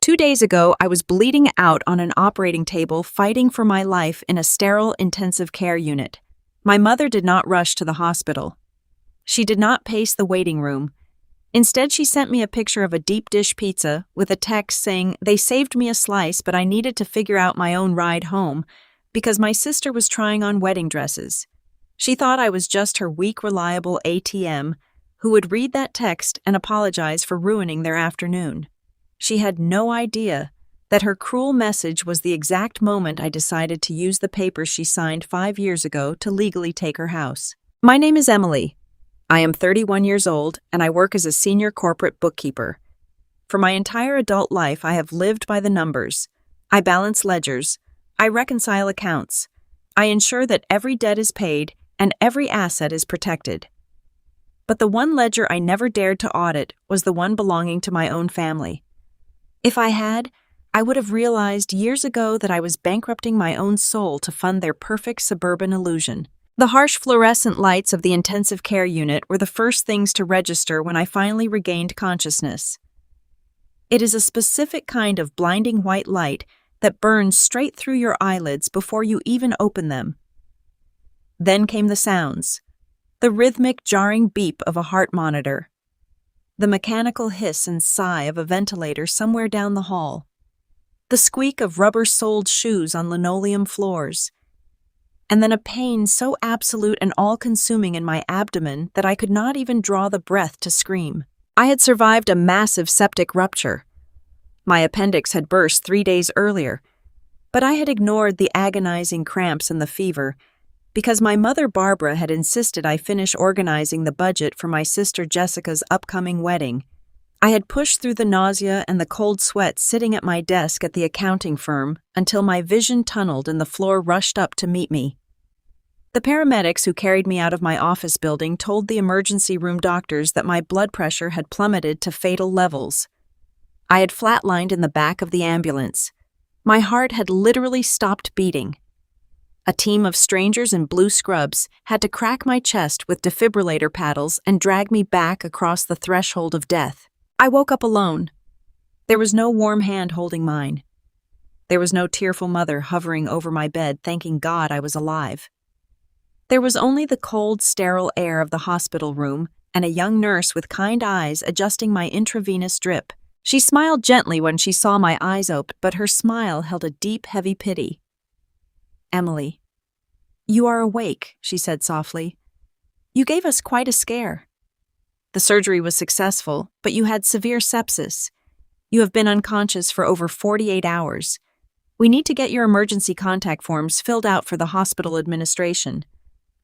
2 days ago, I was bleeding out on an operating table fighting for my life in a sterile intensive care unit. My mother did not rush to the hospital. She did not pace the waiting room. Instead, she sent me a picture of a deep dish pizza with a text saying they saved me a slice, but I needed to figure out my own ride home because my sister was trying on wedding dresses. She thought I was just her weak, reliable ATM who would read that text and apologize for ruining their afternoon. She had no idea that her cruel message was the exact moment I decided to use the papers she signed 5 years ago to legally take her house. My name is Emily. I am 31 years old and I work as a senior corporate bookkeeper. For my entire adult life, I have lived by the numbers. I balance ledgers. I reconcile accounts. I ensure that every debt is paid and every asset is protected. But the one ledger I never dared to audit was the one belonging to my own family. If I had, I would have realized years ago that I was bankrupting my own soul to fund their perfect suburban illusion. The harsh fluorescent lights of the intensive care unit were the first things to register when I finally regained consciousness. It is a specific kind of blinding white light that burns straight through your eyelids before you even open them. Then came the sounds. The rhythmic, jarring beep of a heart monitor. The mechanical hiss and sigh of a ventilator somewhere down the hall. The squeak of rubber-soled shoes on linoleum floors. And then a pain so absolute and all-consuming in my abdomen that I could not even draw the breath to scream. I had survived a massive septic rupture. My appendix had burst 3 days earlier, but I had ignored the agonizing cramps and the fever because my mother Barbara had insisted I finish organizing the budget for my sister Jessica's upcoming wedding. I had pushed through the nausea and the cold sweat sitting at my desk at the accounting firm until my vision tunneled and the floor rushed up to meet me. The paramedics who carried me out of my office building told the emergency room doctors that my blood pressure had plummeted to fatal levels. I had flatlined in the back of the ambulance. My heart had literally stopped beating. A team of strangers in blue scrubs had to crack my chest with defibrillator paddles and drag me back across the threshold of death. I woke up alone. There was no warm hand holding mine. There was no tearful mother hovering over my bed thanking God I was alive. There was only the cold, sterile air of the hospital room and a young nurse with kind eyes adjusting my intravenous drip. She smiled gently when she saw my eyes open, but her smile held a deep, heavy pity. "Emily, you are awake," she said softly. "You gave us quite a scare. The surgery was successful, but you had severe sepsis. You have been unconscious for over 48 hours. We need to get your emergency contact forms filled out for the hospital administration.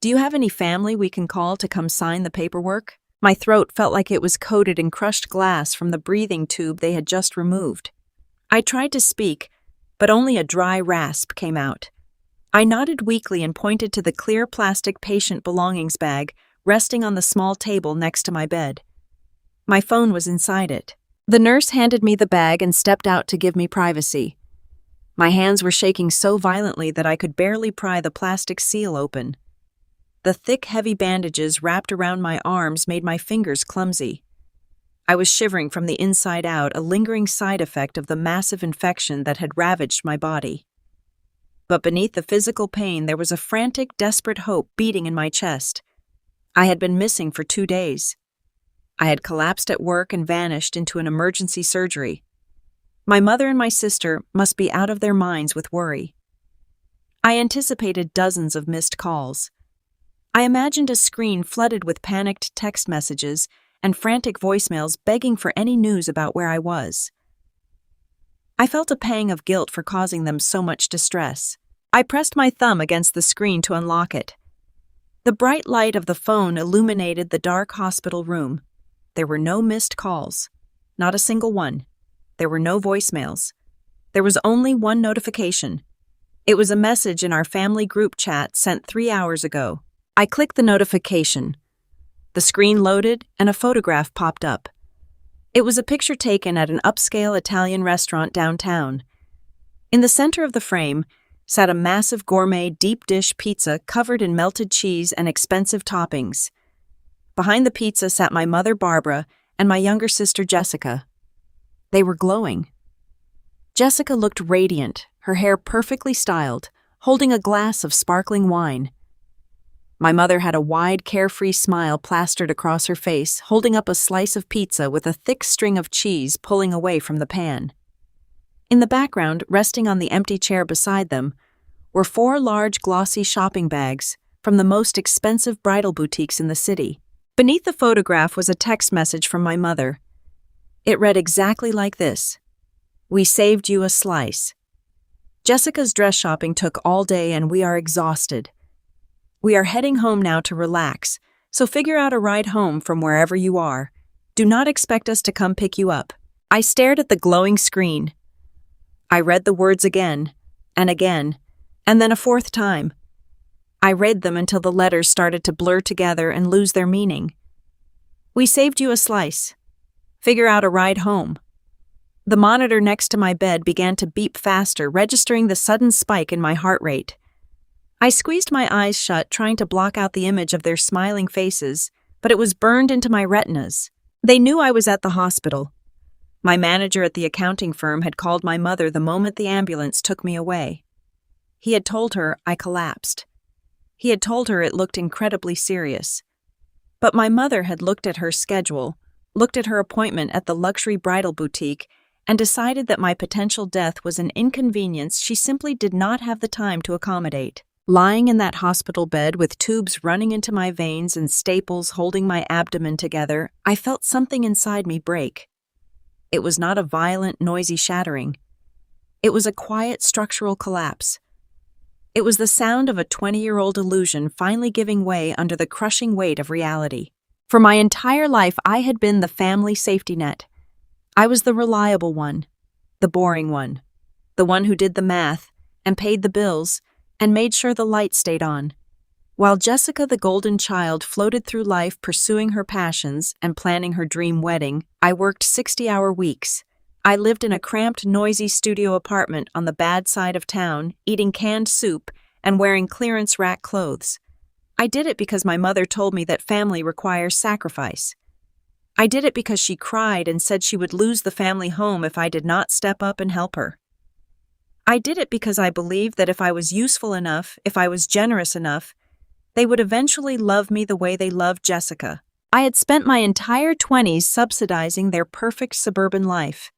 Do you have any family we can call to come sign the paperwork?" My throat felt like it was coated in crushed glass from the breathing tube they had just removed. I tried to speak, but only a dry rasp came out. I nodded weakly and pointed to the clear plastic patient belongings bag resting on the small table next to my bed. My phone was inside it. The nurse handed me the bag and stepped out to give me privacy. My hands were shaking so violently that I could barely pry the plastic seal open. The thick, heavy bandages wrapped around my arms made my fingers clumsy. I was shivering from the inside out, a lingering side effect of the massive infection that had ravaged my body. But beneath the physical pain, there was a frantic, desperate hope beating in my chest. I had been missing for 2 days. I had collapsed at work and vanished into an emergency surgery. My mother and my sister must be out of their minds with worry. I anticipated dozens of missed calls. I imagined a screen flooded with panicked text messages and frantic voicemails begging for any news about where I was. I felt a pang of guilt for causing them so much distress. I pressed my thumb against the screen to unlock it. The bright light of the phone illuminated the dark hospital room. There were no missed calls. Not a single one. There were no voicemails. There was only one notification. It was a message in our family group chat sent 3 hours ago. I clicked the notification. The screen loaded and a photograph popped up. It was a picture taken at an upscale Italian restaurant downtown. In the center of the frame sat a massive gourmet deep dish pizza covered in melted cheese and expensive toppings. Behind the pizza sat my mother Barbara and my younger sister Jessica. They were glowing. Jessica looked radiant, her hair perfectly styled, holding a glass of sparkling wine. My mother had a wide, carefree smile plastered across her face, holding up a slice of pizza with a thick string of cheese pulling away from the pan. In the background, resting on the empty chair beside them, were 4 large glossy shopping bags from the most expensive bridal boutiques in the city. Beneath the photograph was a text message from my mother. It read exactly like this: "We saved you a slice. Jessica's dress shopping took all day and we are exhausted. We are heading home now to relax, so figure out a ride home from wherever you are. Do not expect us to come pick you up." I stared at the glowing screen. I read the words again, and then a 4th time. I read them until the letters started to blur together and lose their meaning. "We saved you a slice. Figure out a ride home." The monitor next to my bed began to beep faster, registering the sudden spike in my heart rate. I squeezed my eyes shut, trying to block out the image of their smiling faces, but it was burned into my retinas. They knew I was at the hospital. My manager at the accounting firm had called my mother the moment the ambulance took me away. He had told her I collapsed. He had told her it looked incredibly serious. But my mother had looked at her schedule, looked at her appointment at the luxury bridal boutique, and decided that my potential death was an inconvenience she simply did not have the time to accommodate. Lying in that hospital bed with tubes running into my veins and staples holding my abdomen together, I felt something inside me break. It was not a violent, noisy shattering. It was a quiet structural collapse. It was the sound of a 20-year-old illusion finally giving way under the crushing weight of reality. For my entire life, I had been the family safety net. I was the reliable one, the boring one, the one who did the math and paid the bills and made sure the light stayed on. While Jessica, the golden child, floated through life pursuing her passions and planning her dream wedding, I worked 60-hour weeks. I lived in a cramped, noisy studio apartment on the bad side of town, eating canned soup and wearing clearance rack clothes. I did it because my mother told me that family requires sacrifice. I did it because she cried and said she would lose the family home if I did not step up and help her. I did it because I believed that if I was useful enough, if I was generous enough, they would eventually love me the way they loved Jessica. I had spent my entire 20s subsidizing their perfect suburban life.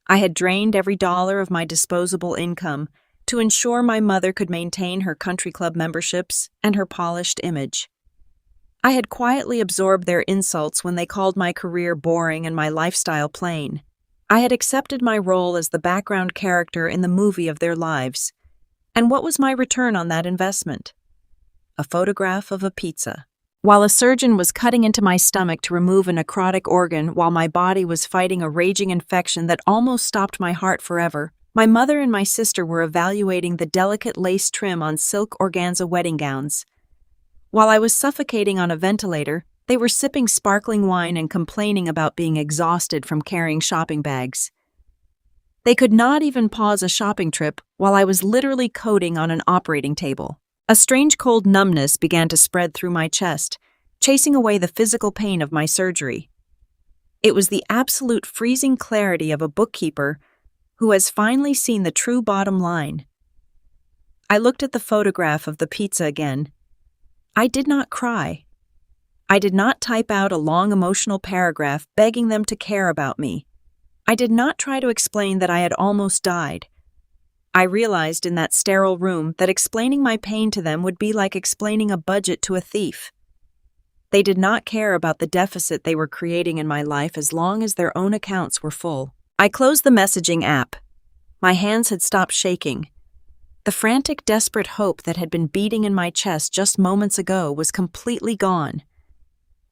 I had drained every dollar of my disposable income to ensure my mother could maintain her country club memberships and her polished image. I had quietly absorbed their insults when they called my career boring and my lifestyle plain. I had accepted my role as the background character in the movie of their lives. And what was my return on that investment? A photograph of a pizza. While a surgeon was cutting into my stomach to remove a necrotic organ while my body was fighting a raging infection that almost stopped my heart forever, my mother and my sister were evaluating the delicate lace trim on silk organza wedding gowns. While I was suffocating on a ventilator, they were sipping sparkling wine and complaining about being exhausted from carrying shopping bags. They could not even pause a shopping trip while I was literally coding on an operating table. A strange cold numbness began to spread through my chest, chasing away the physical pain of my surgery. It was the absolute freezing clarity of a bookkeeper who has finally seen the true bottom line. I looked at the photograph of the pizza again. I did not cry. I did not type out a long emotional paragraph begging them to care about me. I did not try to explain that I had almost died. I realized in that sterile room that explaining my pain to them would be like explaining a budget to a thief. They did not care about the deficit they were creating in my life as long as their own accounts were full. I closed the messaging app. My hands had stopped shaking. The frantic, desperate hope that had been beating in my chest just moments ago was completely gone.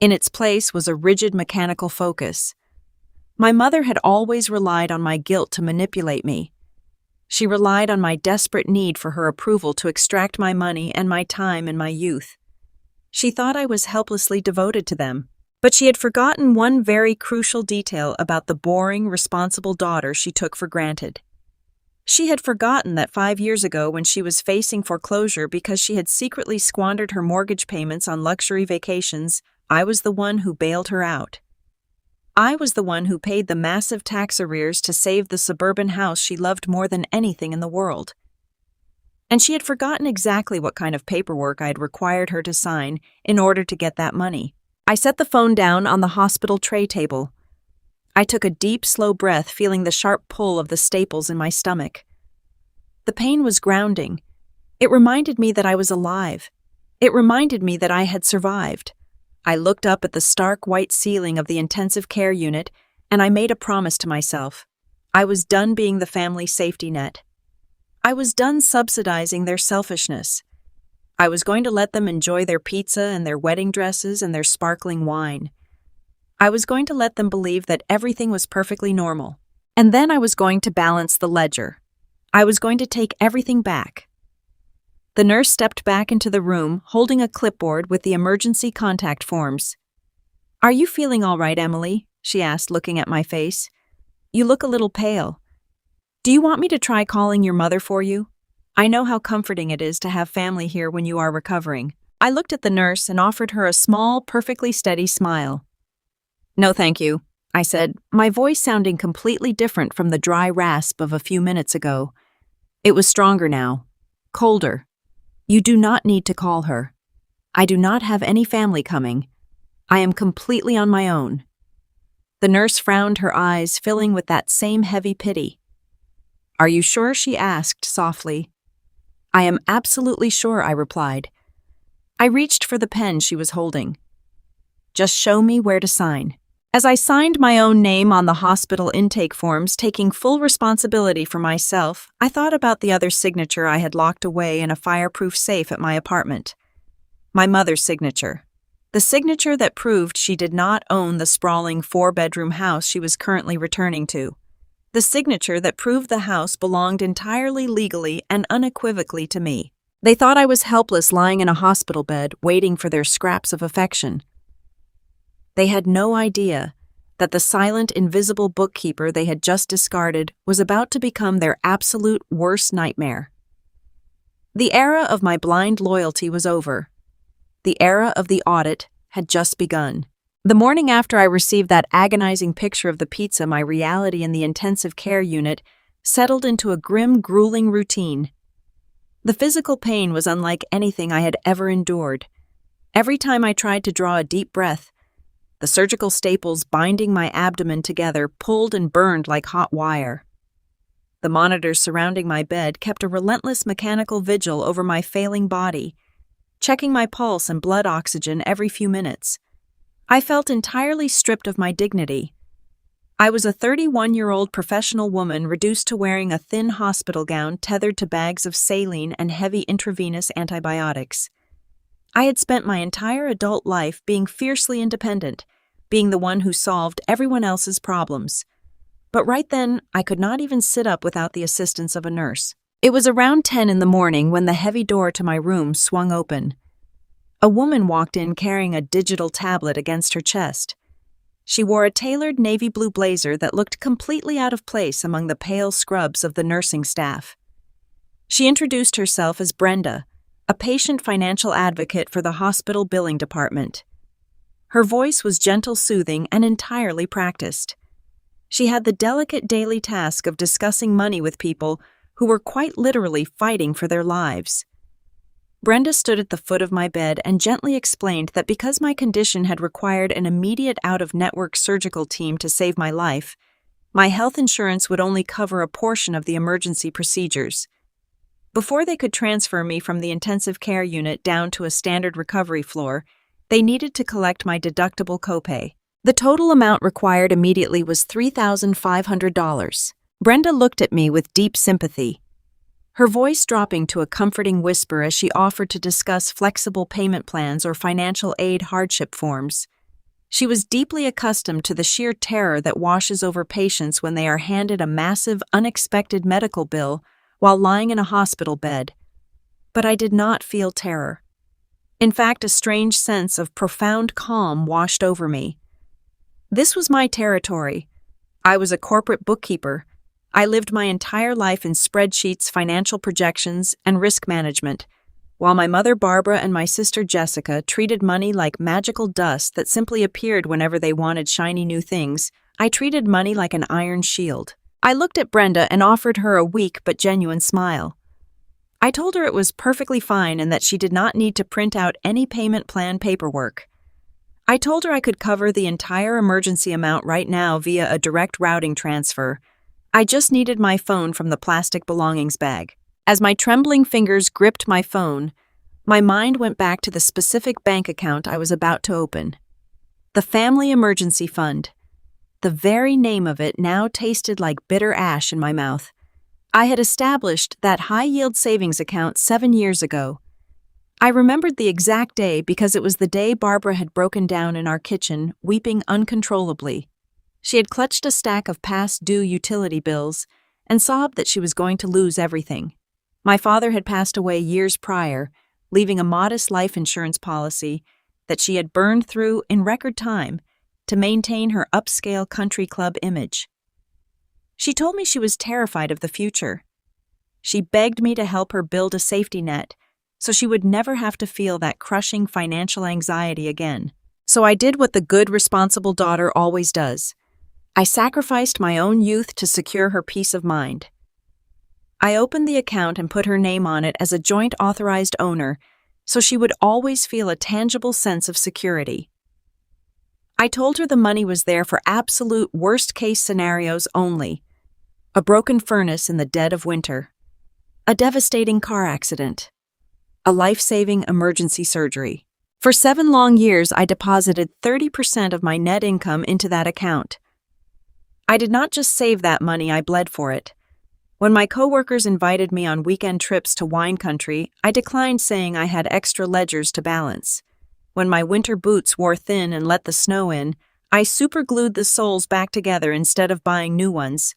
In its place was a rigid mechanical focus. My mother had always relied on my guilt to manipulate me. She relied on my desperate need for her approval to extract my money and my time and my youth. She thought I was helplessly devoted to them, but she had forgotten one very crucial detail about the boring, responsible daughter she took for granted. She had forgotten that 5 years ago, when she was facing foreclosure because she had secretly squandered her mortgage payments on luxury vacations, I was the one who bailed her out. I was the one who paid the massive tax arrears to save the suburban house she loved more than anything in the world. And she had forgotten exactly what kind of paperwork I had required her to sign in order to get that money. I set the phone down on the hospital tray table. I took a deep, slow breath, feeling the sharp pull of the staples in my stomach. The pain was grounding. It reminded me that I was alive. It reminded me that I had survived. I looked up at the stark white ceiling of the intensive care unit, and I made a promise to myself. I was done being the family safety net. I was done subsidizing their selfishness. I was going to let them enjoy their pizza and their wedding dresses and their sparkling wine. I was going to let them believe that everything was perfectly normal. And then I was going to balance the ledger. I was going to take everything back. The nurse stepped back into the room, holding a clipboard with the emergency contact forms. "Are you feeling all right, Emily?" she asked, looking at my face. "You look a little pale. Do you want me to try calling your mother for you? I know how comforting it is to have family here when you are recovering." I looked at the nurse and offered her a small, perfectly steady smile. "No, thank you," I said, my voice sounding completely different from the dry rasp of a few minutes ago. It was stronger now, colder. "You do not need to call her. I do not have any family coming. I am completely on my own." The nurse frowned, her eyes filling with that same heavy pity. "Are you sure?" she asked softly. "I am absolutely sure," I replied. I reached for the pen she was holding. "Just show me where to sign." As I signed my own name on the hospital intake forms, taking full responsibility for myself, I thought about the other signature I had locked away in a fireproof safe at my apartment. My mother's signature. The signature that proved she did not own the sprawling 4-bedroom house she was currently returning to. The signature that proved the house belonged entirely legally and unequivocally to me. They thought I was helpless, lying in a hospital bed, waiting for their scraps of affection. They had no idea that the silent, invisible bookkeeper they had just discarded was about to become their absolute worst nightmare. The era of my blind loyalty was over. The era of the audit had just begun. The morning after I received that agonizing picture of the pizza, my reality in the intensive care unit settled into a grim, grueling routine. The physical pain was unlike anything I had ever endured. Every time I tried to draw a deep breath, the surgical staples binding my abdomen together pulled and burned like hot wire. The monitors surrounding my bed kept a relentless mechanical vigil over my failing body, checking my pulse and blood oxygen every few minutes. I felt entirely stripped of my dignity. I was a 31-year-old professional woman reduced to wearing a thin hospital gown tethered to bags of saline and heavy intravenous antibiotics. I had spent my entire adult life being fiercely independent, being the one who solved everyone else's problems. But right then, I could not even sit up without the assistance of a nurse. It was around 10 in the morning when the heavy door to my room swung open. A woman walked in carrying a digital tablet against her chest. She wore a tailored navy blue blazer that looked completely out of place among the pale scrubs of the nursing staff. She introduced herself as Brenda, a patient financial advocate for the hospital billing department. Her voice was gentle, soothing, and entirely practiced. She had the delicate daily task of discussing money with people who were quite literally fighting for their lives. Brenda stood at the foot of my bed and gently explained that because my condition had required an immediate out-of-network surgical team to save my life, my health insurance would only cover a portion of the emergency procedures. Before they could transfer me from the intensive care unit down to a standard recovery floor, they needed to collect my deductible copay. The total amount required immediately was $3,500. Brenda looked at me with deep sympathy, her voice dropping to a comforting whisper as she offered to discuss flexible payment plans or financial aid hardship forms. She was deeply accustomed to the sheer terror that washes over patients when they are handed a massive, unexpected medical bill while lying in a hospital bed. But I did not feel terror. In fact, a strange sense of profound calm washed over me. This was my territory. I was a corporate bookkeeper. I lived my entire life in spreadsheets, financial projections, and risk management. While my mother Barbara and my sister Jessica treated money like magical dust that simply appeared whenever they wanted shiny new things, I treated money like an iron shield. I looked at Brenda and offered her a weak but genuine smile. I told her it was perfectly fine and that she did not need to print out any payment plan paperwork. I told her I could cover the entire emergency amount right now via a direct routing transfer. I just needed my phone from the plastic belongings bag. As my trembling fingers gripped my phone, my mind went back to the specific bank account I was about to open. The Family Emergency Fund. The very name of it now tasted like bitter ash in my mouth. I had established that high-yield savings account 7 years ago. I remembered the exact day because it was the day Barbara had broken down in our kitchen, weeping uncontrollably. She had clutched a stack of past-due utility bills and sobbed that she was going to lose everything. My father had passed away years prior, leaving a modest life insurance policy that she had burned through in record time to maintain her upscale country club image. She told me she was terrified of the future. She begged me to help her build a safety net so she would never have to feel that crushing financial anxiety again. So I did what the good, responsible daughter always does. I sacrificed my own youth to secure her peace of mind. I opened the account and put her name on it as a joint authorized owner so she would always feel a tangible sense of security. I told her the money was there for absolute worst-case scenarios only. A broken furnace in the dead of winter. A devastating car accident. A life-saving emergency surgery. For 7 long years, I deposited 30% of my net income into that account. I did not just save that money, I bled for it. When my coworkers invited me on weekend trips to wine country, I declined, saying I had extra ledgers to balance. When my winter boots wore thin and let the snow in, I superglued the soles back together instead of buying new ones.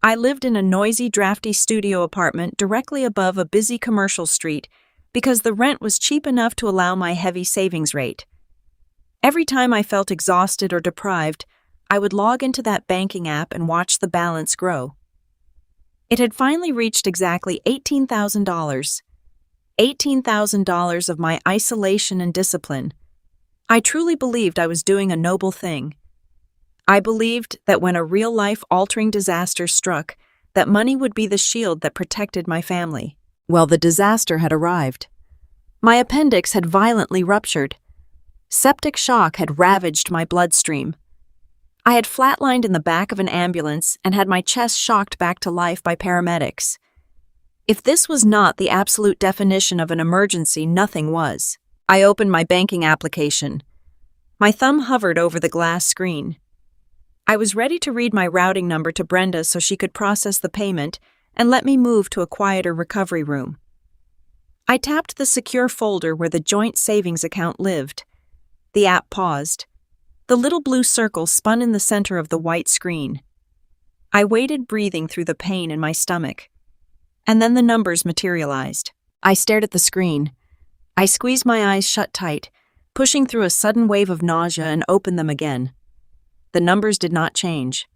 I lived in a noisy, drafty studio apartment directly above a busy commercial street because the rent was cheap enough to allow my heavy savings rate. Every time I felt exhausted or deprived, I would log into that banking app and watch the balance grow. It had finally reached exactly $18,000. $18,000 of my isolation and discipline. I truly believed I was doing a noble thing. I believed that when a real-life altering disaster struck, that money would be the shield that protected my family. Well, the disaster had arrived. My appendix had violently ruptured. Septic shock had ravaged my bloodstream. I had flatlined in the back of an ambulance and had my chest shocked back to life by paramedics. If this was not the absolute definition of an emergency, nothing was. I opened my banking application. My thumb hovered over the glass screen. I was ready to read my routing number to Brenda so she could process the payment and let me move to a quieter recovery room. I tapped the secure folder where the joint savings account lived. The app paused. The little blue circle spun in the center of the white screen. I waited, breathing through the pain in my stomach. And then the numbers materialized. I stared at the screen. I squeezed my eyes shut tight, pushing through a sudden wave of nausea, and opened them again. The numbers did not change.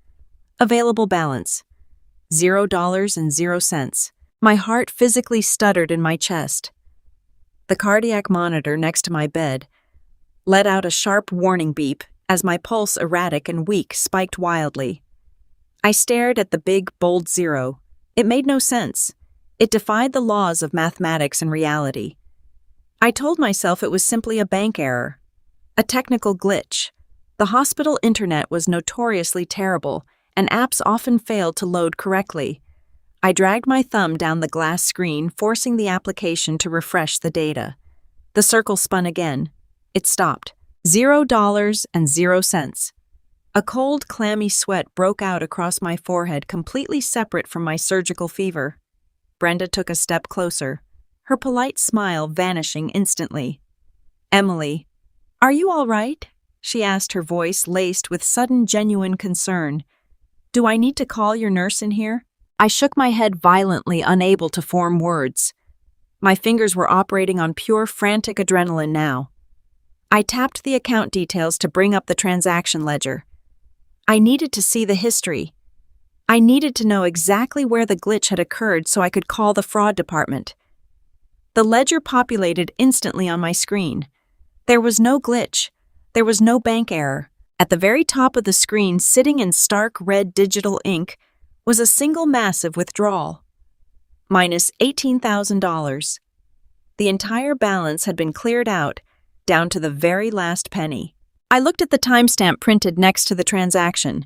Available balance: $0.00. My heart physically stuttered in my chest. The cardiac monitor next to my bed let out a sharp warning beep as my pulse, erratic and weak, spiked wildly. I stared at the big, bold 0. It made no sense. It defied the laws of mathematics and reality. I told myself it was simply a bank error, a technical glitch. The hospital internet was notoriously terrible, and apps often failed to load correctly. I dragged my thumb down the glass screen, forcing the application to refresh the data. The circle spun again. It stopped. $0.00. A cold, clammy sweat broke out across my forehead, completely separate from my surgical fever. Brenda took a step closer, her polite smile vanishing instantly. "Emily, are you all right?" she asked, her voice laced with sudden, genuine concern. "Do I need to call your nurse in here?" I shook my head violently, unable to form words. My fingers were operating on pure, frantic adrenaline now. I tapped the account details to bring up the transaction ledger. I needed to see the history. I needed to know exactly where the glitch had occurred so I could call the fraud department. The ledger populated instantly on my screen. There was no glitch. There was no bank error. At the very top of the screen, sitting in stark red digital ink, was a single massive withdrawal. Minus $18,000. The entire balance had been cleared out, down to the very last penny. I looked at the timestamp printed next to the transaction.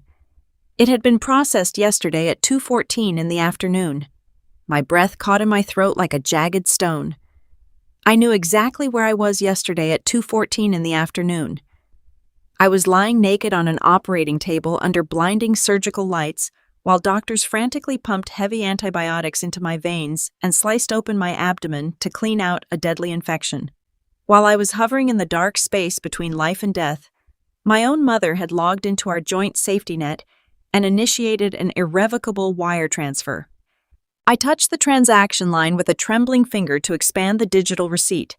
It had been processed yesterday at 2:14 in the afternoon. My breath caught in my throat like a jagged stone. I knew exactly where I was yesterday at 2:14 in the afternoon. I was lying naked on an operating table under blinding surgical lights while doctors frantically pumped heavy antibiotics into my veins and sliced open my abdomen to clean out a deadly infection. While I was hovering in the dark space between life and death, my own mother had logged into our joint safety net and initiated an irrevocable wire transfer. I touched the transaction line with a trembling finger to expand the digital receipt.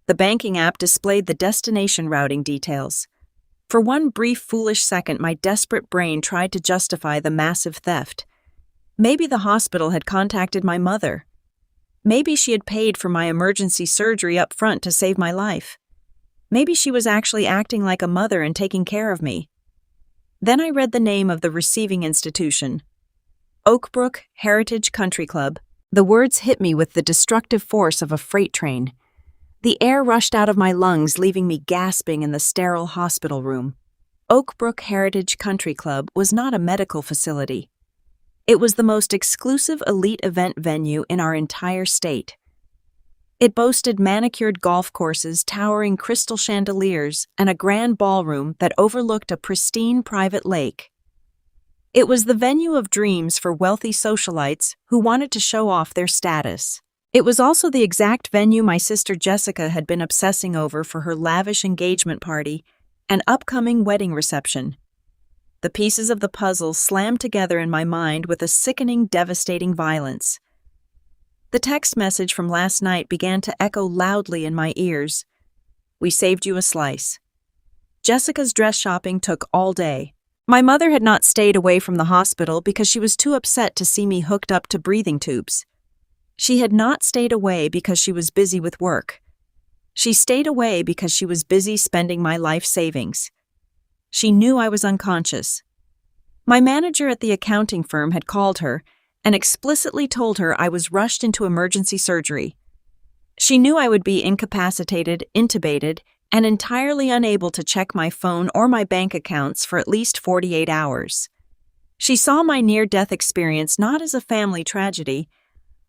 The banking app displayed the destination routing details. For one brief, foolish second, my desperate brain tried to justify the massive theft. Maybe the hospital had contacted my mother. Maybe she had paid for my emergency surgery up front to save my life. Maybe she was actually acting like a mother and taking care of me. Then I read the name of the receiving institution. Oakbrook Heritage Country Club. The words hit me with the destructive force of a freight train. The air rushed out of my lungs, leaving me gasping in the sterile hospital room. Oakbrook Heritage Country Club was not a medical facility. It was the most exclusive elite event venue in our entire state. It boasted manicured golf courses, towering crystal chandeliers, and a grand ballroom that overlooked a pristine private lake. It was the venue of dreams for wealthy socialites who wanted to show off their status. It was also the exact venue my sister Jessica had been obsessing over for her lavish engagement party and upcoming wedding reception. The pieces of the puzzle slammed together in my mind with a sickening, devastating violence. The text message from last night began to echo loudly in my ears. "We saved you a slice." Jessica's dress shopping took all day. My mother had not stayed away from the hospital because she was too upset to see me hooked up to breathing tubes. She had not stayed away because she was busy with work. She stayed away because she was busy spending my life savings. She knew I was unconscious. My manager at the accounting firm had called her and explicitly told her I was rushed into emergency surgery. She knew I would be incapacitated, intubated, and entirely unable to check my phone or my bank accounts for at least 48 hours. She saw my near-death experience not as a family tragedy,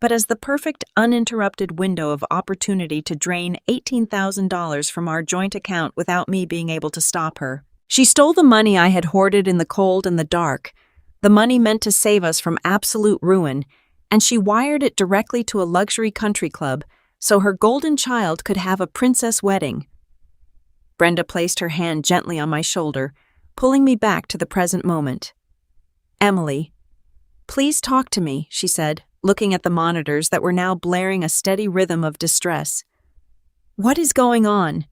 but as the perfect, uninterrupted window of opportunity to drain $18,000 from our joint account without me being able to stop her. She stole the money I had hoarded in the cold and the dark, the money meant to save us from absolute ruin, and she wired it directly to a luxury country club so her golden child could have a princess wedding. Brenda placed her hand gently on my shoulder, pulling me back to the present moment. "Emily, please talk to me," she said, looking at the monitors that were now blaring a steady rhythm of distress. "What is going on?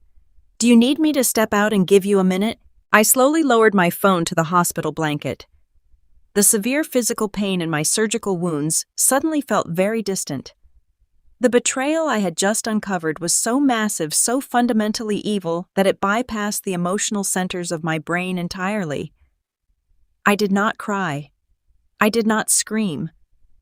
Do you need me to step out and give you a minute?" I slowly lowered my phone to the hospital blanket. The severe physical pain in my surgical wounds suddenly felt very distant. The betrayal I had just uncovered was so massive, so fundamentally evil, that it bypassed the emotional centers of my brain entirely. I did not cry. I did not scream.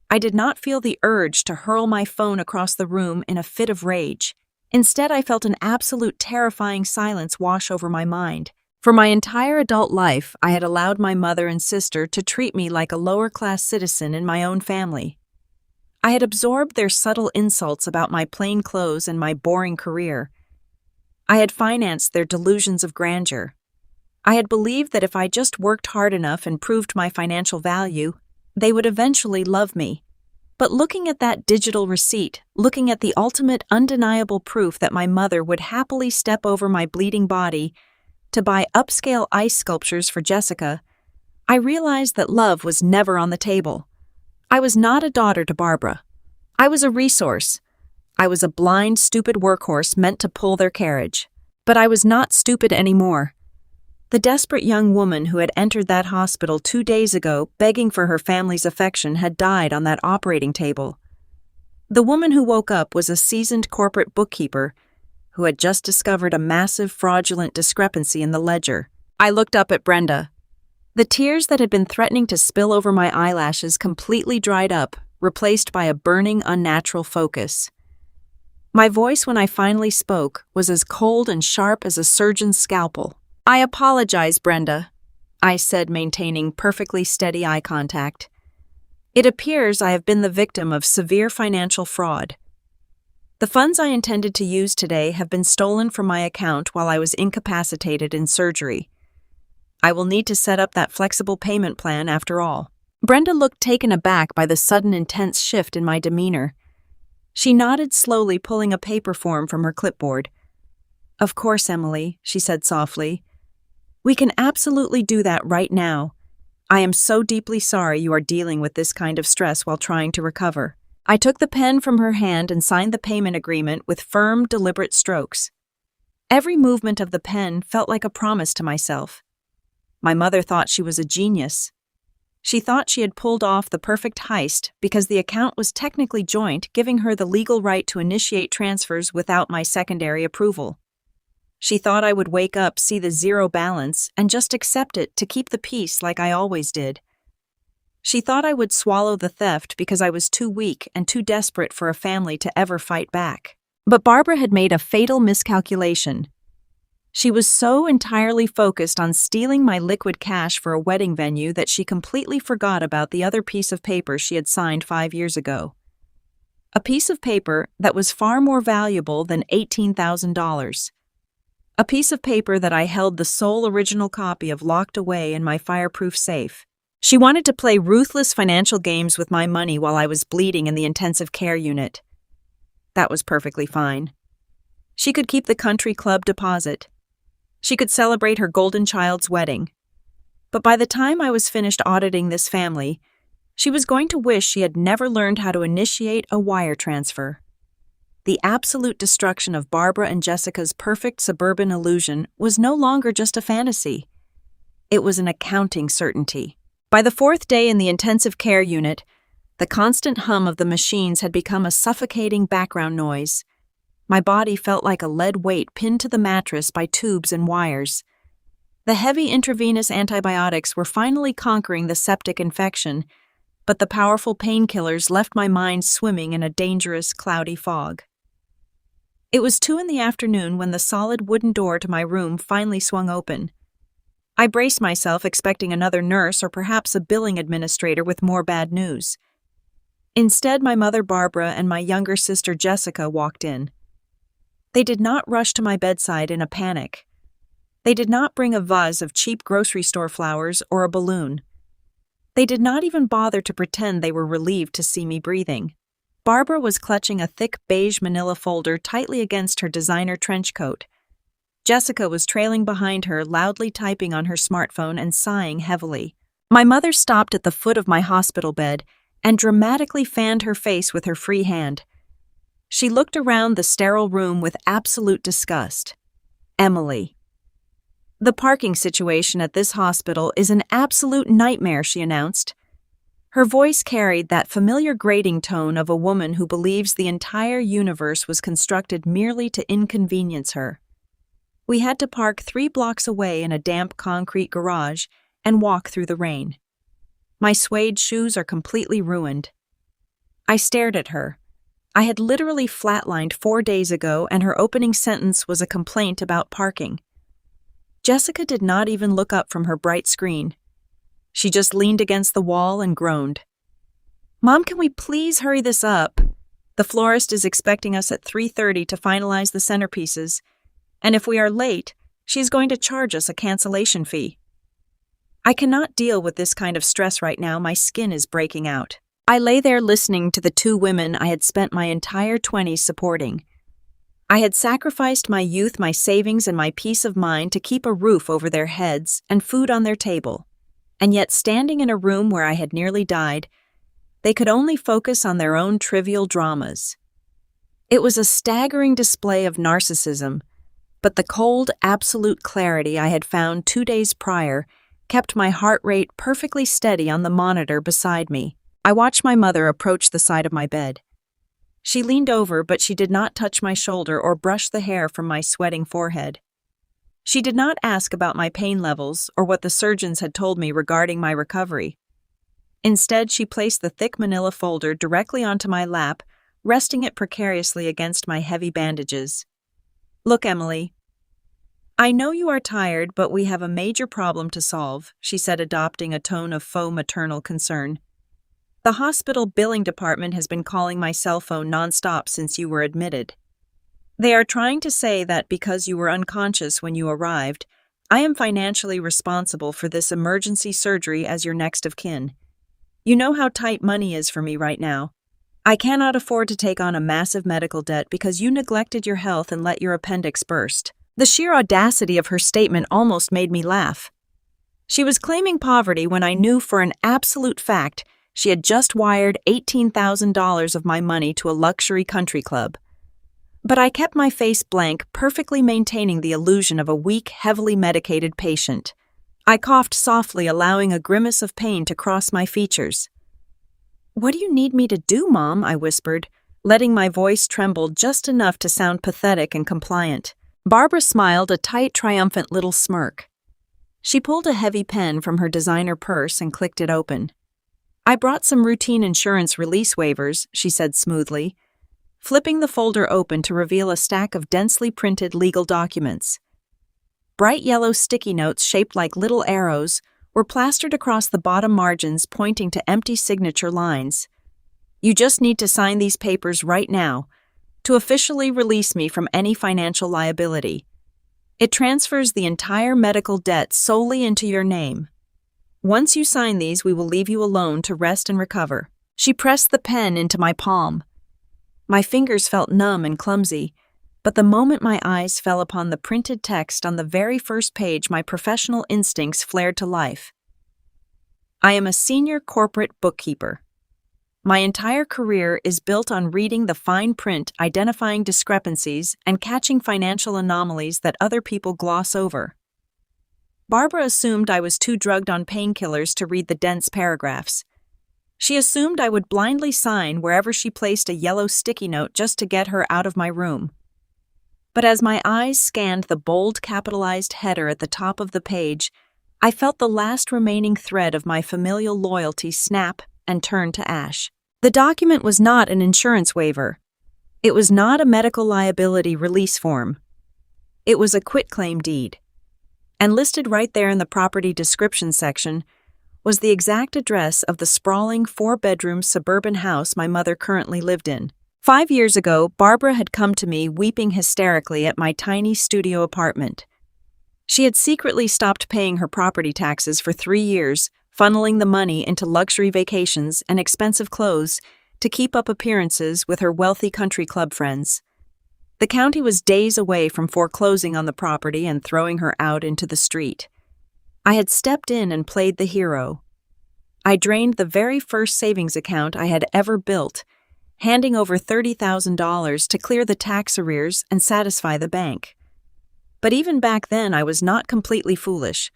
I did not feel the urge to hurl my phone across the room in a fit of rage. Instead, I felt an absolute terrifying silence wash over my mind. For my entire adult life, I had allowed my mother and sister to treat me like a lower-class citizen in my own family. I had absorbed their subtle insults about my plain clothes and my boring career. I had financed their delusions of grandeur. I had believed that if I just worked hard enough and proved my financial value, they would eventually love me. But looking at that digital receipt, looking at the ultimate undeniable proof that my mother would happily step over my bleeding body to buy upscale ice sculptures for Jessica, I realized that love was never on the table. I was not a daughter to Barbara. I was a resource. I was a blind, stupid workhorse meant to pull their carriage. But I was not stupid anymore. The desperate young woman who had entered that hospital 2 days ago begging for her family's affection had died on that operating table. The woman who woke up was a seasoned corporate bookkeeper who had just discovered a massive fraudulent discrepancy in the ledger. I looked up at Brenda. The tears that had been threatening to spill over my eyelashes completely dried up, replaced by a burning, unnatural focus. My voice, when I finally spoke, was as cold and sharp as a surgeon's scalpel. "I apologize, Brenda," I said, maintaining perfectly steady eye contact. "It appears I have been the victim of severe financial fraud. The funds I intended to use today have been stolen from my account while I was incapacitated in surgery. I will need to set up that flexible payment plan after all." Brenda looked taken aback by the sudden intense shift in my demeanor. She nodded slowly, pulling a paper form from her clipboard. "Of course, Emily," she said softly. "We can absolutely do that right now. I am so deeply sorry you are dealing with this kind of stress while trying to recover." I took the pen from her hand and signed the payment agreement with firm, deliberate strokes. Every movement of the pen felt like a promise to myself. My mother thought she was a genius. She thought she had pulled off the perfect heist because the account was technically joint, giving her the legal right to initiate transfers without my secondary approval. She thought I would wake up, see the zero balance, and just accept it to keep the peace like I always did. She thought I would swallow the theft because I was too weak and too desperate for a family to ever fight back. But Barbara had made a fatal miscalculation. She was so entirely focused on stealing my liquid cash for a wedding venue that she completely forgot about the other piece of paper she had signed 5 years ago. A piece of paper that was far more valuable than $18,000. A piece of paper that I held the sole original copy of locked away in my fireproof safe. She wanted to play ruthless financial games with my money while I was bleeding in the intensive care unit. That was perfectly fine. She could keep the country club deposit. She could celebrate her golden child's wedding. But by the time I was finished auditing this family, she was going to wish she had never learned how to initiate a wire transfer. The absolute destruction of Barbara and Jessica's perfect suburban illusion was no longer just a fantasy. It was an accounting certainty. By the 4th day in the intensive care unit, the constant hum of the machines had become a suffocating background noise. My body felt like a lead weight pinned to the mattress by tubes and wires. The heavy intravenous antibiotics were finally conquering the septic infection, but the powerful painkillers left my mind swimming in a dangerous, cloudy fog. It was 2 p.m. when the solid wooden door to my room finally swung open. I braced myself, expecting another nurse or perhaps a billing administrator with more bad news. Instead, my mother Barbara and my younger sister Jessica walked in. They did not rush to my bedside in a panic. They did not bring a vase of cheap grocery store flowers or a balloon. They did not even bother to pretend they were relieved to see me breathing. Barbara was clutching a thick beige manila folder tightly against her designer trench coat. Jessica was trailing behind her, loudly typing on her smartphone and sighing heavily. My mother stopped at the foot of my hospital bed and dramatically fanned her face with her free hand. She looked around the sterile room with absolute disgust. "Emily. The parking situation at this hospital is an absolute nightmare," she announced. Her voice carried that familiar grating tone of a woman who believes the entire universe was constructed merely to inconvenience her. We had to park 3 blocks away in a damp concrete garage and walk through the rain. My suede shoes are completely ruined. I stared at her. I had literally flatlined 4 days ago, and her opening sentence was a complaint about parking. Jessica did not even look up from her bright screen. She just leaned against the wall and groaned. "Mom, can we please hurry this up? The florist is expecting us at 3:30 to finalize the centerpieces, and if we are late, she is going to charge us a cancellation fee. I cannot deal with this kind of stress right now. My skin is breaking out." I lay there listening to the 2 women I had spent my entire 20s supporting. I had sacrificed my youth, my savings, and my peace of mind to keep a roof over their heads and food on their table. And yet, standing in a room where I had nearly died, they could only focus on their own trivial dramas. It was a staggering display of narcissism, but the cold, absolute clarity I had found 2 days prior kept my heart rate perfectly steady on the monitor beside me. I watched my mother approach the side of my bed. She leaned over, but she did not touch my shoulder or brush the hair from my sweating forehead. She did not ask about my pain levels or what the surgeons had told me regarding my recovery. Instead, she placed the thick manila folder directly onto my lap, resting it precariously against my heavy bandages. "Look, Emily. I know you are tired, but we have a major problem to solve," she said, adopting a tone of faux maternal concern. "The hospital billing department has been calling my cell phone nonstop since you were admitted. They are trying to say that because you were unconscious when you arrived, I am financially responsible for this emergency surgery as your next of kin. You know how tight money is for me right now. I cannot afford to take on a massive medical debt because you neglected your health and let your appendix burst." The sheer audacity of her statement almost made me laugh. She was claiming poverty when I knew for an absolute fact she had just wired $18,000 of my money to a luxury country club. But I kept my face blank, perfectly maintaining the illusion of a weak, heavily medicated patient. I coughed softly, allowing a grimace of pain to cross my features. "What do you need me to do, Mom?" I whispered, letting my voice tremble just enough to sound pathetic and compliant. Barbara smiled a tight, triumphant little smirk. She pulled a heavy pen from her designer purse and clicked it open. "I brought some routine insurance release waivers," she said smoothly, flipping the folder open to reveal a stack of densely printed legal documents. Bright yellow sticky notes shaped like little arrows were plastered across the bottom margins, pointing to empty signature lines. "You just need to sign these papers right now to officially release me from any financial liability. It transfers the entire medical debt solely into your name. Once you sign these, we will leave you alone to rest and recover." She pressed the pen into my palm. My fingers felt numb and clumsy, but the moment my eyes fell upon the printed text on the very first page, my professional instincts flared to life. "I am a senior corporate bookkeeper. My entire career is built on reading the fine print, identifying discrepancies, and catching financial anomalies that other people gloss over." Barbara assumed I was too drugged on painkillers to read the dense paragraphs. She assumed I would blindly sign wherever she placed a yellow sticky note just to get her out of my room. But as my eyes scanned the bold capitalized header at the top of the page, I felt the last remaining thread of my familial loyalty snap and turn to ash. The document was not an insurance waiver. It was not a medical liability release form. It was a quitclaim deed. And listed right there in the property description section was the exact address of the sprawling 4-bedroom suburban house my mother currently lived in. 5 years ago, Barbara had come to me weeping hysterically at my tiny studio apartment. She had secretly stopped paying her property taxes for 3 years, funneling the money into luxury vacations and expensive clothes to keep up appearances with her wealthy country club friends. The county was days away from foreclosing on the property and throwing her out into the street. I had stepped in and played the hero. I drained the very first savings account I had ever built, handing over $30,000 to clear the tax arrears and satisfy the bank. But even back then, I was not completely foolish.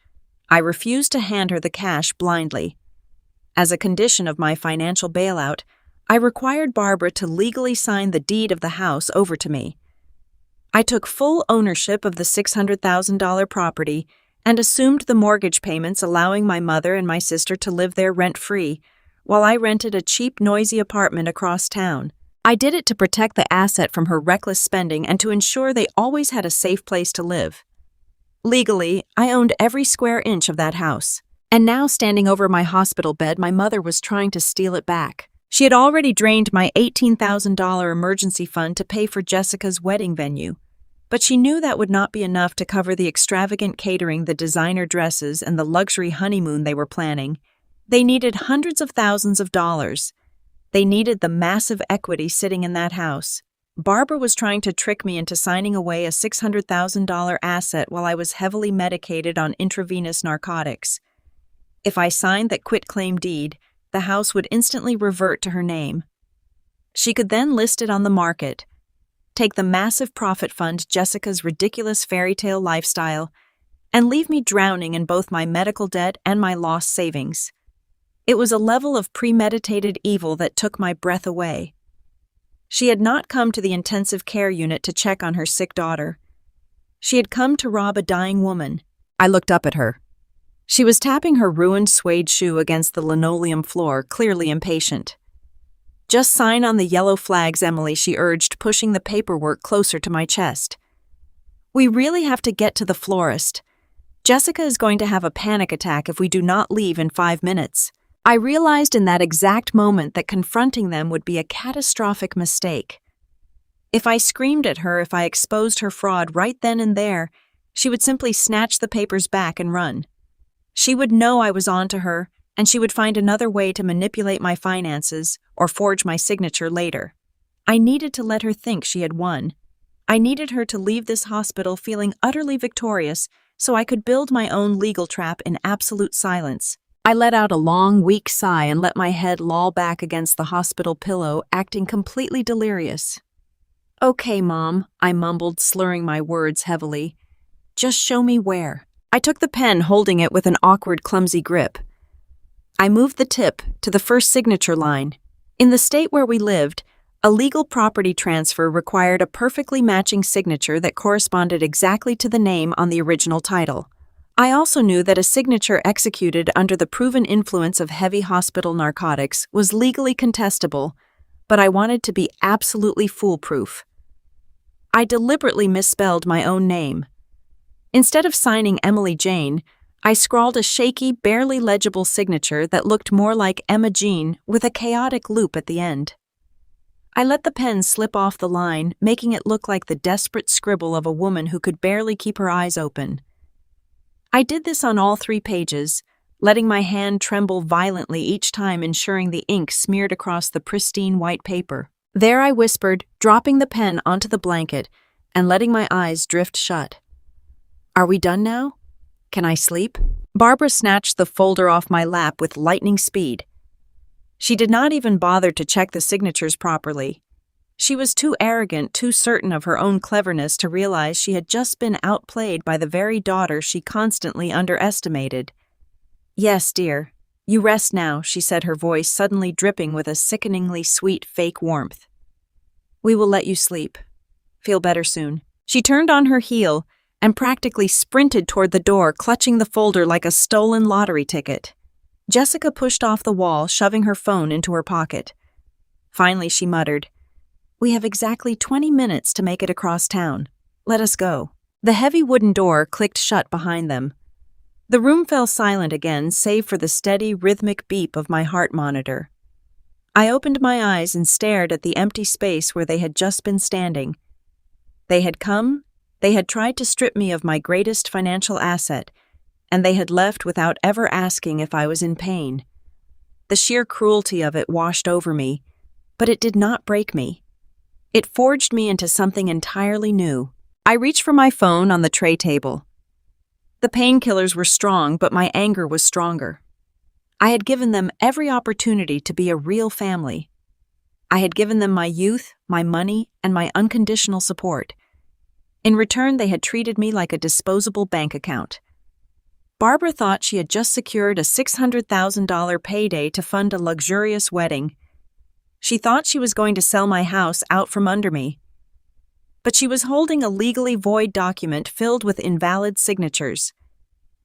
I refused to hand her the cash blindly. As a condition of my financial bailout, I required Barbara to legally sign the deed of the house over to me. I took full ownership of the $600,000 property and assumed the mortgage payments, allowing my mother and my sister to live there rent-free, while I rented a cheap, noisy apartment across town. I did it to protect the asset from her reckless spending and to ensure they always had a safe place to live. Legally, I owned every square inch of that house. And now, standing over my hospital bed, my mother was trying to steal it back. She had already drained my $18,000 emergency fund to pay for Jessica's wedding venue, but she knew that would not be enough to cover the extravagant catering, the designer dresses, and the luxury honeymoon they were planning. They needed hundreds of thousands of dollars. They needed the massive equity sitting in that house. Barbara was trying to trick me into signing away a $600,000 asset while I was heavily medicated on intravenous narcotics. If I signed that quitclaim deed, the house would instantly revert to her name. She could then list it on the market, take the massive profit fund Jessica's ridiculous fairy tale lifestyle, and leave me drowning in both my medical debt and my lost savings. It was a level of premeditated evil that took my breath away. She had not come to the intensive care unit to check on her sick daughter. She had come to rob a dying woman. I looked up at her. She was tapping her ruined suede shoe against the linoleum floor, clearly impatient. "Just sign on the yellow flags, Emily," she urged, pushing the paperwork closer to my chest. "We really have to get to the florist. Jessica is going to have a panic attack if we do not leave in 5 minutes." I realized in that exact moment that confronting them would be a catastrophic mistake. If I screamed at her, if I exposed her fraud right then and there, she would simply snatch the papers back and run. She would know I was on to her, and she would find another way to manipulate my finances or forge my signature later. I needed to let her think she had won. I needed her to leave this hospital feeling utterly victorious so I could build my own legal trap in absolute silence. I let out a long, weak sigh and let my head loll back against the hospital pillow, acting completely delirious. "Okay, Mom," I mumbled, slurring my words heavily. "Just show me where." I took the pen, holding it with an awkward, clumsy grip. I moved the tip to the first signature line. In the state where we lived, a legal property transfer required a perfectly matching signature that corresponded exactly to the name on the original title. I also knew that a signature executed under the proven influence of heavy hospital narcotics was legally contestable, but I wanted to be absolutely foolproof. I deliberately misspelled my own name. Instead of signing Emily Jane, I scrawled a shaky, barely legible signature that looked more like Emma Jean with a chaotic loop at the end. I let the pen slip off the line, making it look like the desperate scribble of a woman who could barely keep her eyes open. I did this on all 3 pages, letting my hand tremble violently each time, ensuring the ink smeared across the pristine white paper. There I whispered, dropping the pen onto the blanket and letting my eyes drift shut. "Are we done now? Can I sleep?" Barbara snatched the folder off my lap with lightning speed. She did not even bother to check the signatures properly. She was too arrogant, too certain of her own cleverness to realize she had just been outplayed by the very daughter she constantly underestimated. "Yes, dear. You rest now," she said, her voice suddenly dripping with a sickeningly sweet fake warmth. "We will let you sleep. Feel better soon." She turned on her heel and practically sprinted toward the door, clutching the folder like a stolen lottery ticket. Jessica pushed off the wall, shoving her phone into her pocket. Finally, she muttered, "We have exactly 20 minutes to make it across town. Let us go." The heavy wooden door clicked shut behind them. The room fell silent again, save for the steady, rhythmic beep of my heart monitor. I opened my eyes and stared at the empty space where they had just been standing. They had come, they had tried to strip me of my greatest financial asset, and they had left without ever asking if I was in pain. The sheer cruelty of it washed over me, but it did not break me. It forged me into something entirely new. I reached for my phone on the tray table. The painkillers were strong, but my anger was stronger. I had given them every opportunity to be a real family. I had given them my youth, my money, and my unconditional support. In return, they had treated me like a disposable bank account. Barbara thought she had just secured a $600,000 payday to fund a luxurious wedding. She thought she was going to sell my house out from under me. But she was holding a legally void document filled with invalid signatures.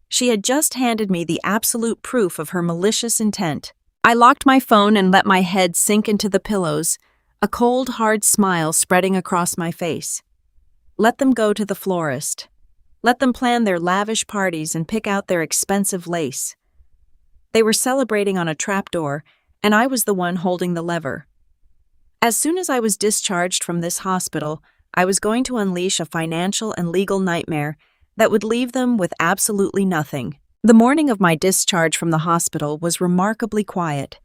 She had just handed me the absolute proof of her malicious intent. I locked my phone and let my head sink into the pillows, a cold, hard smile spreading across my face. Let them go to the florist. Let them plan their lavish parties and pick out their expensive lace. They were celebrating on a trapdoor, and I was the one holding the lever. As soon as I was discharged from this hospital, I was going to unleash a financial and legal nightmare that would leave them with absolutely nothing. The morning of my discharge from the hospital was remarkably quiet.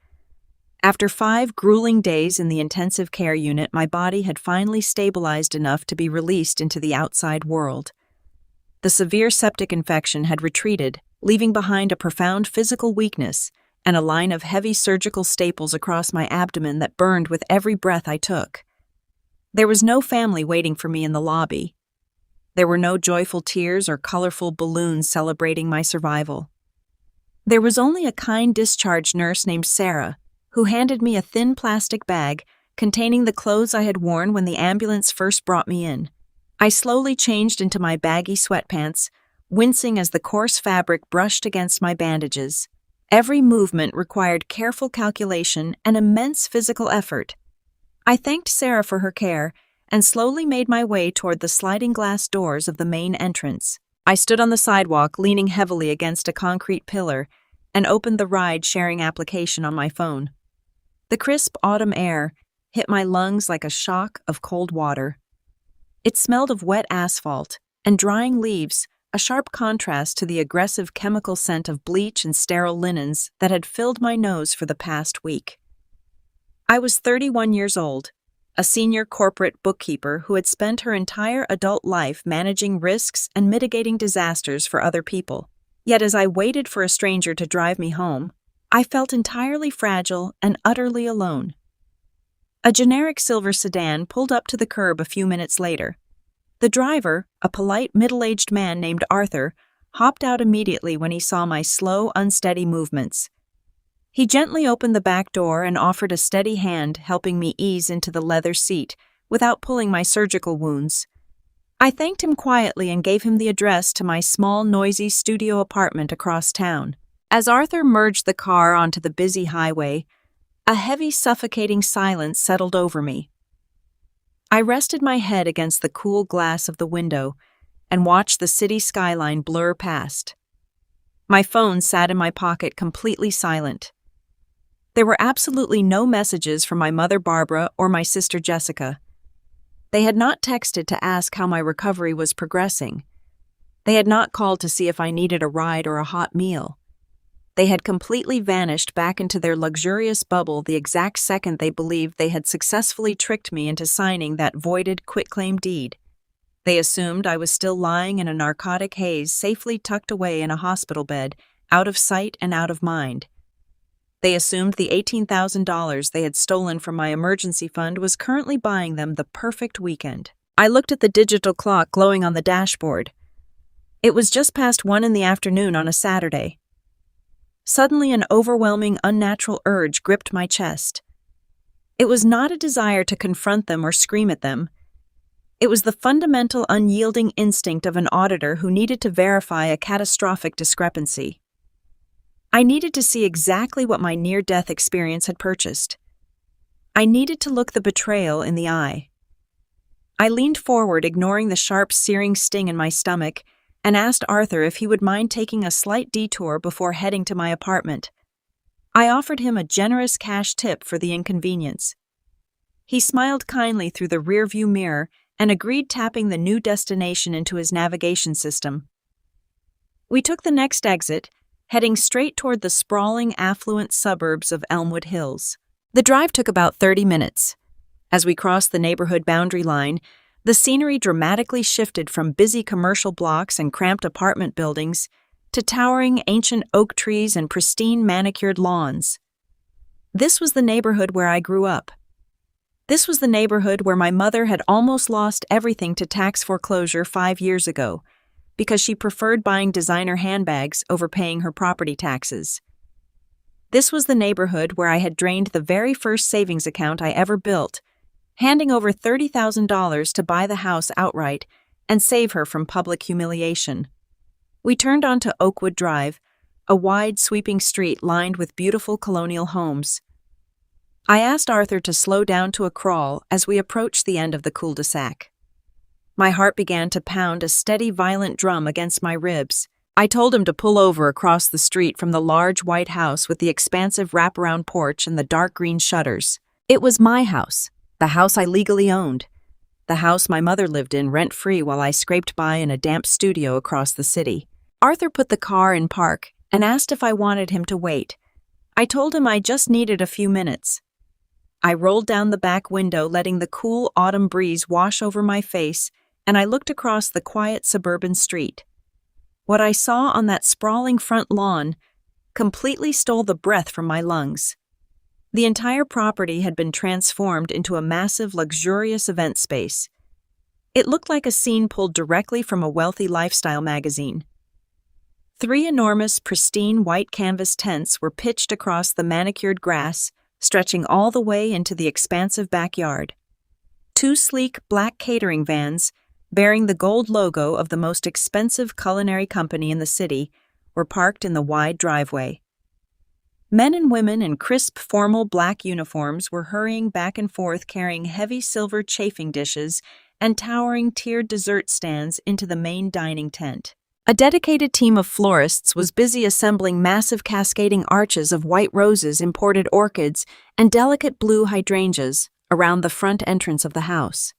After 5 grueling days in the intensive care unit, my body had finally stabilized enough to be released into the outside world. The severe septic infection had retreated, leaving behind a profound physical weakness and a line of heavy surgical staples across my abdomen that burned with every breath I took. There was no family waiting for me in the lobby. There were no joyful tears or colorful balloons celebrating my survival. There was only a kind discharge nurse named Sarah, who handed me a thin plastic bag containing the clothes I had worn when the ambulance first brought me in. I slowly changed into my baggy sweatpants, wincing as the coarse fabric brushed against my bandages. Every movement required careful calculation and immense physical effort. I thanked Sarah for her care and slowly made my way toward the sliding glass doors of the main entrance. I stood on the sidewalk, leaning heavily against a concrete pillar, and opened the ride-sharing application on my phone. The crisp autumn air hit my lungs like a shock of cold water. It smelled of wet asphalt and drying leaves, a sharp contrast to the aggressive chemical scent of bleach and sterile linens that had filled my nose for the past week. I was 31 years old, a senior corporate bookkeeper who had spent her entire adult life managing risks and mitigating disasters for other people. Yet as I waited for a stranger to drive me home, I felt entirely fragile and utterly alone. A generic silver sedan pulled up to the curb a few minutes later. The driver, a polite middle-aged man named Arthur, hopped out immediately when he saw my slow, unsteady movements. He gently opened the back door and offered a steady hand, helping me ease into the leather seat without pulling my surgical wounds. I thanked him quietly and gave him the address to my small, noisy studio apartment across town. As Arthur merged the car onto the busy highway, a heavy, suffocating silence settled over me. I rested my head against the cool glass of the window and watched the city skyline blur past. My phone sat in my pocket completely silent. There were absolutely no messages from my mother Barbara or my sister Jessica. They had not texted to ask how my recovery was progressing. They had not called to see if I needed a ride or a hot meal. They had completely vanished back into their luxurious bubble the exact second they believed they had successfully tricked me into signing that voided quitclaim deed. They assumed I was still lying in a narcotic haze safely tucked away in a hospital bed, out of sight and out of mind. They assumed the $18,000 they had stolen from my emergency fund was currently buying them the perfect weekend. I looked at the digital clock glowing on the dashboard. It was just past 1 p.m. on a Saturday. Suddenly, an overwhelming, unnatural urge gripped my chest. It was not a desire to confront them or scream at them. It was the fundamental, unyielding instinct of an auditor who needed to verify a catastrophic discrepancy. I needed to see exactly what my near-death experience had purchased. I needed to look the betrayal in the eye. I leaned forward, ignoring the sharp, searing sting in my stomach, and asked Arthur if he would mind taking a slight detour before heading to my apartment. I offered him a generous cash tip for the inconvenience. He smiled kindly through the rearview mirror and agreed, tapping the new destination into his navigation system. We took the next exit, heading straight toward the sprawling, affluent suburbs of Elmwood Hills. The drive took about 30 minutes. As we crossed the neighborhood boundary line, the scenery dramatically shifted from busy commercial blocks and cramped apartment buildings to towering ancient oak trees and pristine manicured lawns. This was the neighborhood where I grew up. This was the neighborhood where my mother had almost lost everything to tax foreclosure 5 years ago because she preferred buying designer handbags over paying her property taxes. This was the neighborhood where I had drained the very first savings account I ever built, handing over $30,000 to buy the house outright and save her from public humiliation. We turned onto Oakwood Drive, a wide, sweeping street lined with beautiful colonial homes. I asked Arthur to slow down to a crawl as we approached the end of the cul-de-sac. My heart began to pound a steady, violent drum against my ribs. I told him to pull over across the street from the large white house with the expansive wraparound porch and the dark green shutters. It was my house. The house I legally owned. The house my mother lived in rent-free while I scraped by in a damp studio across the city. Arthur put the car in park and asked if I wanted him to wait. I told him I just needed a few minutes. I rolled down the back window, letting the cool autumn breeze wash over my face, and I looked across the quiet suburban street. What I saw on that sprawling front lawn completely stole the breath from my lungs. The entire property had been transformed into a massive, luxurious event space. It looked like a scene pulled directly from a wealthy lifestyle magazine. 3 enormous, pristine white canvas tents were pitched across the manicured grass, stretching all the way into the expansive backyard. Two sleek black catering vans, bearing the gold logo of the most expensive culinary company in the city, were parked in the wide driveway. Men and women in crisp, formal black uniforms were hurrying back and forth carrying heavy silver chafing dishes and towering tiered dessert stands into the main dining tent. A dedicated team of florists was busy assembling massive cascading arches of white roses, imported orchids, and delicate blue hydrangeas around the front entrance of the house.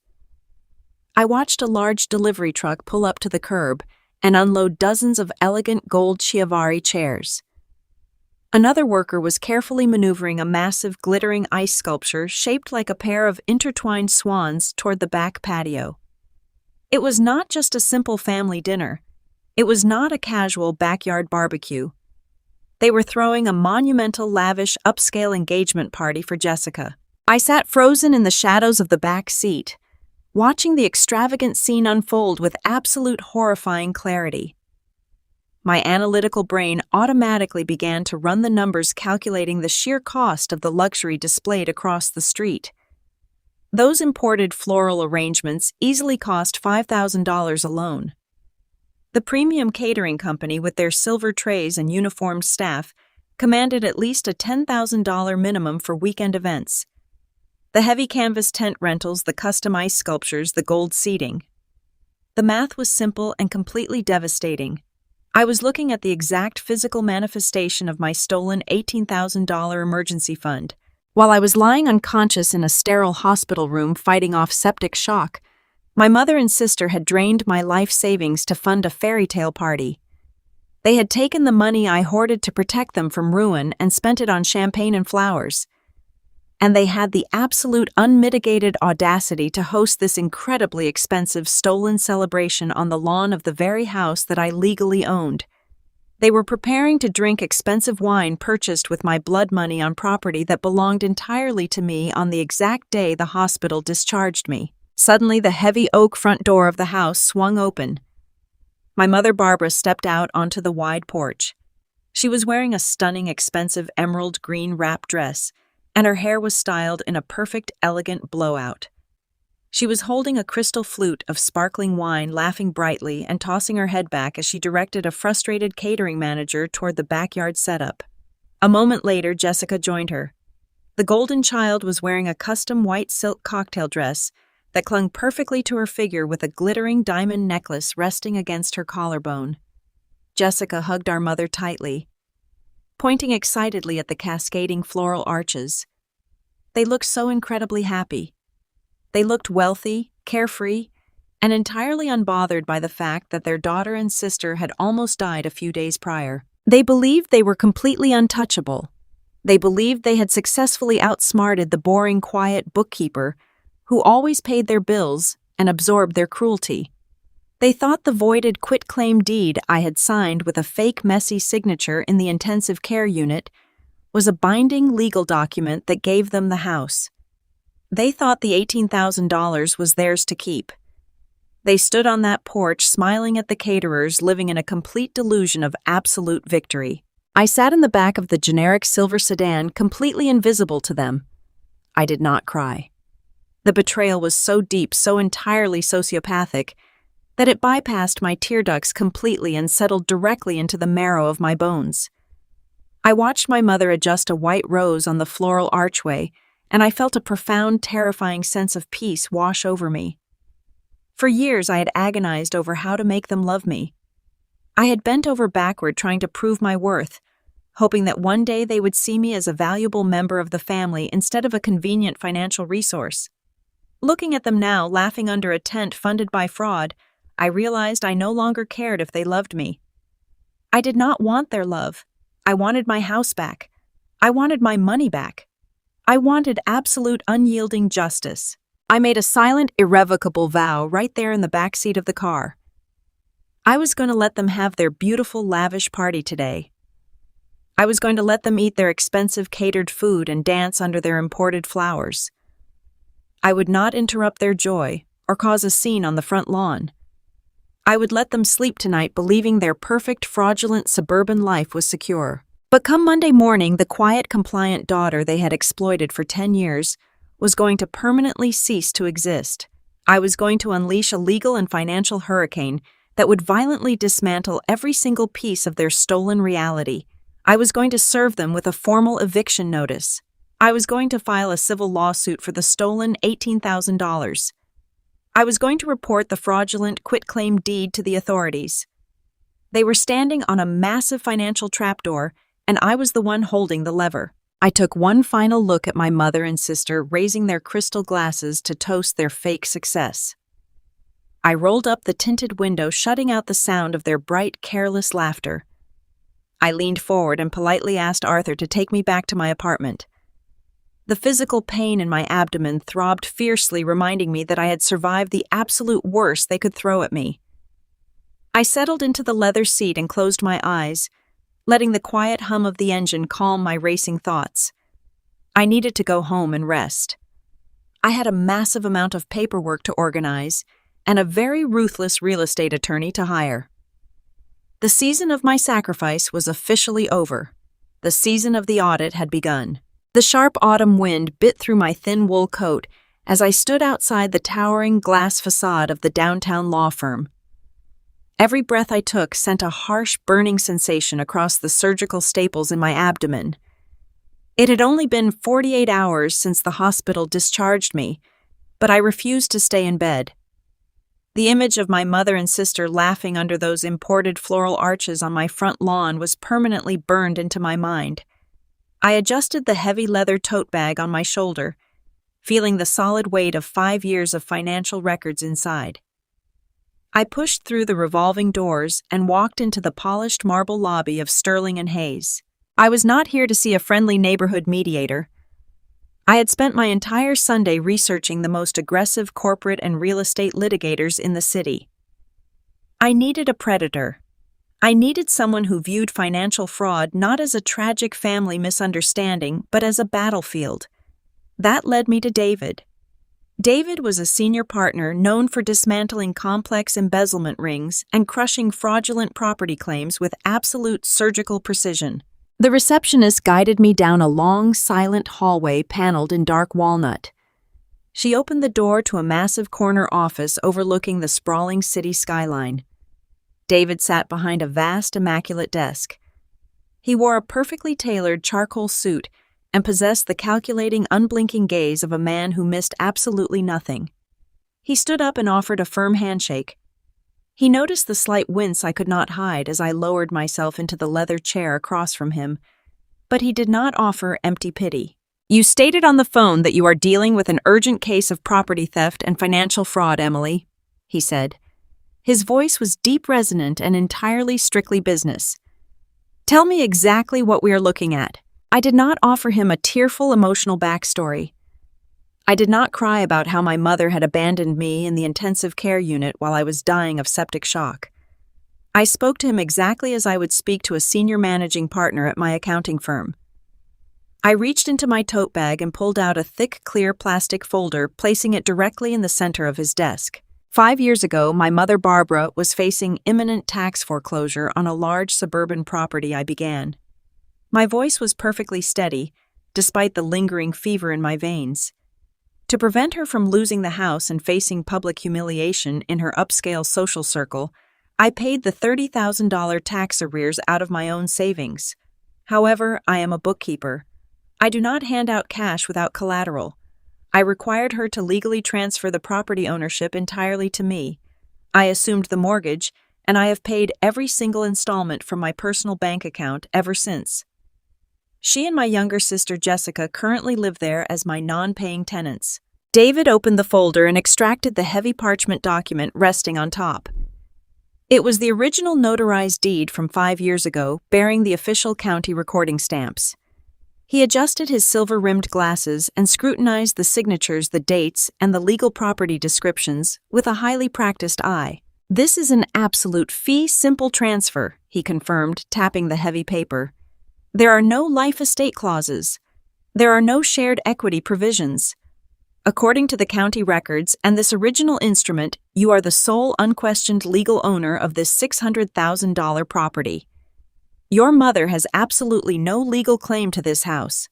I watched a large delivery truck pull up to the curb and unload dozens of elegant gold Chiavari chairs. Another worker was carefully maneuvering a massive glittering ice sculpture shaped like a pair of intertwined swans toward the back patio. It was not just a simple family dinner. It was not a casual backyard barbecue. They were throwing a monumental, lavish, upscale engagement party for Jessica. I sat frozen in the shadows of the back seat, watching the extravagant scene unfold with absolute horrifying clarity. My analytical brain automatically began to run the numbers calculating the sheer cost of the luxury displayed across the street. Those imported floral arrangements easily cost $5,000 alone. The premium catering company, with their silver trays and uniformed staff, commanded at least a $10,000 minimum for weekend events. The heavy canvas tent rentals, the custom ice sculptures, the gold seating. The math was simple and completely devastating. I was looking at the exact physical manifestation of my stolen $18,000 emergency fund. While I was lying unconscious in a sterile hospital room fighting off septic shock, my mother and sister had drained my life savings to fund a fairy tale party. They had taken the money I hoarded to protect them from ruin and spent it on champagne and flowers. And they had the absolute unmitigated audacity to host this incredibly expensive stolen celebration on the lawn of the very house that I legally owned. They were preparing to drink expensive wine purchased with my blood money on property that belonged entirely to me on the exact day the hospital discharged me. Suddenly, the heavy oak front door of the house swung open. My mother Barbara stepped out onto the wide porch. She was wearing a stunning, expensive emerald green wrap dress, and her hair was styled in a perfect, elegant blowout. She was holding a crystal flute of sparkling wine, laughing brightly and tossing her head back as she directed a frustrated catering manager toward the backyard setup. A moment later, Jessica joined her. The golden child was wearing a custom white silk cocktail dress that clung perfectly to her figure with a glittering diamond necklace resting against her collarbone. Jessica hugged our mother tightly, pointing excitedly at the cascading floral arches. They looked so incredibly happy. They looked wealthy, carefree, and entirely unbothered by the fact that their daughter and sister had almost died a few days prior. They believed they were completely untouchable. They believed they had successfully outsmarted the boring, quiet bookkeeper who always paid their bills and absorbed their cruelty. They thought the voided quitclaim deed I had signed with a fake, messy signature in the intensive care unit was a binding legal document that gave them the house. They thought the $18,000 was theirs to keep. They stood on that porch smiling at the caterers, living in a complete delusion of absolute victory. I sat in the back of the generic silver sedan, completely invisible to them. I did not cry. The betrayal was so deep, so entirely sociopathic, that it bypassed my tear ducts completely and settled directly into the marrow of my bones. I watched my mother adjust a white rose on the floral archway, and I felt a profound, terrifying sense of peace wash over me. For years I had agonized over how to make them love me. I had bent over backward trying to prove my worth, hoping that one day they would see me as a valuable member of the family instead of a convenient financial resource. Looking at them now, laughing under a tent funded by fraud, I realized I no longer cared if they loved me. I did not want their love. I wanted my house back. I wanted my money back. I wanted absolute unyielding justice. I made a silent, irrevocable vow right there in the back seat of the car. I was going to let them have their beautiful, lavish party today. I was going to let them eat their expensive catered food and dance under their imported flowers. I would not interrupt their joy or cause a scene on the front lawn. I would let them sleep tonight believing their perfect, fraudulent suburban life was secure. But come Monday morning, the quiet, compliant daughter they had exploited for 10 years was going to permanently cease to exist. I was going to unleash a legal and financial hurricane that would violently dismantle every single piece of their stolen reality. I was going to serve them with a formal eviction notice. I was going to file a civil lawsuit for the stolen $18,000. I was going to report the fraudulent quitclaim deed to the authorities. They were standing on a massive financial trapdoor, and I was the one holding the lever. I took one final look at my mother and sister raising their crystal glasses to toast their fake success. I rolled up the tinted window, shutting out the sound of their bright, careless laughter. I leaned forward and politely asked Arthur to take me back to my apartment. The physical pain in my abdomen throbbed fiercely, reminding me that I had survived the absolute worst they could throw at me. I settled into the leather seat and closed my eyes, letting the quiet hum of the engine calm my racing thoughts. I needed to go home and rest. I had a massive amount of paperwork to organize and a very ruthless real estate attorney to hire. The season of my sacrifice was officially over. The season of the audit had begun. The sharp autumn wind bit through my thin wool coat as I stood outside the towering glass facade of the downtown law firm. Every breath I took sent a harsh, burning sensation across the surgical staples in my abdomen. It had only been 48 hours since the hospital discharged me, but I refused to stay in bed. The image of my mother and sister laughing under those imported floral arches on my front lawn was permanently burned into my mind. I adjusted the heavy leather tote bag on my shoulder, feeling the solid weight of 5 years of financial records inside. I pushed through the revolving doors and walked into the polished marble lobby of Sterling and Hayes. I was not here to see a friendly neighborhood mediator. I had spent my entire Sunday researching the most aggressive corporate and real estate litigators in the city. I needed a predator. I needed someone who viewed financial fraud not as a tragic family misunderstanding, but as a battlefield. That led me to David. David was a senior partner known for dismantling complex embezzlement rings and crushing fraudulent property claims with absolute surgical precision. The receptionist guided me down a long, silent hallway paneled in dark walnut. She opened the door to a massive corner office overlooking the sprawling city skyline. David sat behind a vast, immaculate desk. He wore a perfectly tailored charcoal suit and possessed the calculating, unblinking gaze of a man who missed absolutely nothing. He stood up and offered a firm handshake. He noticed the slight wince I could not hide as I lowered myself into the leather chair across from him, but he did not offer empty pity. "You stated on the phone that you are dealing with an urgent case of property theft and financial fraud, Emily," he said. His voice was deep, resonant, and entirely strictly business. "Tell me exactly what we are looking at." I did not offer him a tearful, emotional backstory. I did not cry about how my mother had abandoned me in the intensive care unit while I was dying of septic shock. I spoke to him exactly as I would speak to a senior managing partner at my accounting firm. I reached into my tote bag and pulled out a thick, clear plastic folder, placing it directly in the center of his desk. 5 years ago, my mother Barbara was facing imminent tax foreclosure on a large suburban property I began. My voice was perfectly steady, despite the lingering fever in my veins. To prevent her from losing the house and facing public humiliation in her upscale social circle, I paid the $30,000 tax arrears out of my own savings. However, I am a bookkeeper. I do not hand out cash without collateral. I required her to legally transfer the property ownership entirely to me. I assumed the mortgage, and I have paid every single installment from my personal bank account ever since. She and my younger sister Jessica currently live there as my non-paying tenants. David opened the folder and extracted the heavy parchment document resting on top. It was the original notarized deed from 5 years ago, bearing the official county recording stamps. He adjusted his silver-rimmed glasses and scrutinized the signatures, the dates, and the legal property descriptions with a highly practiced eye. "This is an absolute fee-simple transfer," he confirmed, tapping the heavy paper. "There are no life estate clauses. There are no shared equity provisions. According to the county records and this original instrument, you are the sole unquestioned legal owner of this $600,000 property." Your mother has absolutely no legal claim to this house.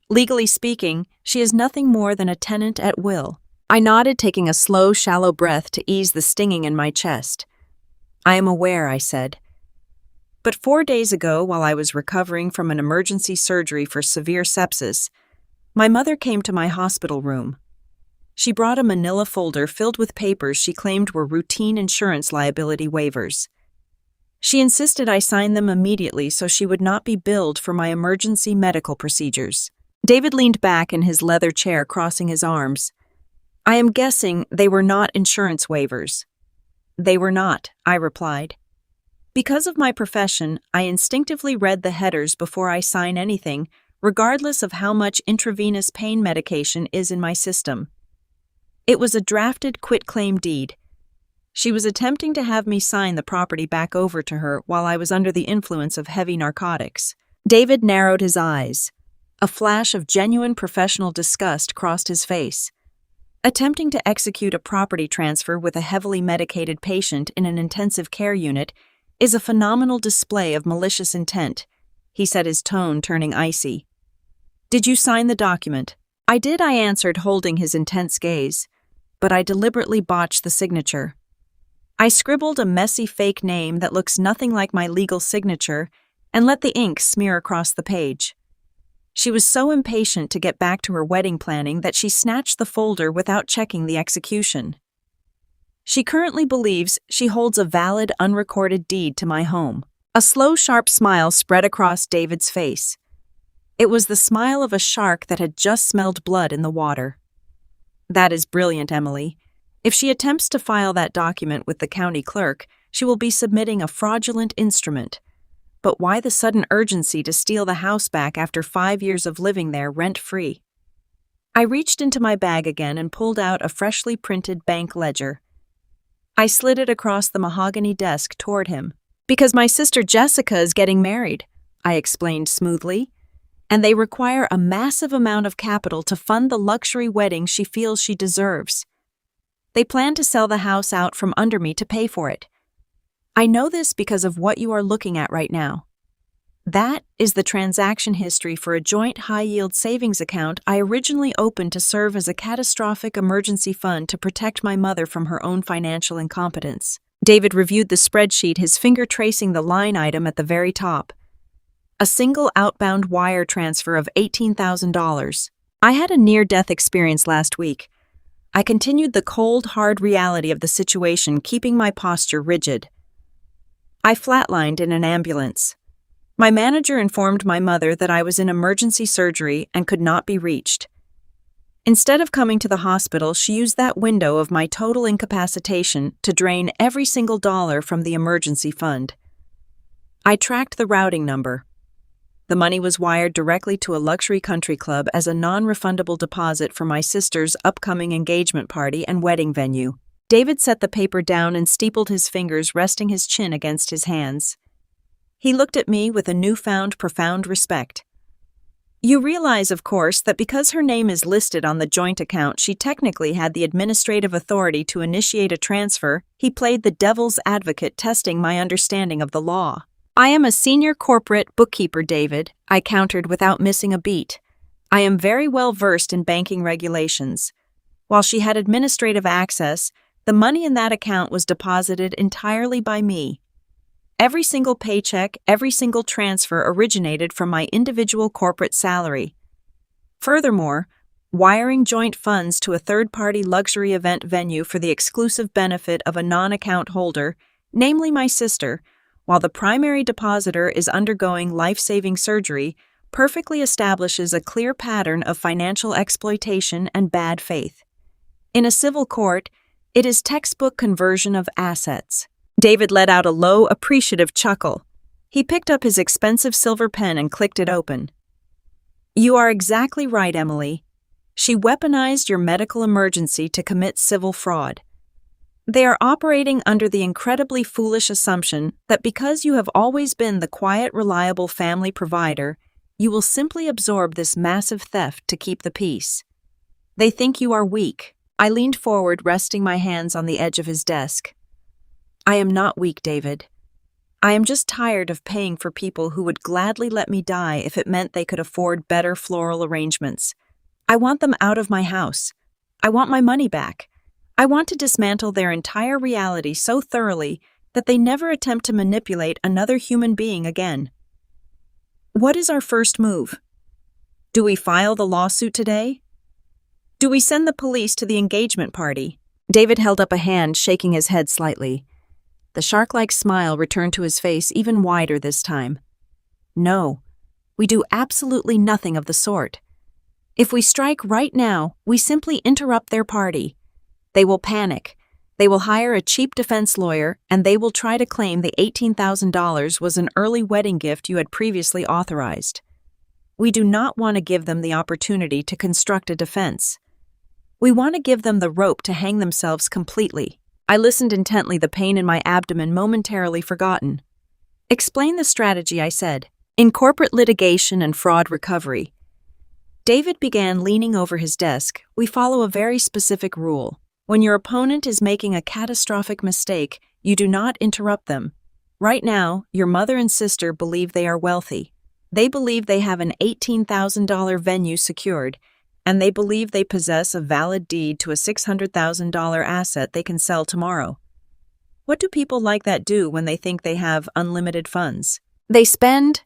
Legally speaking, she is nothing more than a tenant at will. I nodded, taking a slow, shallow breath to ease the stinging in my chest. I am aware, I said. But 4 days ago, while I was recovering from an emergency surgery for severe sepsis, my mother came to my hospital room. She brought a manila folder filled with papers she claimed were routine insurance liability waivers. She insisted I sign them immediately so she would not be billed for my emergency medical procedures. David leaned back in his leather chair, crossing his arms. I am guessing they were not insurance waivers. They were not, I replied. Because of my profession, I instinctively read the headers before I sign anything, regardless of how much intravenous pain medication is in my system. It was a drafted quitclaim deed. She was attempting to have me sign the property back over to her while I was under the influence of heavy narcotics. David narrowed his eyes. A flash of genuine professional disgust crossed his face. Attempting to execute a property transfer with a heavily medicated patient in an intensive care unit is a phenomenal display of malicious intent, he said, his tone turning icy. Did you sign the document? I did, I answered, holding his intense gaze, but I deliberately botched the signature. I scribbled a messy fake name that looks nothing like my legal signature and let the ink smear across the page. She was so impatient to get back to her wedding planning that she snatched the folder without checking the execution. She currently believes she holds a valid, unrecorded deed to my home. A slow, sharp smile spread across David's face. It was the smile of a shark that had just smelled blood in the water. That is brilliant, Emily. If she attempts to file that document with the county clerk, she will be submitting a fraudulent instrument. But why the sudden urgency to steal the house back after 5 years of living there rent-free? I reached into my bag again and pulled out a freshly printed bank ledger. I slid it across the mahogany desk toward him. Because my sister Jessica is getting married, I explained smoothly, and they require a massive amount of capital to fund the luxury wedding she feels she deserves. They plan to sell the house out from under me to pay for it. I know this because of what you are looking at right now. That is the transaction history for a joint high-yield savings account I originally opened to serve as a catastrophic emergency fund to protect my mother from her own financial incompetence. David reviewed the spreadsheet, his finger tracing the line item at the very top. A single outbound wire transfer of $18,000. I had a near-death experience last week. I continued the cold, hard reality of the situation, keeping my posture rigid. I flatlined in an ambulance. My manager informed my mother that I was in emergency surgery and could not be reached. Instead of coming to the hospital, she used that window of my total incapacitation to drain every single dollar from the emergency fund. I tracked the routing number. The money was wired directly to a luxury country club as a non-refundable deposit for my sister's upcoming engagement party and wedding venue. David set the paper down and steepled his fingers, resting his chin against his hands. He looked at me with a newfound, profound respect. You realize, of course, that because her name is listed on the joint account, she technically had the administrative authority to initiate a transfer. He played the devil's advocate, testing my understanding of the law. I am a senior corporate bookkeeper, David, I countered without missing a beat. I am very well versed in banking regulations. While she had administrative access, the money in that account was deposited entirely by me. Every single paycheck, every single transfer originated from my individual corporate salary. Furthermore, wiring joint funds to a third-party luxury event venue for the exclusive benefit of a non-account holder, namely my sister, while the primary depositor is undergoing life-saving surgery, perfectly establishes a clear pattern of financial exploitation and bad faith. In a civil court, it is textbook conversion of assets. David let out a low, appreciative chuckle. He picked up his expensive silver pen and clicked it open. You are exactly right, Emily. She weaponized your medical emergency to commit civil fraud. They are operating under the incredibly foolish assumption that because you have always been the quiet, reliable family provider, you will simply absorb this massive theft to keep the peace. They think you are weak. I leaned forward, resting my hands on the edge of his desk. I am not weak, David. I am just tired of paying for people who would gladly let me die if it meant they could afford better floral arrangements. I want them out of my house. I want my money back. I want to dismantle their entire reality so thoroughly that they never attempt to manipulate another human being again. What is our first move? Do we file the lawsuit today? Do we send the police to the engagement party? David held up a hand, shaking his head slightly. The shark-like smile returned to his face even wider this time. No, we do absolutely nothing of the sort. If we strike right now, we simply interrupt their party. They will panic. They will hire a cheap defense lawyer, and they will try to claim the $18,000 was an early wedding gift you had previously authorized. We do not want to give them the opportunity to construct a defense. We want to give them the rope to hang themselves completely. I listened intently, the pain in my abdomen momentarily forgotten. Explain the strategy, I said. In corporate litigation and fraud recovery. David began leaning over his desk. We follow a very specific rule. When your opponent is making a catastrophic mistake, you do not interrupt them. Right now, your mother and sister believe they are wealthy. They believe they have an $18,000 venue secured, and they believe they possess a valid deed to a $600,000 asset they can sell tomorrow. What do people like that do when they think they have unlimited funds? They spend,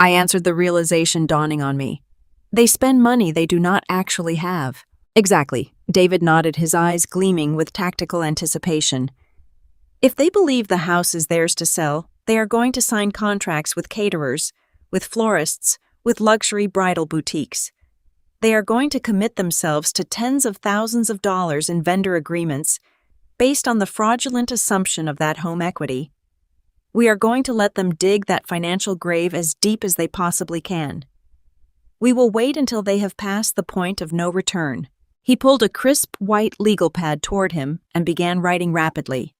I answered, the realization dawning on me. They spend money they do not actually have. Exactly, David nodded, his eyes gleaming with tactical anticipation. If they believe the house is theirs to sell, they are going to sign contracts with caterers, with florists, with luxury bridal boutiques. They are going to commit themselves to tens of thousands of dollars in vendor agreements based on the fraudulent assumption of that home equity. We are going to let them dig that financial grave as deep as they possibly can. We will wait until they have passed the point of no return. He pulled a crisp white legal pad toward him and began writing rapidly.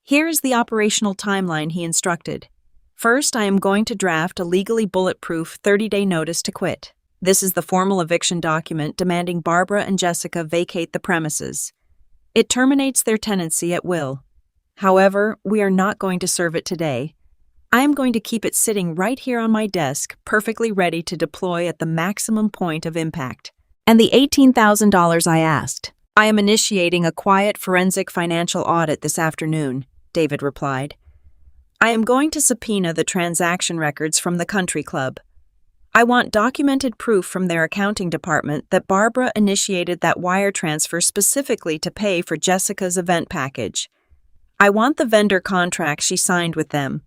Here is the operational timeline, he instructed. First, I am going to draft a legally bulletproof 30-day notice to quit. This is the formal eviction document demanding Barbara and Jessica vacate the premises. It terminates their tenancy at will. However, we are not going to serve it today. I am going to keep it sitting right here on my desk, perfectly ready to deploy at the maximum point of impact. And the $18,000 I asked. I am initiating a quiet forensic financial audit this afternoon, David replied. I am going to subpoena the transaction records from the country club. I want documented proof from their accounting department that Barbara initiated that wire transfer specifically to pay for Jessica's event package. I want the vendor contract she signed with them.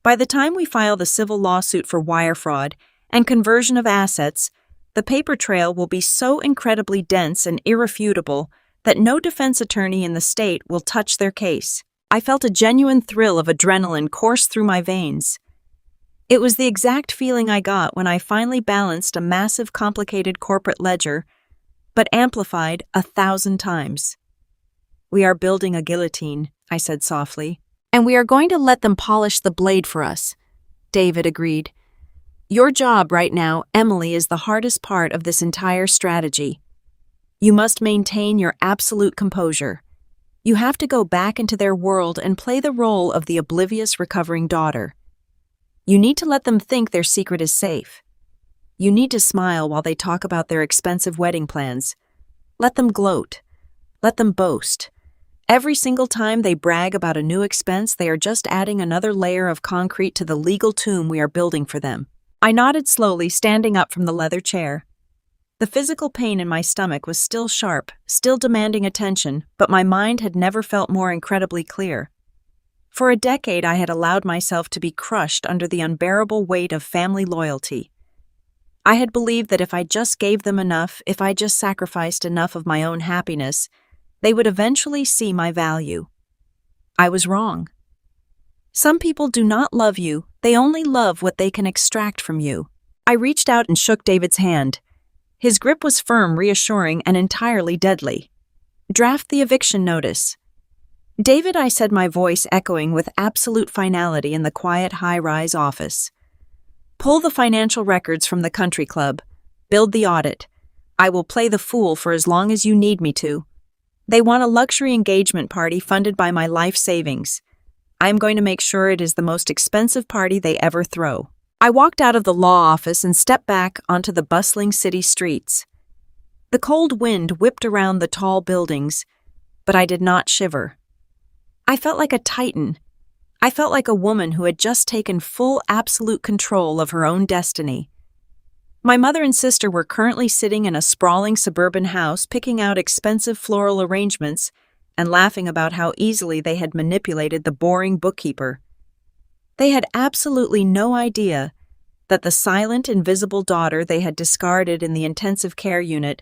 By the time we file the civil lawsuit for wire fraud and conversion of assets, the paper trail will be so incredibly dense and irrefutable that no defense attorney in the state will touch their case. I felt a genuine thrill of adrenaline course through my veins. It was the exact feeling I got when I finally balanced a massive, complicated corporate ledger, but amplified 1,000 times. We are building a guillotine, I said softly, and we are going to let them polish the blade for us. David agreed. Your job right now, Emily, is the hardest part of this entire strategy. You must maintain your absolute composure. You have to go back into their world and play the role of the oblivious recovering daughter. You need to let them think their secret is safe. You need to smile while they talk about their expensive wedding plans. Let them gloat. Let them boast. Every single time they brag about a new expense, they are just adding another layer of concrete to the legal tomb we are building for them. I nodded slowly, standing up from the leather chair. The physical pain in my stomach was still sharp, still demanding attention, but my mind had never felt more incredibly clear. For a decade, I had allowed myself to be crushed under the unbearable weight of family loyalty. I had believed that if I just gave them enough, if I just sacrificed enough of my own happiness, they would eventually see my value. I was wrong. Some people do not love you, they only love what they can extract from you. I reached out and shook David's hand. His grip was firm, reassuring, and entirely deadly. Draft the eviction notice. David, I said, my voice echoing with absolute finality in the quiet high-rise office. Pull the financial records from the country club. Build the audit. I will play the fool for as long as you need me to. They want a luxury engagement party funded by my life savings. I'm going to make sure it is the most expensive party they ever throw. I walked out of the law office and stepped back onto the bustling city streets. The cold wind whipped around the tall buildings, but I did not shiver. I felt like a titan. I felt like a woman who had just taken full absolute control of her own destiny. My mother and sister were currently sitting in a sprawling suburban house picking out expensive floral arrangements and laughing about how easily they had manipulated the boring bookkeeper. They had absolutely no idea that the silent, invisible daughter they had discarded in the intensive care unit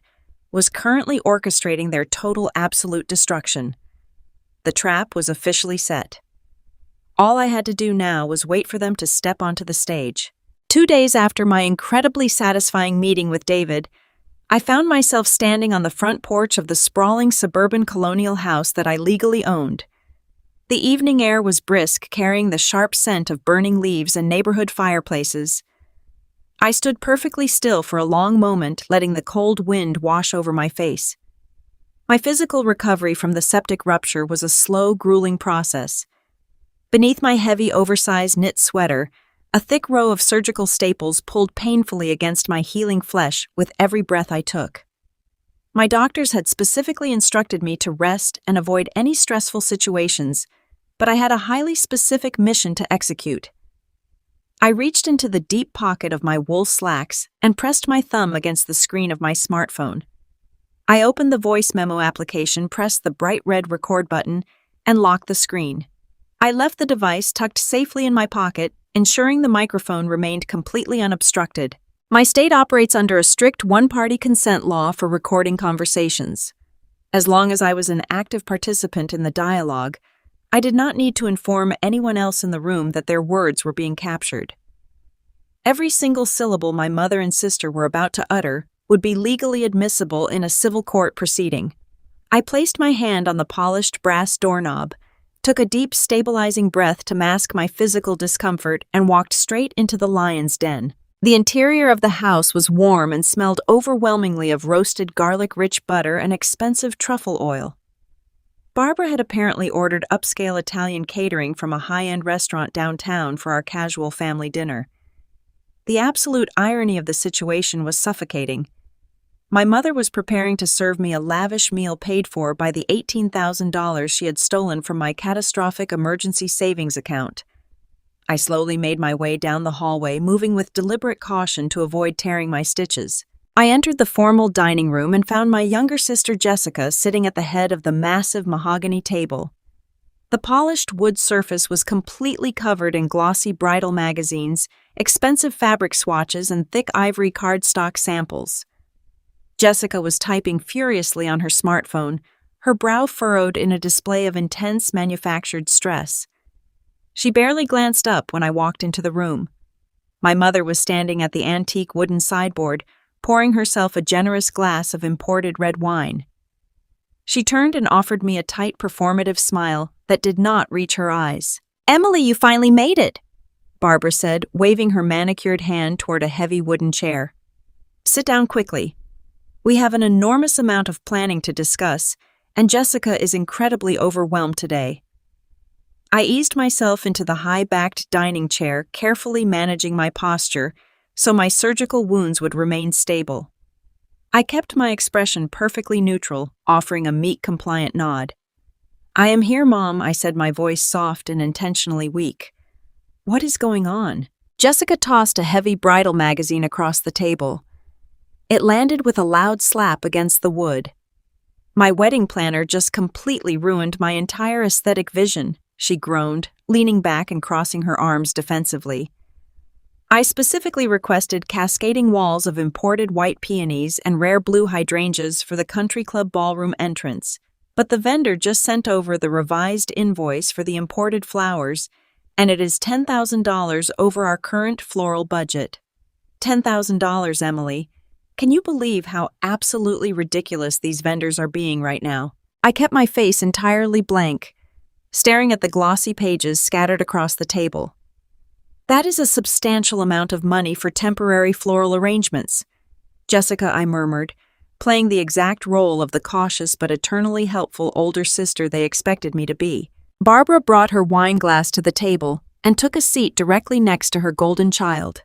was currently orchestrating their total absolute destruction. The trap was officially set. All I had to do now was wait for them to step onto the stage. 2 days after my incredibly satisfying meeting with David, I found myself standing on the front porch of the sprawling suburban colonial house that I legally owned. The evening air was brisk, carrying the sharp scent of burning leaves and neighborhood fireplaces. I stood perfectly still for a long moment, letting the cold wind wash over my face. My physical recovery from the septic rupture was a slow, grueling process. Beneath my heavy, oversized knit sweater, a thick row of surgical staples pulled painfully against my healing flesh with every breath I took. My doctors had specifically instructed me to rest and avoid any stressful situations, but I had a highly specific mission to execute. I reached into the deep pocket of my wool slacks and pressed my thumb against the screen of my smartphone. I opened the voice memo application, pressed the bright red record button, and locked the screen. I left the device tucked safely in my pocket, ensuring the microphone remained completely unobstructed. My state operates under a strict one-party consent law for recording conversations. As long as I was an active participant in the dialogue, I did not need to inform anyone else in the room that their words were being captured. Every single syllable my mother and sister were about to utter would be legally admissible in a civil court proceeding. I placed my hand on the polished brass doorknob, took a deep, stabilizing breath to mask my physical discomfort, and walked straight into the lion's den. The interior of the house was warm and smelled overwhelmingly of roasted garlic-rich butter and expensive truffle oil. Barbara had apparently ordered upscale Italian catering from a high-end restaurant downtown for our casual family dinner. The absolute irony of the situation was suffocating. My mother was preparing to serve me a lavish meal paid for by the $18,000 she had stolen from my catastrophic emergency savings account. I slowly made my way down the hallway, moving with deliberate caution to avoid tearing my stitches. I entered the formal dining room and found my younger sister Jessica sitting at the head of the massive mahogany table. The polished wood surface was completely covered in glossy bridal magazines, expensive fabric swatches, and thick ivory cardstock samples. Jessica was typing furiously on her smartphone, her brow furrowed in a display of intense manufactured stress. She barely glanced up when I walked into the room. My mother was standing at the antique wooden sideboard, pouring herself a generous glass of imported red wine. She turned and offered me a tight, performative smile that did not reach her eyes. "Emily, you finally made it," Barbara said, waving her manicured hand toward a heavy wooden chair. "Sit down quickly. We have an enormous amount of planning to discuss, and Jessica is incredibly overwhelmed today." I eased myself into the high-backed dining chair, carefully managing my posture so my surgical wounds would remain stable. I kept my expression perfectly neutral, offering a meek, compliant nod. "I am here, Mom," I said, my voice soft and intentionally weak. "What is going on?" Jessica tossed a heavy bridal magazine across the table. It landed with a loud slap against the wood. "My wedding planner just completely ruined my entire aesthetic vision," she groaned, leaning back and crossing her arms defensively. "I specifically requested cascading walls of imported white peonies and rare blue hydrangeas for the country club ballroom entrance, but the vendor just sent over the revised invoice for the imported flowers, and it is $10,000 over our current floral budget." $10,000, Emily. Can you believe how absolutely ridiculous these vendors are being right now? I kept my face entirely blank, staring at the glossy pages scattered across the table. "That is a substantial amount of money for temporary floral arrangements." "Jessica," I murmured, playing the exact role of the cautious but eternally helpful older sister they expected me to be. Barbara brought her wine glass to the table and took a seat directly next to her golden child.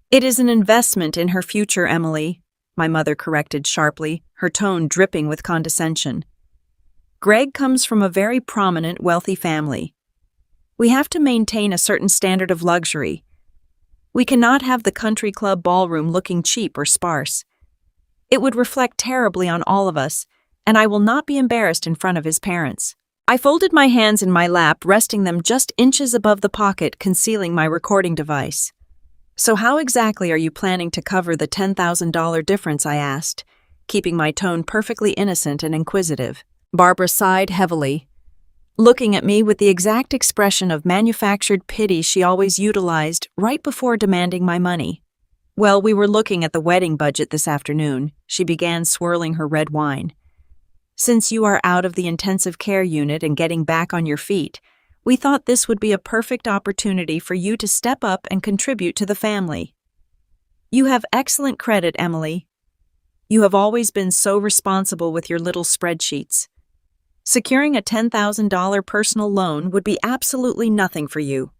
"It is an investment in her future, Emily," my mother corrected sharply, her tone dripping with condescension. "Greg comes from a very prominent, wealthy family. We have to maintain a certain standard of luxury. We cannot have the country club ballroom looking cheap or sparse. It would reflect terribly on all of us, and I will not be embarrassed in front of his parents." I folded my hands in my lap, resting them just inches above the pocket concealing my recording device. "So how exactly are you planning to cover the $10,000 difference?" I asked, keeping my tone perfectly innocent and inquisitive. Barbara sighed heavily, looking at me with the exact expression of manufactured pity she always utilized right before demanding my money. "Well, we were looking at the wedding budget this afternoon," she began, swirling her red wine. "Since you are out of the intensive care unit and getting back on your feet, we thought this would be a perfect opportunity for you to step up and contribute to the family. You have excellent credit, Emily. You have always been so responsible with your little spreadsheets. Securing a $10,000 personal loan would be absolutely nothing for you.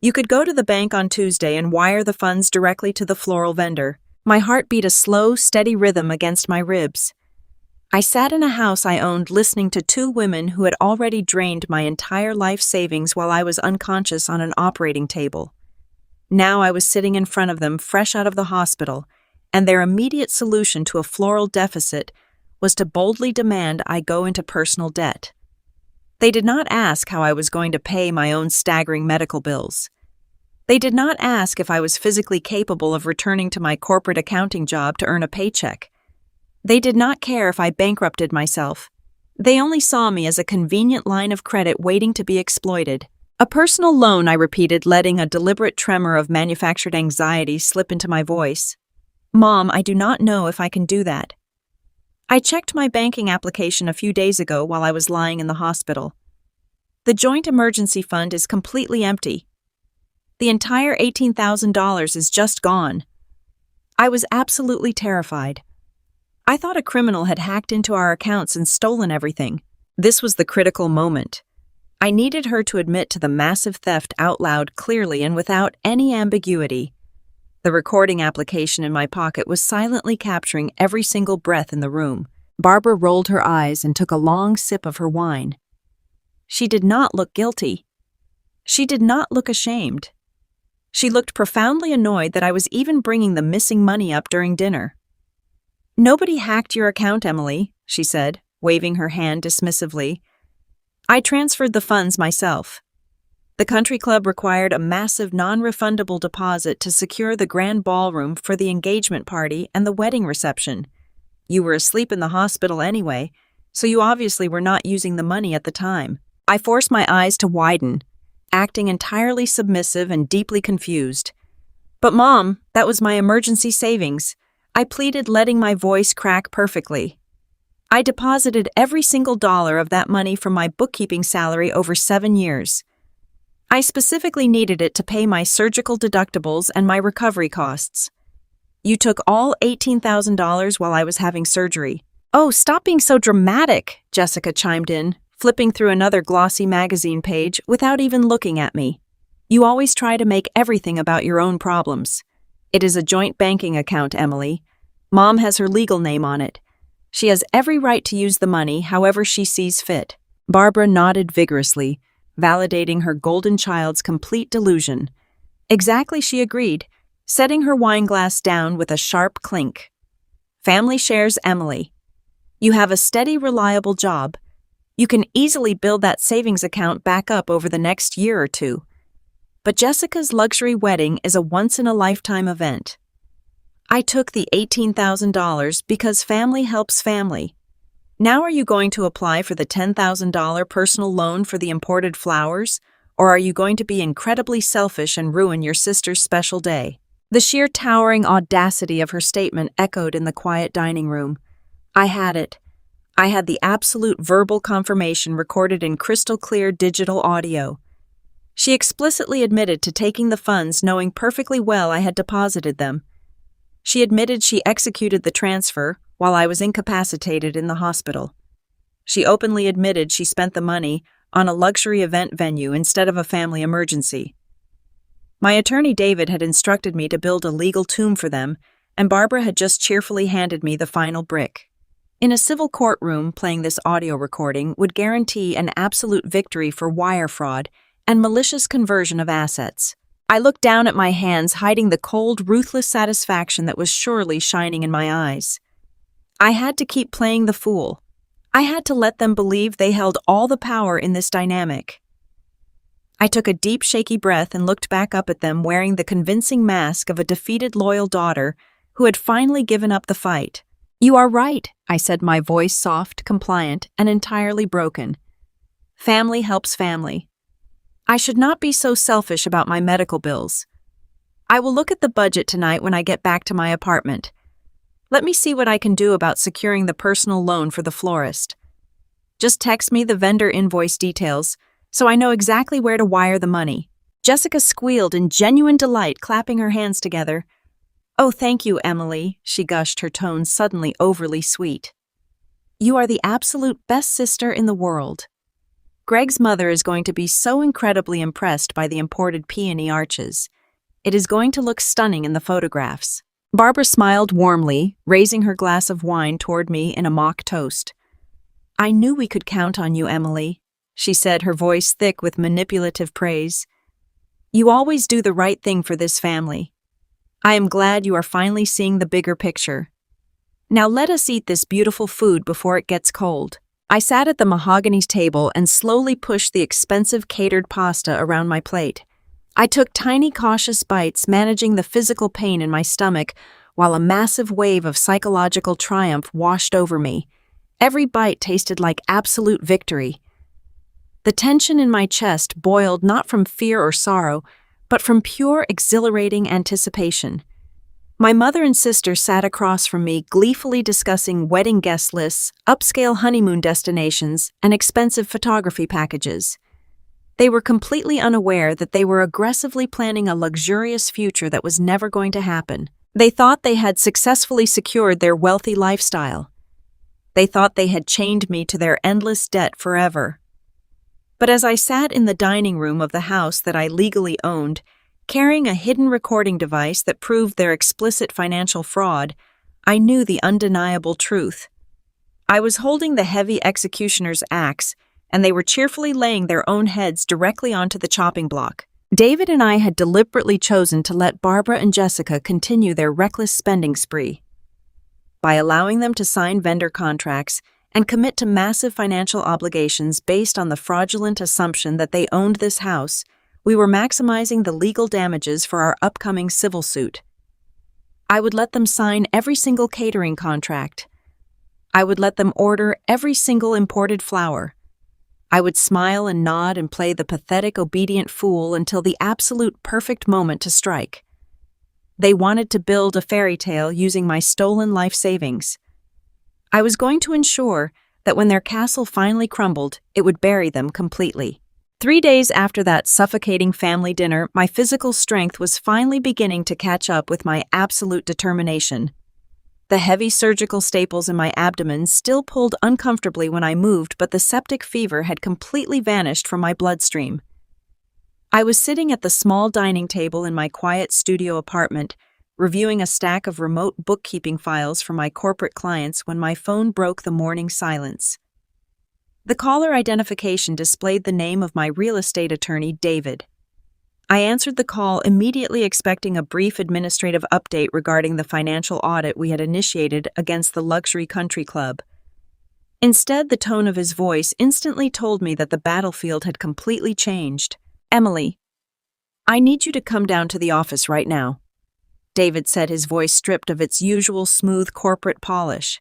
You could go to the bank on Tuesday and wire the funds directly to the floral vendor." My heart beat a slow, steady rhythm against my ribs. I sat in a house I owned listening to two women who had already drained my entire life savings while I was unconscious on an operating table. Now I was sitting in front of them, fresh out of the hospital, and their immediate solution to a floral deficit was to boldly demand I go into personal debt. They did not ask how I was going to pay my own staggering medical bills. They did not ask if I was physically capable of returning to my corporate accounting job to earn a paycheck. They did not care if I bankrupted myself. They only saw me as a convenient line of credit waiting to be exploited. "A personal loan," I repeated, letting a deliberate tremor of manufactured anxiety slip into my voice. "Mom, I do not know if I can do that. I checked my banking application a few days ago while I was lying in the hospital. The joint emergency fund is completely empty. The entire $18,000 is just gone." I was absolutely terrified. I thought a criminal had hacked into our accounts and stolen everything. This was the critical moment. I needed her to admit to the massive theft out loud, clearly and without any ambiguity. The recording application in my pocket was silently capturing every single breath in the room. Barbara rolled her eyes and took a long sip of her wine. She did not look guilty. She did not look ashamed. She looked profoundly annoyed that I was even bringing the missing money up during dinner. "Nobody hacked your account, Emily," she said, waving her hand dismissively. "I transferred the funds myself. The country club required a massive non-refundable deposit to secure the grand ballroom for the engagement party and the wedding reception. You were asleep in the hospital anyway, so you obviously were not using the money at the time." I forced my eyes to widen, acting entirely submissive and deeply confused. "But Mom, that was my emergency savings," I pleaded, letting my voice crack perfectly. "I deposited every single dollar of that money from my bookkeeping salary over 7 years. I specifically needed it to pay my surgical deductibles and my recovery costs. You took all $18,000 while I was having surgery." "Oh, stop being so dramatic," Jessica chimed in, flipping through another glossy magazine page without even looking at me. "You always try to make everything about your own problems. It is a joint banking account, Emily. Mom has her legal name on it. She has every right to use the money however she sees fit." Barbara nodded vigorously, validating her golden child's complete delusion. "Exactly," she agreed, setting her wine glass down with a sharp clink. "Family shares, Emily. You have a steady, reliable job. You can easily build that savings account back up over the next year or two. But Jessica's luxury wedding is a once-in-a-lifetime event. I took the $18,000 because family helps family. Now are you going to apply for the $10,000 personal loan for the imported flowers, or are you going to be incredibly selfish and ruin your sister's special day?" The sheer towering audacity of her statement echoed in the quiet dining room. I had it. I had the absolute verbal confirmation recorded in crystal-clear digital audio. She explicitly admitted to taking the funds knowing perfectly well I had deposited them. She admitted she executed the transfer while I was incapacitated in the hospital. She openly admitted she spent the money on a luxury event venue instead of a family emergency. My attorney David had instructed me to build a legal tomb for them, and Barbara had just cheerfully handed me the final brick. In a civil courtroom, playing this audio recording would guarantee an absolute victory for wire fraud and malicious conversion of assets. I looked down at my hands, hiding the cold, ruthless satisfaction that was surely shining in my eyes. I had to keep playing the fool. I had to let them believe they held all the power in this dynamic. I took a deep, shaky breath and looked back up at them wearing the convincing mask of a defeated, loyal daughter who had finally given up the fight. "You are right," I said, my voice soft, compliant, and entirely broken. "Family helps family. I should not be so selfish about my medical bills. I will look at the budget tonight when I get back to my apartment. Let me see what I can do about securing the personal loan for the florist. Just text me the vendor invoice details so I know exactly where to wire the money." Jessica squealed in genuine delight, clapping her hands together. "Oh, thank you, Emily," she gushed, her tone suddenly overly sweet. "You are the absolute best sister in the world. Greg's mother is going to be so incredibly impressed by the imported peony arches. It is going to look stunning in the photographs." Barbara smiled warmly, raising her glass of wine toward me in a mock toast. "I knew we could count on you, Emily," she said, her voice thick with manipulative praise. "You always do the right thing for this family. I am glad you are finally seeing the bigger picture. Now let us eat this beautiful food before it gets cold." I sat at the mahogany table and slowly pushed the expensive catered pasta around my plate. I took tiny, cautious bites, managing the physical pain in my stomach, while a massive wave of psychological triumph washed over me. Every bite tasted like absolute victory. The tension in my chest boiled not from fear or sorrow, but from pure, exhilarating anticipation. My mother and sister sat across from me, gleefully discussing wedding guest lists, upscale honeymoon destinations, and expensive photography packages. They were completely unaware that they were aggressively planning a luxurious future that was never going to happen. They thought they had successfully secured their wealthy lifestyle. They thought they had chained me to their endless debt forever. But as I sat in the dining room of the house that I legally owned, carrying a hidden recording device that proved their explicit financial fraud, I knew the undeniable truth. I was holding the heavy executioner's axe, and they were cheerfully laying their own heads directly onto the chopping block. David and I had deliberately chosen to let Barbara and Jessica continue their reckless spending spree. By allowing them to sign vendor contracts and commit to massive financial obligations based on the fraudulent assumption that they owned this house, we were maximizing the legal damages for our upcoming civil suit. I would let them sign every single catering contract. I would let them order every single imported flower. I would smile and nod and play the pathetic, obedient fool until the absolute perfect moment to strike. They wanted to build a fairy tale using my stolen life savings. I was going to ensure that when their castle finally crumbled, it would bury them completely. 3 days after that suffocating family dinner, my physical strength was finally beginning to catch up with my absolute determination. The heavy surgical staples in my abdomen still pulled uncomfortably when I moved, but the septic fever had completely vanished from my bloodstream. I was sitting at the small dining table in my quiet studio apartment, reviewing a stack of remote bookkeeping files for my corporate clients when my phone broke the morning silence. The caller identification displayed the name of my real estate attorney, David. I answered the call, immediately expecting a brief administrative update regarding the financial audit we had initiated against the luxury country club. Instead, the tone of his voice instantly told me that the battlefield had completely changed. "Emily, I need you to come down to the office right now," David said, his voice stripped of its usual smooth corporate polish.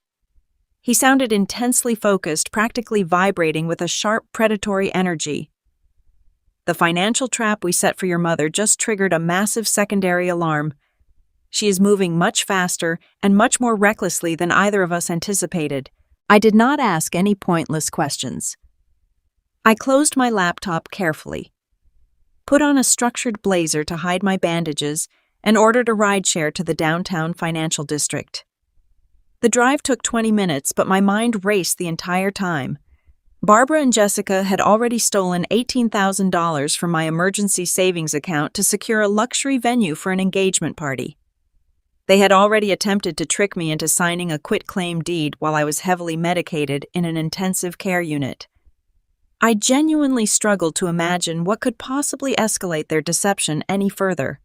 He sounded intensely focused, practically vibrating with a sharp, predatory energy. "The financial trap we set for your mother just triggered a massive secondary alarm. She is moving much faster and much more recklessly than either of us anticipated." I did not ask any pointless questions. I closed my laptop carefully, put on a structured blazer to hide my bandages, and ordered a rideshare to the downtown financial district. The drive took 20 minutes, but my mind raced the entire time. Barbara and Jessica had already stolen $18,000 from my emergency savings account to secure a luxury venue for an engagement party. They had already attempted to trick me into signing a quitclaim deed while I was heavily medicated in an intensive care unit. I genuinely struggled to imagine what could possibly escalate their deception any further.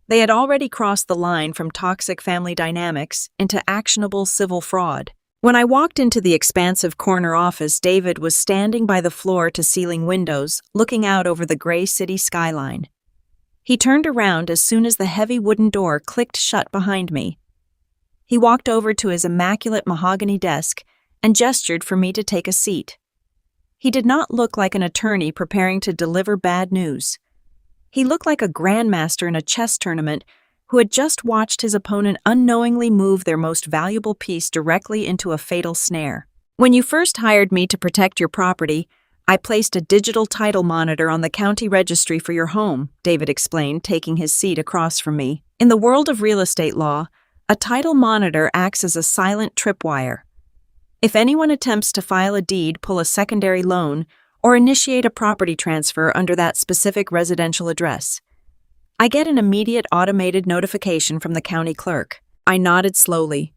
They had already crossed the line from toxic family dynamics into actionable civil fraud. When I walked into the expansive corner office, David was standing by the floor-to-ceiling windows, looking out over the gray city skyline. He turned around as soon as the heavy wooden door clicked shut behind me. He walked over to his immaculate mahogany desk and gestured for me to take a seat. He did not look like an attorney preparing to deliver bad news. He looked like a grandmaster in a chess tournament who had just watched his opponent unknowingly move their most valuable piece directly into a fatal snare. "When you first hired me to protect your property, I placed a digital title monitor on the county registry for your home," David explained, taking his seat across from me. "In the world of real estate law, a title monitor acts as a silent tripwire. If anyone attempts to file a deed, pull a secondary loan, or initiate a property transfer under that specific residential address, I get an immediate automated notification from the county clerk." I nodded slowly,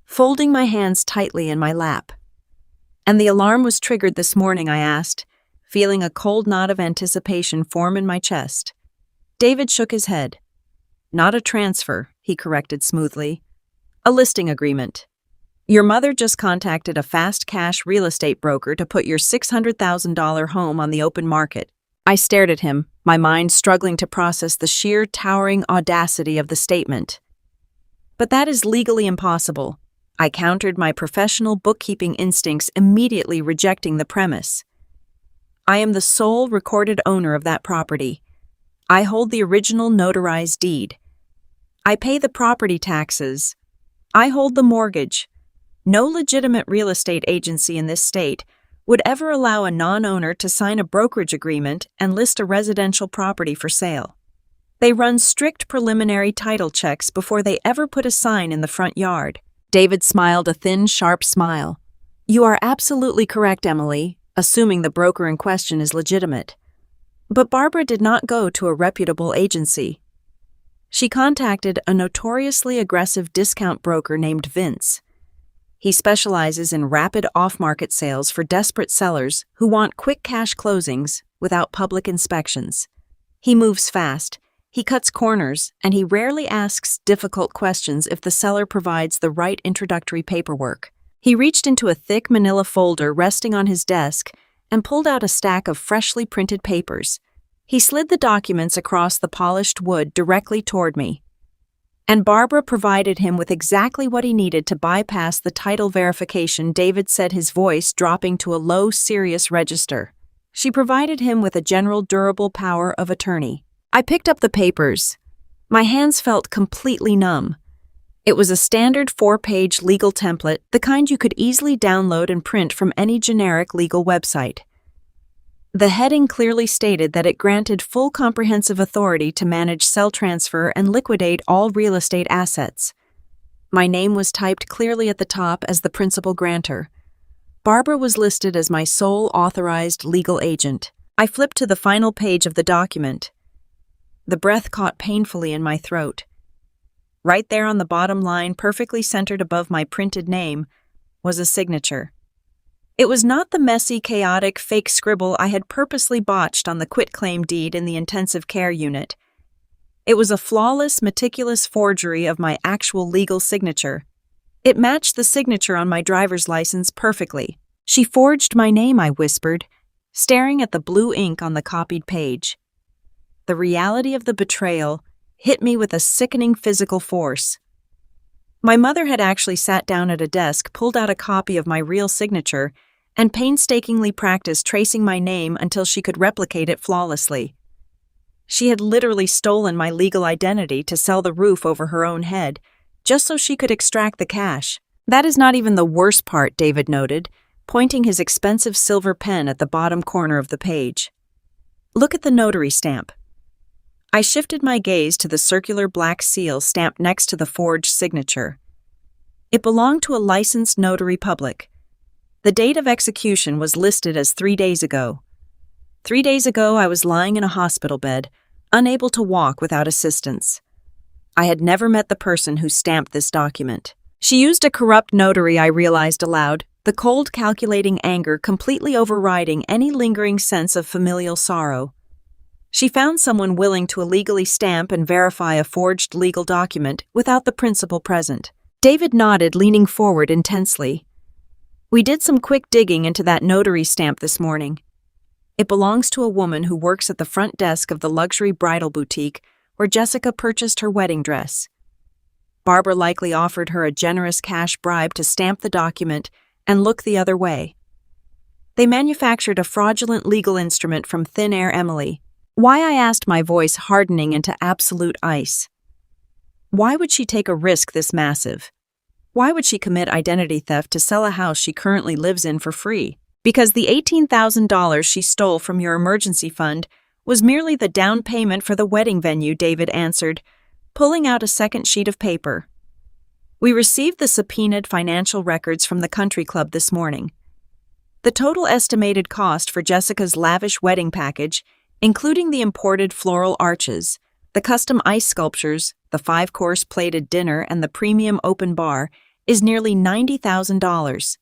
folding my hands tightly in my lap. "And the alarm was triggered this morning?" I asked, feeling a cold knot of anticipation form in my chest. David shook his head. "Not a transfer," he corrected smoothly. "A listing agreement. Your mother just contacted a fast cash real estate broker to put your $600,000 home on the open market." I stared at him, my mind struggling to process the sheer towering audacity of the statement. "But that is legally impossible," I countered, my professional bookkeeping instincts immediately rejecting the premise. "I am the sole recorded owner of that property. I hold the original notarized deed. I pay the property taxes. I hold the mortgage. No legitimate real estate agency in this state would ever allow a non-owner to sign a brokerage agreement and list a residential property for sale. They run strict preliminary title checks before they ever put a sign in the front yard." David smiled a thin, sharp smile. "You are absolutely correct, Emily, assuming the broker in question is legitimate. But Barbara did not go to a reputable agency. She contacted a notoriously aggressive discount broker named Vince. He specializes in rapid off-market sales for desperate sellers who want quick cash closings without public inspections. He moves fast, he cuts corners, and he rarely asks difficult questions if the seller provides the right introductory paperwork. He reached into a thick manila folder resting on his desk and pulled out a stack of freshly printed papers. He slid the documents across the polished wood directly toward me. And Barbara provided him with exactly what he needed to bypass the title verification, David said, his voice dropping to a low, serious register. She provided him with a general durable power of attorney. I picked up the papers. My hands felt completely numb. It was a standard 4-page legal template, the kind you could easily download and print from any generic legal website. The heading clearly stated that it granted full comprehensive authority to manage, sell, transfer, and liquidate all real estate assets. My name was typed clearly at the top as the principal grantor. Barbara was listed as my sole authorized legal agent. I flipped to the final page of the document. The breath caught painfully in my throat. Right there on the bottom line, perfectly centered above my printed name, was a signature. It was not the messy, chaotic, fake scribble I had purposely botched on the quitclaim deed in the intensive care unit. It was a flawless, meticulous forgery of my actual legal signature. It matched the signature on my driver's license perfectly. "She forged my name," I whispered, staring at the blue ink on the copied page. The reality of the betrayal hit me with a sickening physical force. My mother had actually sat down at a desk, pulled out a copy of my real signature, and painstakingly practiced tracing my name until she could replicate it flawlessly. She had literally stolen my legal identity to sell the roof over her own head, just so she could extract the cash. "That is not even the worst part," David noted, pointing his expensive silver pen at the bottom corner of the page. "Look at the notary stamp." I shifted my gaze to the circular black seal stamped next to the forged signature. It belonged to a licensed notary public. The date of execution was listed as 3 days ago. 3 days ago, I was lying in a hospital bed, unable to walk without assistance. I had never met the person who stamped this document. She used a corrupt notary, I realized aloud, the cold, calculating anger completely overriding any lingering sense of familial sorrow. She found someone willing to illegally stamp and verify a forged legal document without the principal present. David nodded, leaning forward intensely. We did some quick digging into that notary stamp this morning. It belongs to a woman who works at the front desk of the luxury bridal boutique where Jessica purchased her wedding dress. Barbara likely offered her a generous cash bribe to stamp the document and look the other way. They manufactured a fraudulent legal instrument from thin air, Emily. Why, I asked, my voice hardening into absolute ice. Why would she take a risk this massive? Why would she commit identity theft to sell a house she currently lives in for free? Because the $18,000 she stole from your emergency fund was merely the down payment for the wedding venue, David answered, pulling out a second sheet of paper. We received the subpoenaed financial records from the country club this morning. The total estimated cost for Jessica's lavish wedding package, including the imported floral arches, the custom ice sculptures, the 5-course plated dinner, and the premium open bar, is nearly $90,000.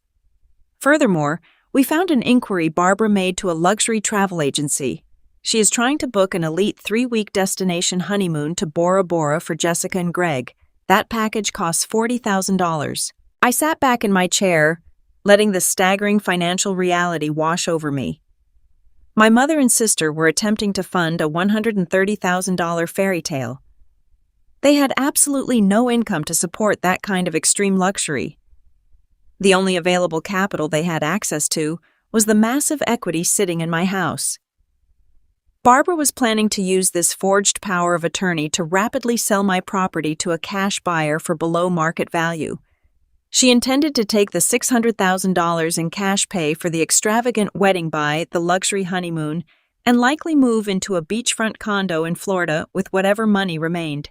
Furthermore, we found an inquiry Barbara made to a luxury travel agency. She is trying to book an elite 3-week destination honeymoon to Bora Bora for Jessica and Greg. That package costs $40,000. I sat back in my chair, letting the staggering financial reality wash over me. My mother and sister were attempting to fund a $130,000 fairy tale. They had absolutely no income to support that kind of extreme luxury. The only available capital they had access to was the massive equity sitting in my house. Barbara was planning to use this forged power of attorney to rapidly sell my property to a cash buyer for below market value. She intended to take the $600,000 in cash pay for the extravagant wedding buy, the luxury honeymoon, and likely move into a beachfront condo in Florida with whatever money remained.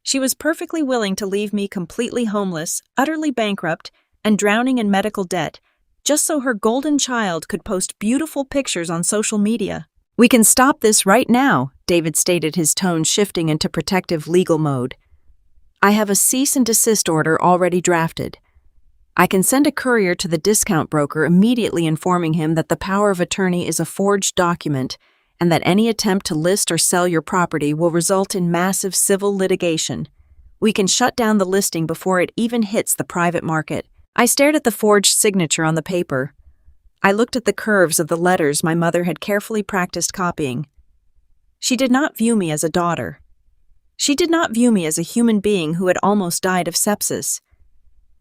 She was perfectly willing to leave me completely homeless, utterly bankrupt, and drowning in medical debt, just so her golden child could post beautiful pictures on social media. We can stop this right now, David stated, his tone shifting into protective legal mode. I have a cease and desist order already drafted. I can send a courier to the discount broker immediately informing him that the power of attorney is a forged document and that any attempt to list or sell your property will result in massive civil litigation. We can shut down the listing before it even hits the private market. I stared at the forged signature on the paper. I looked at the curves of the letters my mother had carefully practiced copying. She did not view me as a daughter. She did not view me as a human being who had almost died of sepsis.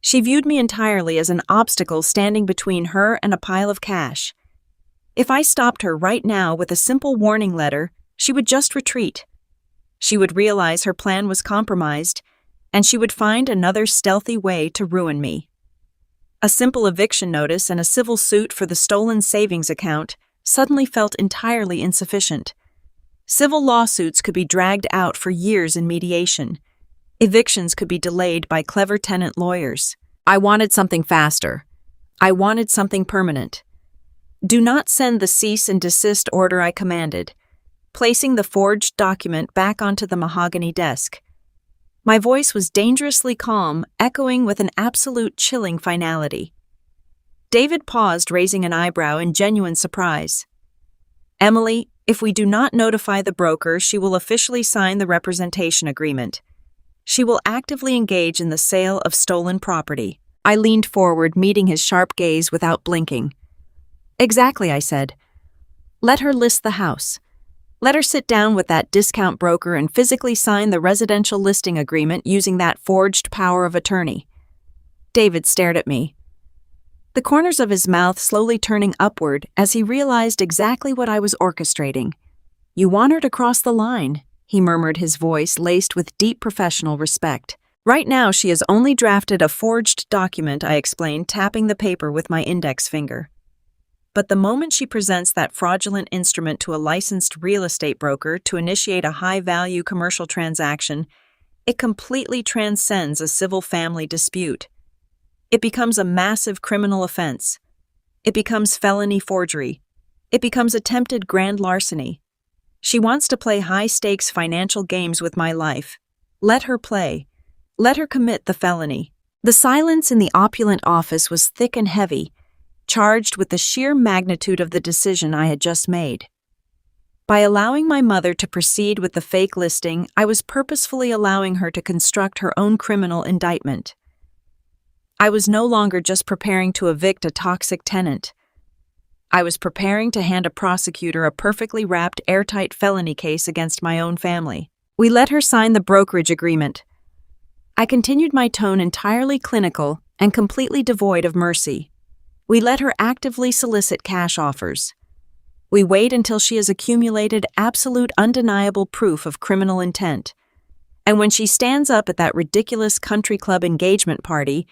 She viewed me entirely as an obstacle standing between her and a pile of cash. If I stopped her right now with a simple warning letter, she would just retreat. She would realize her plan was compromised, and she would find another stealthy way to ruin me. A simple eviction notice and a civil suit for the stolen savings account suddenly felt entirely insufficient. Civil lawsuits could be dragged out for years in mediation. Evictions could be delayed by clever tenant lawyers. I wanted something faster. I wanted something permanent. Do not send the cease and desist order I commanded, placing the forged document back onto the mahogany desk. My voice was dangerously calm, echoing with an absolute chilling finality. David paused, raising an eyebrow in genuine surprise. Emily, if we do not notify the broker, she will officially sign the representation agreement. She will actively engage in the sale of stolen property. I leaned forward, meeting his sharp gaze without blinking. Exactly, I said. Let her list the house. Let her sit down with that discount broker and physically sign the residential listing agreement using that forged power of attorney. David stared at me, the corners of his mouth slowly turning upward as he realized exactly what I was orchestrating. You want her to cross the line, he murmured, his voice laced with deep professional respect. Right now she has only drafted a forged document, I explained, tapping the paper with my index finger. But the moment she presents that fraudulent instrument to a licensed real estate broker to initiate a high-value commercial transaction, it completely transcends a civil family dispute. It becomes a massive criminal offense. It becomes felony forgery. It becomes attempted grand larceny. She wants to play high-stakes financial games with my life. Let her play. Let her commit the felony. The silence in the opulent office was thick and heavy, charged with the sheer magnitude of the decision I had just made. By allowing my mother to proceed with the fake listing, I was purposefully allowing her to construct her own criminal indictment. I was no longer just preparing to evict a toxic tenant. I was preparing to hand a prosecutor a perfectly wrapped, airtight felony case against my own family. We let her sign the brokerage agreement. I continued my tone entirely clinical and completely devoid of mercy. We let her actively solicit cash offers. We wait until she has accumulated absolute undeniable proof of criminal intent. And when she stands up at that ridiculous country club engagement party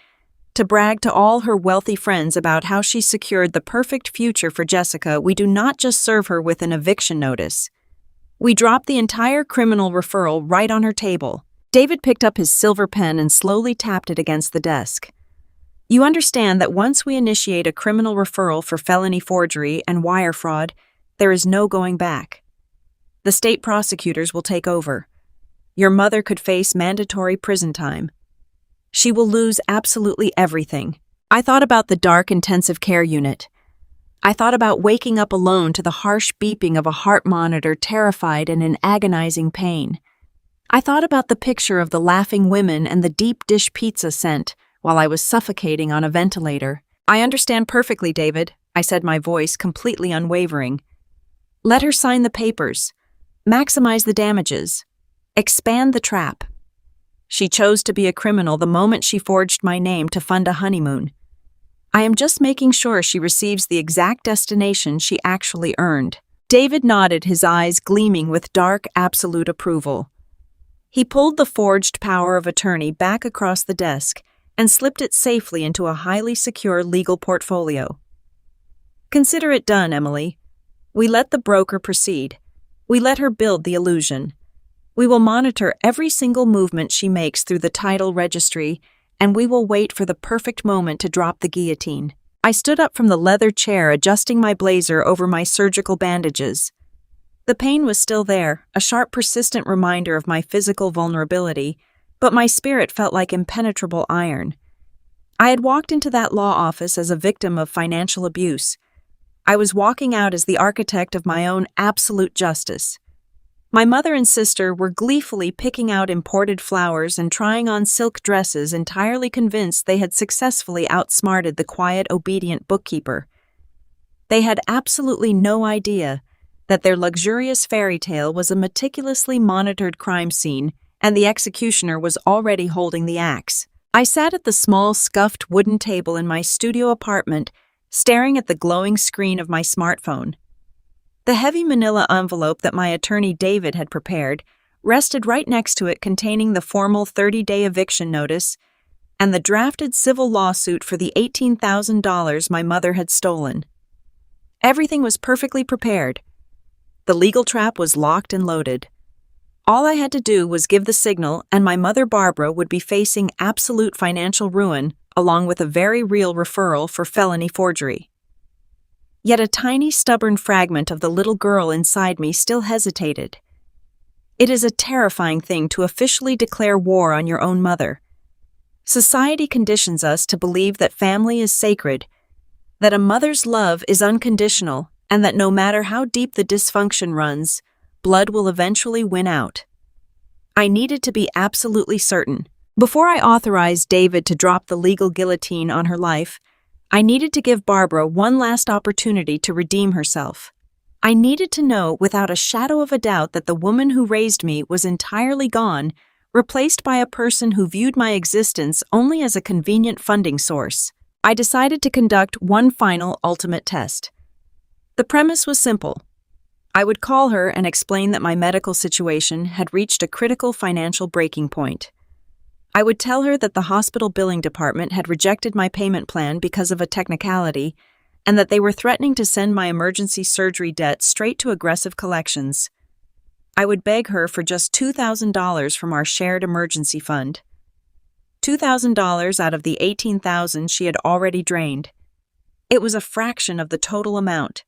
to brag to all her wealthy friends about how she secured the perfect future for Jessica, we do not just serve her with an eviction notice. We drop the entire criminal referral right on her table. David picked up his silver pen and slowly tapped it against the desk. You understand that once we initiate a criminal referral for felony forgery and wire fraud, there is no going back. The state prosecutors will take over. Your mother could face mandatory prison time. She will lose absolutely everything. I thought about the dark intensive care unit. I thought about waking up alone to the harsh beeping of a heart monitor, terrified and in agonizing pain. I thought about the picture of the laughing women and the deep dish pizza scent while I was suffocating on a ventilator. I understand perfectly, David, I said, my voice completely unwavering. Let her sign the papers. Maximize the damages. Expand the trap. She chose to be a criminal the moment she forged my name to fund a honeymoon. I am just making sure she receives the exact destination she actually earned. David nodded, his eyes gleaming with dark, absolute approval. He pulled the forged power of attorney back across the desk and slipped it safely into a highly secure legal portfolio. Consider it done, Emily. We let the broker proceed. We let her build the illusion. We will monitor every single movement she makes through the title registry, and we will wait for the perfect moment to drop the guillotine. I stood up from the leather chair, adjusting my blazer over my surgical bandages. The pain was still there, a sharp, persistent reminder of my physical vulnerability, but my spirit felt like impenetrable iron. I had walked into that law office as a victim of financial abuse. I was walking out as the architect of my own absolute justice. My mother and sister were gleefully picking out imported flowers and trying on silk dresses, entirely convinced they had successfully outsmarted the quiet, obedient bookkeeper. They had absolutely no idea that their luxurious fairy tale was a meticulously monitored crime scene, and the executioner was already holding the axe. I sat at the small, scuffed wooden table in my studio apartment, staring at the glowing screen of my smartphone. The heavy manila envelope that my attorney David had prepared rested right next to it, containing the formal 30-day eviction notice and the drafted civil lawsuit for the $18,000 my mother had stolen. Everything was perfectly prepared. The legal trap was locked and loaded. All I had to do was give the signal, and my mother Barbara would be facing absolute financial ruin, along with a very real referral for felony forgery. Yet a tiny, stubborn fragment of the little girl inside me still hesitated. It is a terrifying thing to officially declare war on your own mother. Society conditions us to believe that family is sacred, that a mother's love is unconditional, and that no matter how deep the dysfunction runs, blood will eventually win out. I needed to be absolutely certain. Before I authorized David to drop the legal guillotine on her life, I needed to give Barbara one last opportunity to redeem herself. I needed to know without a shadow of a doubt that the woman who raised me was entirely gone, replaced by a person who viewed my existence only as a convenient funding source. I decided to conduct one final, ultimate test. The premise was simple. I would call her and explain that my medical situation had reached a critical financial breaking point. I would tell her that the hospital billing department had rejected my payment plan because of a technicality, and that they were threatening to send my emergency surgery debt straight to aggressive collections. I would beg her for just $2,000 from our shared emergency fund. $2,000 out of the $18,000 she had already drained. It was a fraction of the total amount.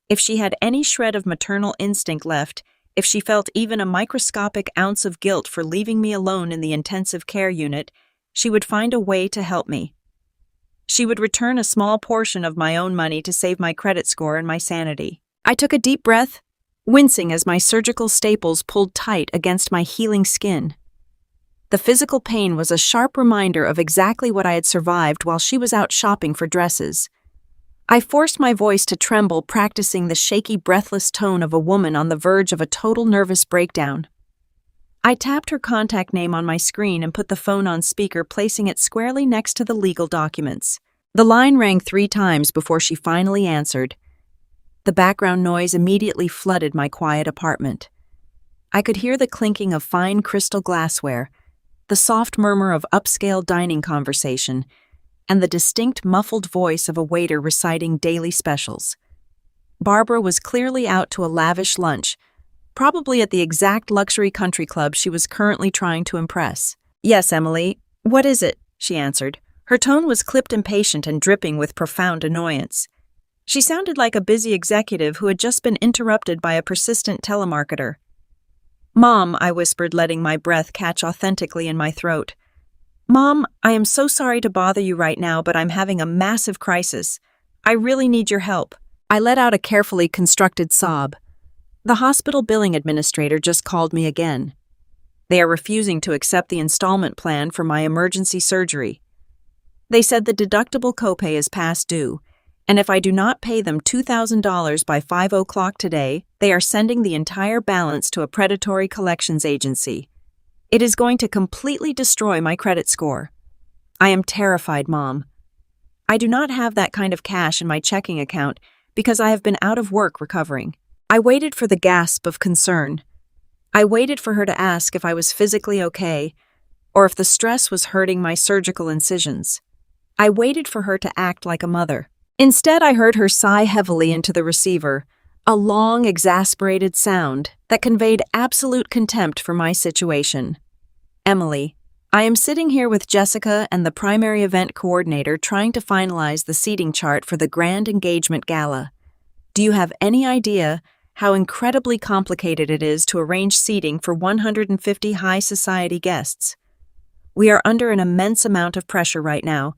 If she had any shred of maternal instinct left, if she felt even a microscopic ounce of guilt for leaving me alone in the intensive care unit, she would find a way to help me. She would return a small portion of my own money to save my credit score and my sanity. I took a deep breath, wincing as my surgical staples pulled tight against my healing skin. The physical pain was a sharp reminder of exactly what I had survived while she was out shopping for dresses. I forced my voice to tremble, practicing the shaky, breathless tone of a woman on the verge of a total nervous breakdown. I tapped her contact name on my screen and put the phone on speaker, placing it squarely next to the legal documents. The line rang 3 times before she finally answered. The background noise immediately flooded my quiet apartment. I could hear the clinking of fine crystal glassware, the soft murmur of upscale dining conversation, and the distinct muffled voice of a waiter reciting daily specials. Barbara was clearly out to a lavish lunch, probably at the exact luxury country club she was currently trying to impress. "Yes, Emily, what is it?" she answered. Her tone was clipped impatient and dripping with profound annoyance. She sounded like a busy executive who had just been interrupted by a persistent telemarketer. "Mom," I whispered, letting my breath catch authentically in my throat. "Mom, I am so sorry to bother you right now, but I'm having a massive crisis. I really need your help." I let out a carefully constructed sob. The hospital billing administrator just called me again. They are refusing to accept the installment plan for my emergency surgery. They said the deductible copay is past due, and if I do not pay them $2,000 by 5 o'clock today, they are sending the entire balance to a predatory collections agency. It is going to completely destroy my credit score. I am terrified, Mom. I do not have that kind of cash in my checking account because I have been out of work recovering. I waited for the gasp of concern. I waited for her to ask if I was physically okay, or if the stress was hurting my surgical incisions. I waited for her to act like a mother. Instead, I heard her sigh heavily into the receiver, a long, exasperated sound that conveyed absolute contempt for my situation. "Emily, I am sitting here with Jessica and the primary event coordinator trying to finalize the seating chart for the grand engagement gala. Do you have any idea how incredibly complicated it is to arrange seating for 150 high society guests? We are under an immense amount of pressure right now,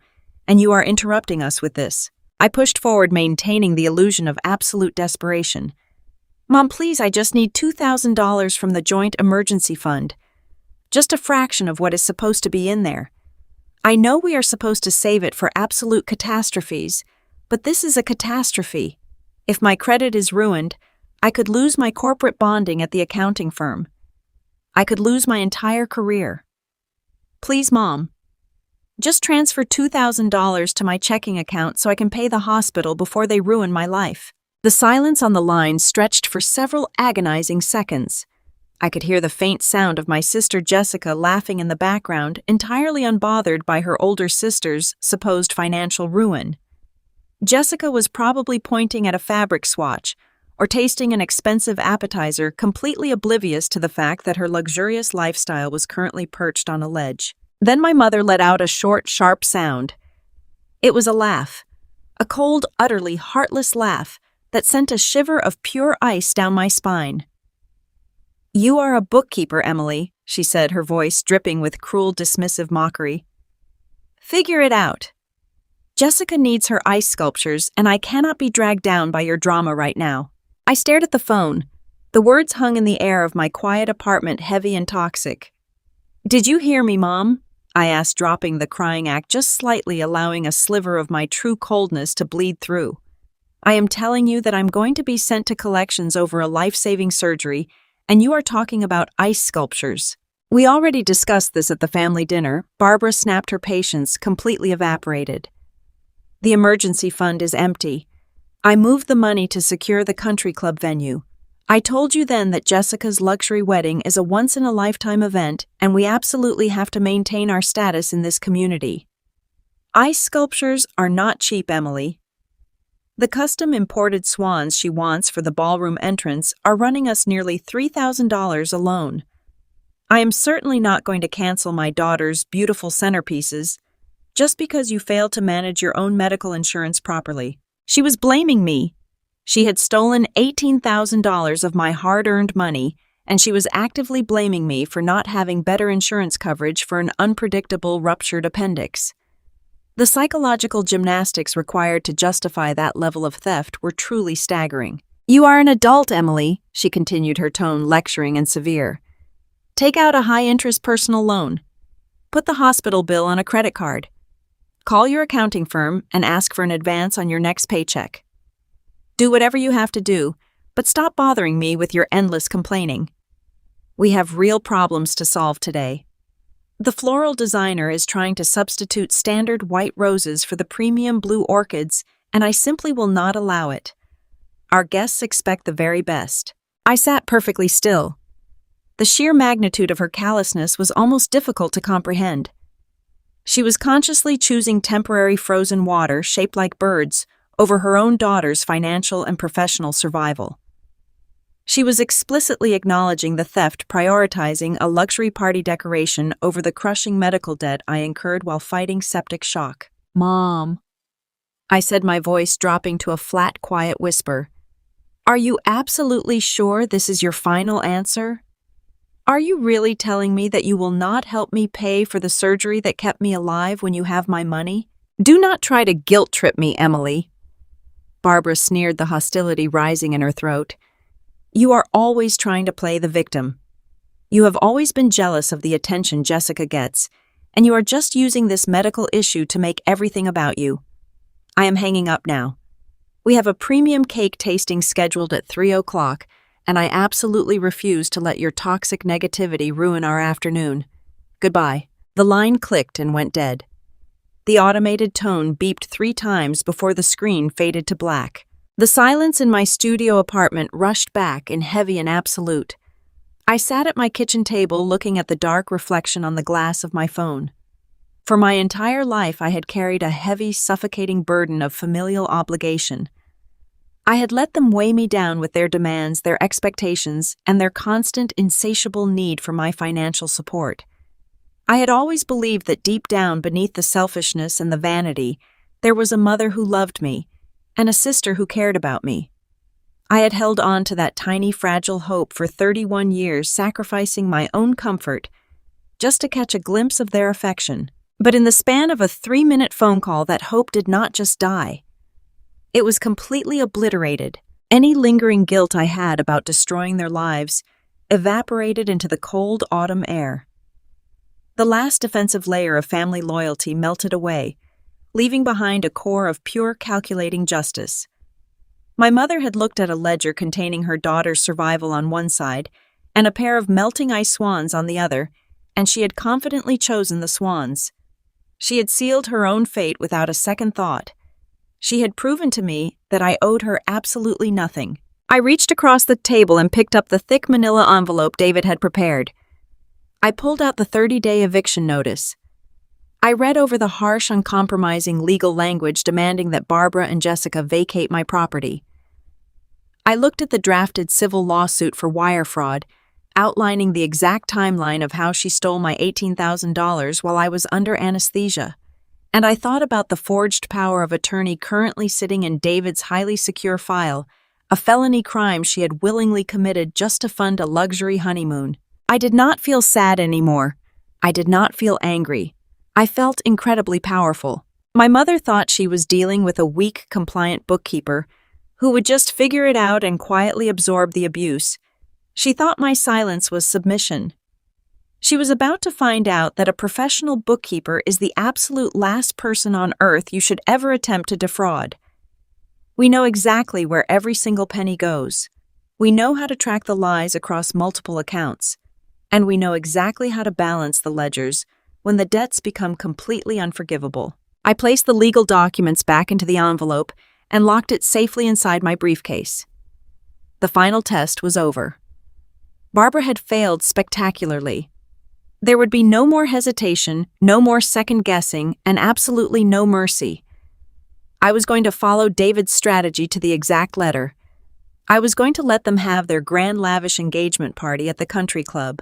and you are interrupting us with this." I pushed forward, maintaining the illusion of absolute desperation. "Mom, please, I just need $2,000 from the joint emergency fund. Just a fraction of what is supposed to be in there. I know we are supposed to save it for absolute catastrophes, but this is a catastrophe. If my credit is ruined, I could lose my corporate bonding at the accounting firm. I could lose my entire career. Please, Mom, just transfer $2,000 to my checking account so I can pay the hospital before they ruin my life." The silence on the line stretched for several agonizing seconds. I could hear the faint sound of my sister Jessica laughing in the background, entirely unbothered by her older sister's supposed financial ruin. Jessica was probably pointing at a fabric swatch or tasting an expensive appetizer, completely oblivious to the fact that her luxurious lifestyle was currently perched on a ledge. Then my mother let out a short, sharp sound. It was a laugh, a cold, utterly heartless laugh that sent a shiver of pure ice down my spine. "You are a bookkeeper, Emily," she said, her voice dripping with cruel, dismissive mockery. "Figure it out. Jessica needs her ice sculptures, and I cannot be dragged down by your drama right now." I stared at the phone. The words hung in the air of my quiet apartment, heavy and toxic. "Did you hear me, Mom?" I asked, dropping the crying act just slightly, allowing a sliver of my true coldness to bleed through. "I am telling you that I'm going to be sent to collections over a life-saving surgery, and you are talking about ice sculptures." We already discussed this at the family dinner. Barbara snapped her patience, completely evaporated. "The emergency fund is empty. I moved the money to secure the country club venue. I told you then that Jessica's luxury wedding is a once-in-a-lifetime event, and we absolutely have to maintain our status in this community. Ice sculptures are not cheap, Emily. The custom imported swans she wants for the ballroom entrance are running us nearly $3,000 alone. I am certainly not going to cancel my daughter's beautiful centerpieces. just because you failed to manage your own medical insurance properly. She was blaming me. She had stolen $18,000 of my hard-earned money, and she was actively blaming me for not having better insurance coverage for an unpredictable ruptured appendix. The psychological gymnastics required to justify that level of theft were truly staggering. "You are an adult, Emily," she continued, her tone lecturing and severe. "Take out a high-interest personal loan. Put the hospital bill on a credit card. Call your accounting firm and ask for an advance on your next paycheck. Do whatever you have to do, but stop bothering me with your endless complaining. We have real problems to solve today. The floral designer is trying to substitute standard white roses for the premium blue orchids, and I simply will not allow it. Our guests expect the very best." I sat perfectly still. The sheer magnitude of her callousness was almost difficult to comprehend. She was consciously choosing temporary frozen water shaped like birds over her own daughter's financial and professional survival. She was explicitly acknowledging the theft, prioritizing a luxury party decoration over the crushing medical debt I incurred while fighting septic shock. "Mom," I said, my voice dropping to a flat, quiet whisper. "Are you absolutely sure this is your final answer? Are you really telling me that you will not help me pay for the surgery that kept me alive when you have my money? Do not try to guilt-trip me, Emily." Barbara sneered, the hostility rising in her throat. "You are always trying to play the victim. You have always been jealous of the attention Jessica gets, and you are just using this medical issue to make everything about you. I am hanging up now. We have a premium cake tasting scheduled at 3 o'clock, and I absolutely refuse to let your toxic negativity ruin our afternoon. Goodbye." The line clicked and went dead. The automated tone beeped 3 times before the screen faded to black. The silence in my studio apartment rushed back in heavy and absolute. I sat at my kitchen table looking at the dark reflection on the glass of my phone. For my entire life I had carried a heavy, suffocating burden of familial obligation. I had let them weigh me down with their demands, their expectations, and their constant, insatiable need for my financial support. I had always believed that deep down beneath the selfishness and the vanity, there was a mother who loved me, and a sister who cared about me. I had held on to that tiny, fragile hope for 31 years, sacrificing my own comfort just to catch a glimpse of their affection. But in the span of a 3-minute phone call, that hope did not just die. It was completely obliterated. Any lingering guilt I had about destroying their lives evaporated into the cold autumn air. The last defensive layer of family loyalty melted away, leaving behind a core of pure calculating justice. My mother had looked at a ledger containing her daughter's survival on one side and a pair of melting ice swans on the other, and she had confidently chosen the swans. She had sealed her own fate without a second thought. She had proven to me that I owed her absolutely nothing. I reached across the table and picked up the thick manila envelope David had prepared. I pulled out the 30-day eviction notice. I read over the harsh, uncompromising legal language demanding that Barbara and Jessica vacate my property. I looked at the drafted civil lawsuit for wire fraud, outlining the exact timeline of how she stole my $18,000 while I was under anesthesia. And I thought about the forged power of attorney currently sitting in David's highly secure file, a felony crime she had willingly committed just to fund a luxury honeymoon. I did not feel sad anymore. I did not feel angry. I felt incredibly powerful. My mother thought she was dealing with a weak, compliant bookkeeper who would just figure it out and quietly absorb the abuse. She thought my silence was submission. She was about to find out that a professional bookkeeper is the absolute last person on earth you should ever attempt to defraud. We know exactly where every single penny goes. We know how to track the lies across multiple accounts. And we know exactly how to balance the ledgers when the debts become completely unforgivable. I placed the legal documents back into the envelope and locked it safely inside my briefcase. The final test was over. Barbara had failed spectacularly. There would be no more hesitation, no more second-guessing, and absolutely no mercy. I was going to follow David's strategy to the exact letter. I was going to let them have their grand lavish engagement party at the country club.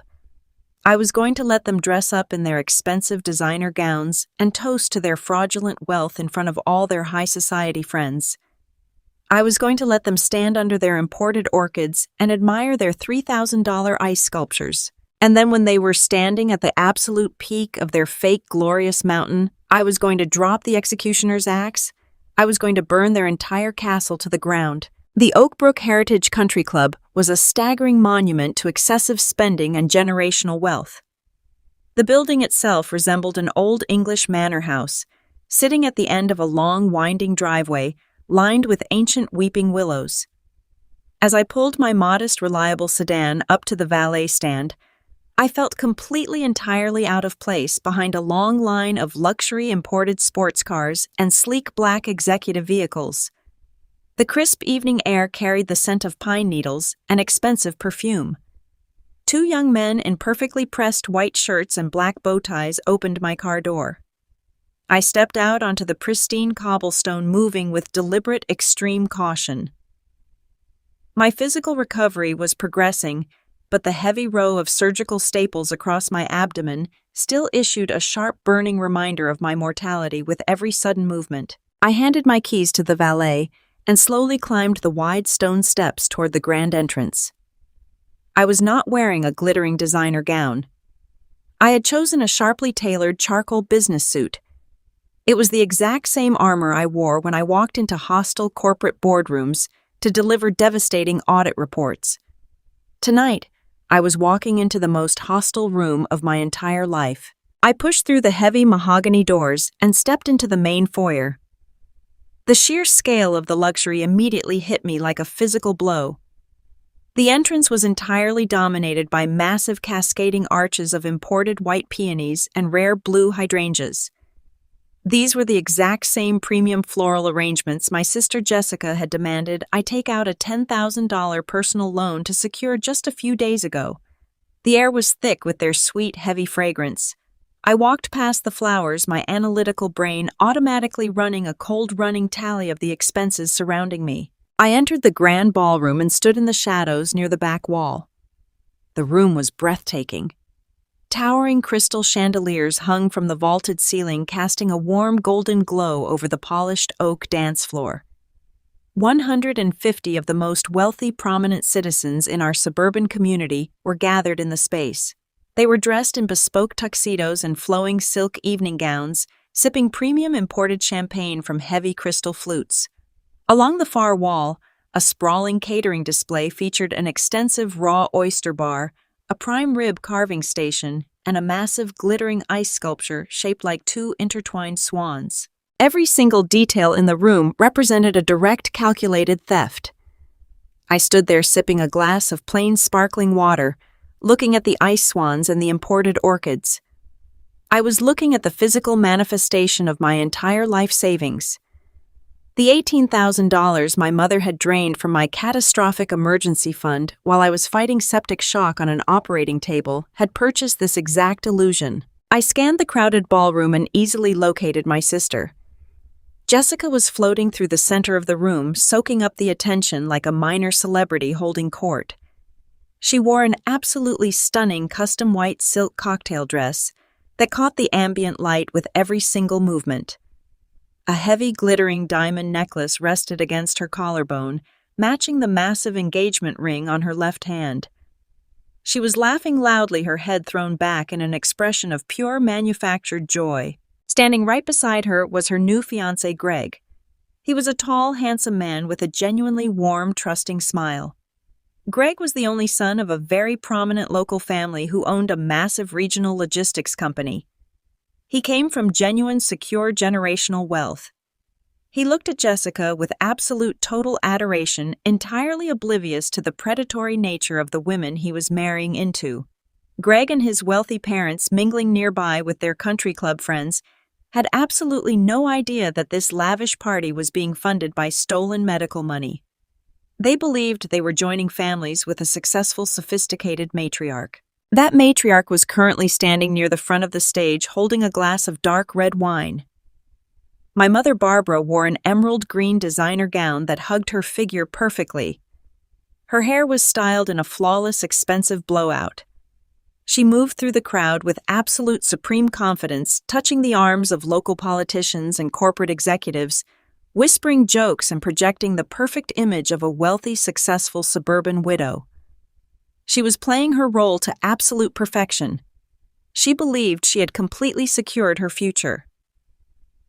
I was going to let them dress up in their expensive designer gowns and toast to their fraudulent wealth in front of all their high society friends. I was going to let them stand under their imported orchids and admire their $3,000 ice sculptures. And then when they were standing at the absolute peak of their fake glorious mountain, I was going to drop the executioner's axe. I was going to burn their entire castle to the ground. The Oakbrook Heritage Country Club was a staggering monument to excessive spending and generational wealth. The building itself resembled an old English manor house, sitting at the end of a long, winding driveway lined with ancient weeping willows. As I pulled my modest, reliable sedan up to the valet stand, I felt completely entirely out of place behind a long line of luxury imported sports cars and sleek black executive vehicles. The crisp evening air carried the scent of pine needles and expensive perfume. Two young men in perfectly pressed white shirts and black bow ties opened my car door. I stepped out onto the pristine cobblestone, moving with deliberate, extreme caution. My physical recovery was progressing, but the heavy row of surgical staples across my abdomen still issued a sharp, burning reminder of my mortality with every sudden movement. I handed my keys to the valet and slowly climbed the wide stone steps toward the grand entrance. I was not wearing a glittering designer gown. I had chosen a sharply tailored charcoal business suit. It was the exact same armor I wore when I walked into hostile corporate boardrooms to deliver devastating audit reports. Tonight, I was walking into the most hostile room of my entire life. I pushed through the heavy mahogany doors and stepped into the main foyer. The sheer scale of the luxury immediately hit me like a physical blow. The entrance was entirely dominated by massive cascading arches of imported white peonies and rare blue hydrangeas. These were the exact same premium floral arrangements my sister Jessica had demanded I take out a $10,000 personal loan to secure just a few days ago. The air was thick with their sweet, heavy fragrance. I walked past the flowers, my analytical brain automatically running a cold-running tally of the expenses surrounding me. I entered the grand ballroom and stood in the shadows near the back wall. The room was breathtaking. Towering crystal chandeliers hung from the vaulted ceiling, casting a warm golden glow over the polished oak dance floor. 150 of the most wealthy, prominent citizens in our suburban community were gathered in the space. They were dressed in bespoke tuxedos and flowing silk evening gowns, sipping premium imported champagne from heavy crystal flutes. Along the far wall, a sprawling catering display featured an extensive raw oyster bar, a prime rib carving station, and a massive glittering ice sculpture shaped like two intertwined swans. Every single detail in the room represented a direct, calculated theft. I stood there sipping a glass of plain sparkling water, looking at the ice swans and the imported orchids. I was looking at the physical manifestation of my entire life savings. The $18,000 my mother had drained from my catastrophic emergency fund while I was fighting septic shock on an operating table had purchased this exact illusion. I scanned the crowded ballroom and easily located my sister. Jessica was floating through the center of the room, soaking up the attention like a minor celebrity holding court. She wore an absolutely stunning custom white silk cocktail dress that caught the ambient light with every single movement. A heavy glittering diamond necklace rested against her collarbone, matching the massive engagement ring on her left hand. She was laughing loudly, her head thrown back in an expression of pure manufactured joy. Standing right beside her was her new fiancé, Greg. He was a tall, handsome man with a genuinely warm, trusting smile. Greg was the only son of a very prominent local family who owned a massive regional logistics company. He came from genuine, secure generational wealth. He looked at Jessica with absolute total adoration, entirely oblivious to the predatory nature of the women he was marrying into. Greg and his wealthy parents, mingling nearby with their country club friends, had absolutely no idea that this lavish party was being funded by stolen medical money. They believed they were joining families with a successful, sophisticated matriarch. That matriarch was currently standing near the front of the stage holding a glass of dark red wine. My mother Barbara wore an emerald green designer gown that hugged her figure perfectly. Her hair was styled in a flawless, expensive blowout. She moved through the crowd with absolute supreme confidence, touching the arms of local politicians and corporate executives, whispering jokes and projecting the perfect image of a wealthy, successful suburban widow. She was playing her role to absolute perfection. She believed she had completely secured her future.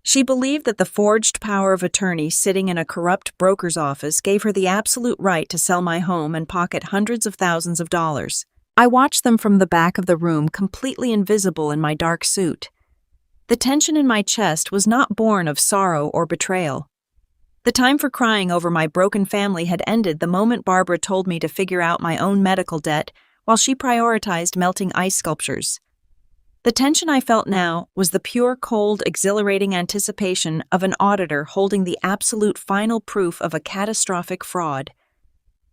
She believed that the forged power of attorney sitting in a corrupt broker's office gave her the absolute right to sell my home and pocket hundreds of thousands of dollars. I watched them from the back of the room, completely invisible in my dark suit. The tension in my chest was not born of sorrow or betrayal. The time for crying over my broken family had ended the moment Barbara told me to figure out my own medical debt while she prioritized melting ice sculptures. The tension I felt now was the pure, cold, exhilarating anticipation of an auditor holding the absolute final proof of a catastrophic fraud.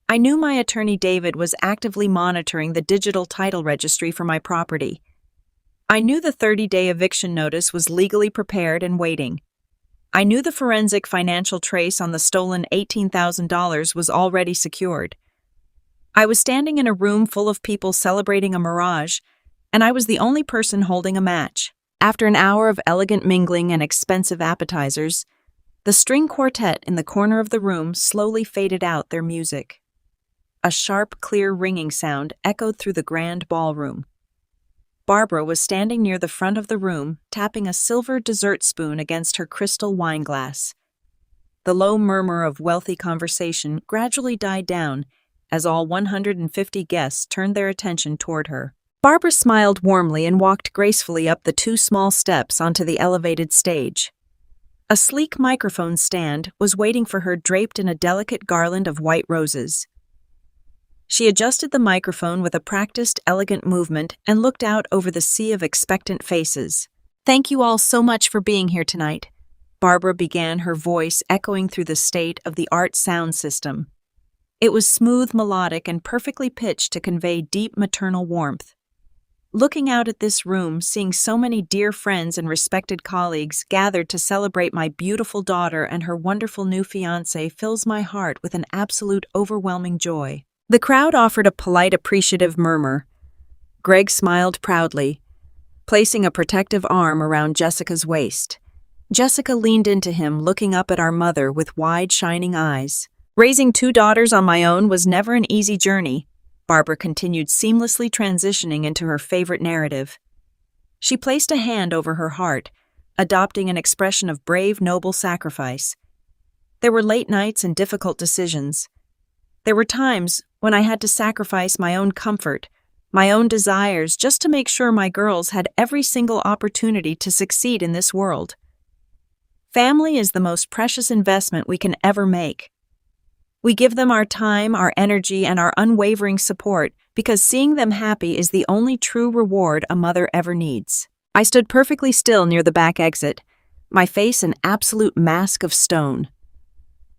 I knew my attorney David was actively monitoring the digital title registry for my property. I knew the 30-day eviction notice was legally prepared and waiting. I knew the forensic financial trace on the stolen $18,000 was already secured. I was standing in a room full of people celebrating a mirage, and I was the only person holding a match. After an hour of elegant mingling and expensive appetizers, the string quartet in the corner of the room slowly faded out their music. A sharp, clear ringing sound echoed through the grand ballroom. Barbara was standing near the front of the room, tapping a silver dessert spoon against her crystal wine glass. The low murmur of wealthy conversation gradually died down as all 150 guests turned their attention toward her. Barbara smiled warmly and walked gracefully up the 2 small steps onto the elevated stage. A sleek microphone stand was waiting for her, draped in a delicate garland of white roses. She adjusted the microphone with a practiced, elegant movement and looked out over the sea of expectant faces. "Thank you all so much for being here tonight," Barbara began, her voice echoing through the state-of-the-art sound system. It was smooth, melodic, and perfectly pitched to convey deep maternal warmth. Looking out at this room, seeing so many dear friends and respected colleagues gathered to celebrate my beautiful daughter and her wonderful new fiancé fills my heart with an absolute overwhelming joy. The crowd offered a polite, appreciative murmur. Greg smiled proudly, placing a protective arm around Jessica's waist. Jessica leaned into him, looking up at our mother with wide, shining eyes. "Raising 2 daughters on my own was never an easy journey," Barbara continued, seamlessly transitioning into her favorite narrative. She placed a hand over her heart, adopting an expression of brave, noble sacrifice. There were late nights and difficult decisions. There were times when I had to sacrifice my own comfort, my own desires, just to make sure my girls had every single opportunity to succeed in this world. Family is the most precious investment we can ever make. We give them our time, our energy, and our unwavering support because seeing them happy is the only true reward a mother ever needs. I stood perfectly still near the back exit, my face an absolute mask of stone.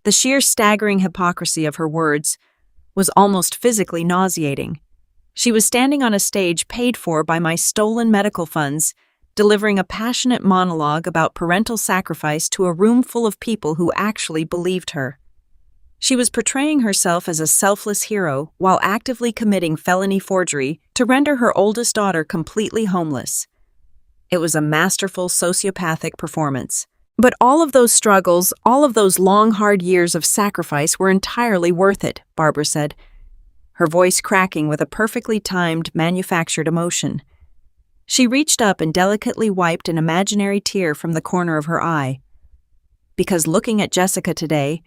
The sheer staggering hypocrisy of her words was almost physically nauseating. She was standing on a stage paid for by my stolen medical funds, delivering a passionate monologue about parental sacrifice to a room full of people who actually believed her. She was portraying herself as a selfless hero while actively committing felony forgery to render her oldest daughter completely homeless. It was a masterful sociopathic performance. But all of those struggles, all of those long, hard years of sacrifice were entirely worth it, Barbara said, her voice cracking with a perfectly timed, manufactured emotion. She reached up and delicately wiped an imaginary tear from the corner of her eye. Because looking at Jessica today,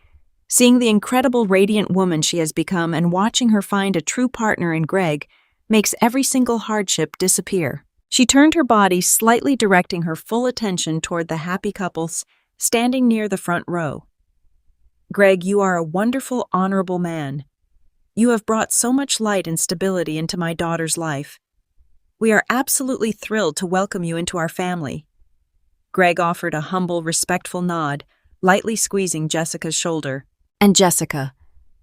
seeing the incredible, radiant woman she has become and watching her find a true partner in Greg makes every single hardship disappear. She turned her body, slightly directing her full attention toward the happy couples standing near the front row. "Greg, you are a wonderful, honorable man. You have brought so much light and stability into my daughter's life. We are absolutely thrilled to welcome you into our family." Greg offered a humble, respectful nod, lightly squeezing Jessica's shoulder. "And Jessica,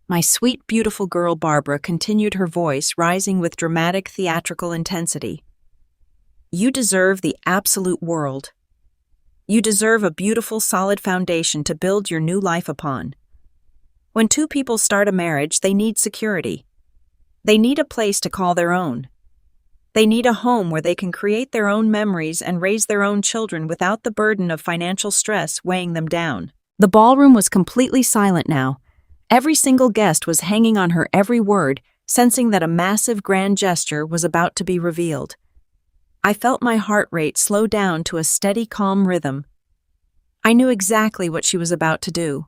my sweet, beautiful girl," Barbara continued, her voice rising with dramatic, theatrical intensity. "You deserve the absolute world. You deserve a beautiful, solid foundation to build your new life upon. When 2 people start a marriage, they need security. They need a place to call their own. They need a home where they can create their own memories and raise their own children without the burden of financial stress weighing them down. The ballroom was completely silent now. Every single guest was hanging on her every word, sensing that a massive grand gesture was about to be revealed. I felt my heart rate slow down to a steady, calm rhythm. I knew exactly what she was about to do.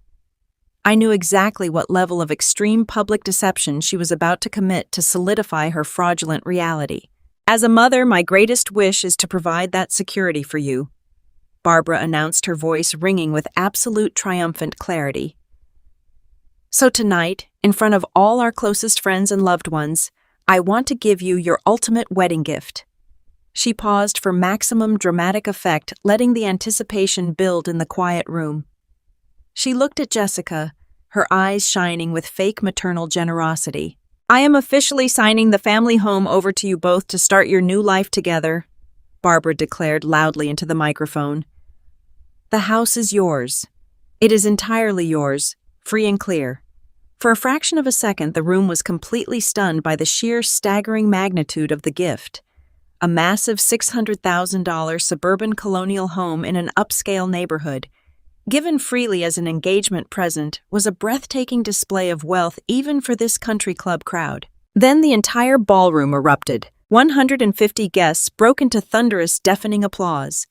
I knew exactly what level of extreme public deception she was about to commit to solidify her fraudulent reality. As a mother, my greatest wish is to provide that security for you, Barbara announced, her voice ringing with absolute triumphant clarity. So tonight, in front of all our closest friends and loved ones, I want to give you your ultimate wedding gift. She paused for maximum dramatic effect, letting the anticipation build in the quiet room. She looked at Jessica, her eyes shining with fake maternal generosity. I am officially signing the family home over to you both to start your new life together, Barbara declared loudly into the microphone. The house is yours. It is entirely yours, free and clear. For a fraction of a second, the room was completely stunned by the sheer staggering magnitude of the gift. A massive $600,000 suburban colonial home in an upscale neighborhood, given freely as an engagement present, was a breathtaking display of wealth even for this country club crowd. Then the entire ballroom erupted. 150 guests broke into thunderous, deafening applause.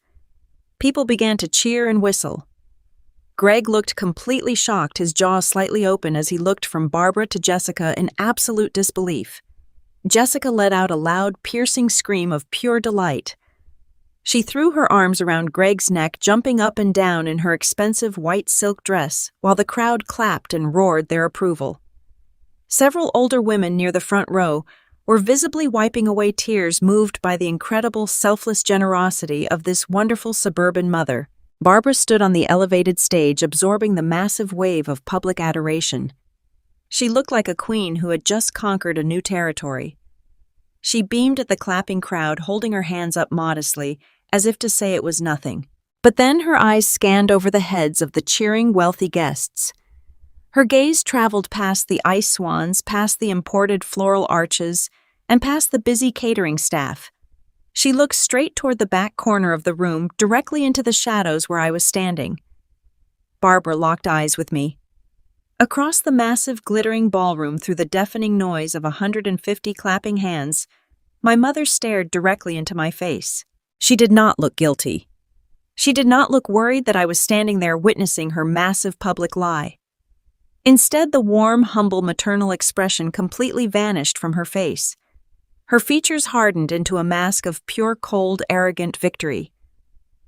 People began to cheer and whistle. Greg looked completely shocked, his jaw slightly open as he looked from Barbara to Jessica in absolute disbelief. Jessica let out a loud, piercing scream of pure delight. She threw her arms around Greg's neck, jumping up and down in her expensive white silk dress, while the crowd clapped and roared their approval. Several older women near the front row were visibly wiping away tears, moved by the incredible, selfless generosity of this wonderful suburban mother. Barbara stood on the elevated stage, absorbing the massive wave of public adoration. She looked like a queen who had just conquered a new territory. She beamed at the clapping crowd, holding her hands up modestly, as if to say it was nothing. But then her eyes scanned over the heads of the cheering, wealthy guests. Her gaze traveled past the ice swans, past the imported floral arches, and past the busy catering staff. She looked straight toward the back corner of the room, directly into the shadows where I was standing. Barbara locked eyes with me. Across the massive, glittering ballroom, through the deafening noise of 150 clapping hands, my mother stared directly into my face. She did not look guilty. She did not look worried that I was standing there witnessing her massive public lie. Instead, the warm, humble, maternal expression completely vanished from her face. Her features hardened into a mask of pure, cold, arrogant victory.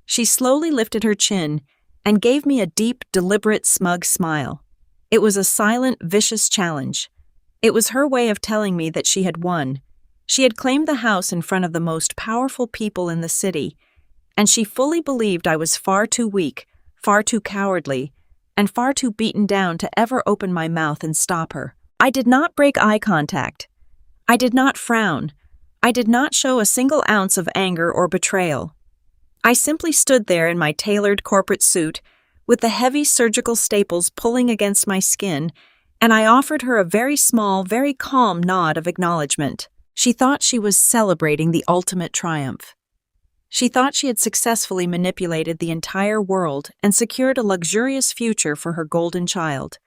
She slowly lifted her chin and gave me a deep, deliberate, smug smile. It was a silent, vicious challenge. It was her way of telling me that she had won. She had claimed the house in front of the most powerful people in the city, and she fully believed I was far too weak, far too cowardly, and far too beaten down to ever open my mouth and stop her. I did not break eye contact. I did not frown. I did not show a single ounce of anger or betrayal. I simply stood there in my tailored corporate suit, with the heavy surgical staples pulling against my skin, and I offered her a very small, very calm nod of acknowledgement. She thought she was celebrating the ultimate triumph. She thought she had successfully manipulated the entire world and secured a luxurious future for her golden child.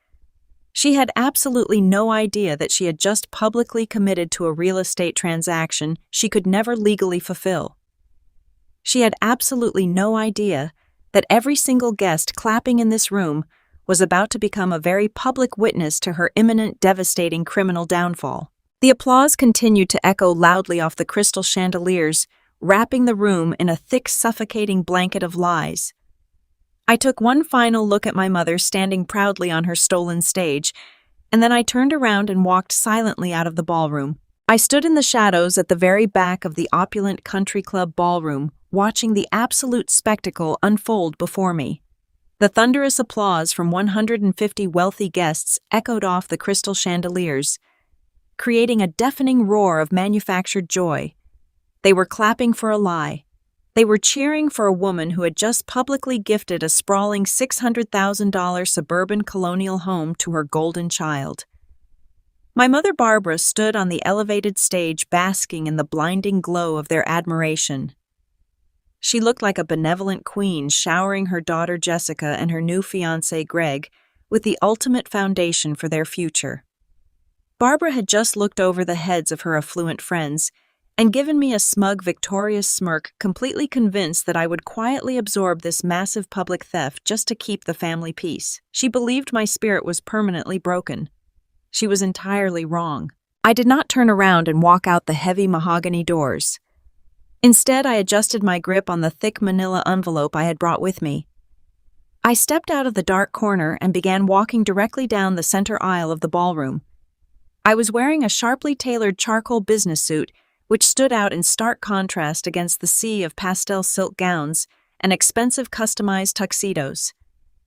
She had absolutely no idea that she had just publicly committed to a real estate transaction she could never legally fulfill. She had absolutely no idea that every single guest clapping in this room was about to become a very public witness to her imminent, devastating criminal downfall. The applause continued to echo loudly off the crystal chandeliers, wrapping the room in a thick, suffocating blanket of lies. I took one final look at my mother standing proudly on her stolen stage, and then I turned around and walked silently out of the ballroom. I stood in the shadows at the very back of the opulent country club ballroom, watching the absolute spectacle unfold before me. The thunderous applause from 150 wealthy guests echoed off the crystal chandeliers, creating a deafening roar of manufactured joy. They were clapping for a lie. They were cheering for a woman who had just publicly gifted a sprawling $600,000 suburban colonial home to her golden child. My mother Barbara stood on the elevated stage basking in the blinding glow of their admiration. She looked like a benevolent queen showering her daughter Jessica and her new fiancé Greg with the ultimate foundation for their future. Barbara had just looked over the heads of her affluent friends and given me a smug, victorious smirk, completely convinced that I would quietly absorb this massive public theft just to keep the family peace. She believed my spirit was permanently broken. She was entirely wrong. I did not turn around and walk out the heavy mahogany doors. Instead, I adjusted my grip on the thick manila envelope I had brought with me. I stepped out of the dark corner and began walking directly down the center aisle of the ballroom. I was wearing a sharply tailored charcoal business suit, which stood out in stark contrast against the sea of pastel silk gowns and expensive customized tuxedos.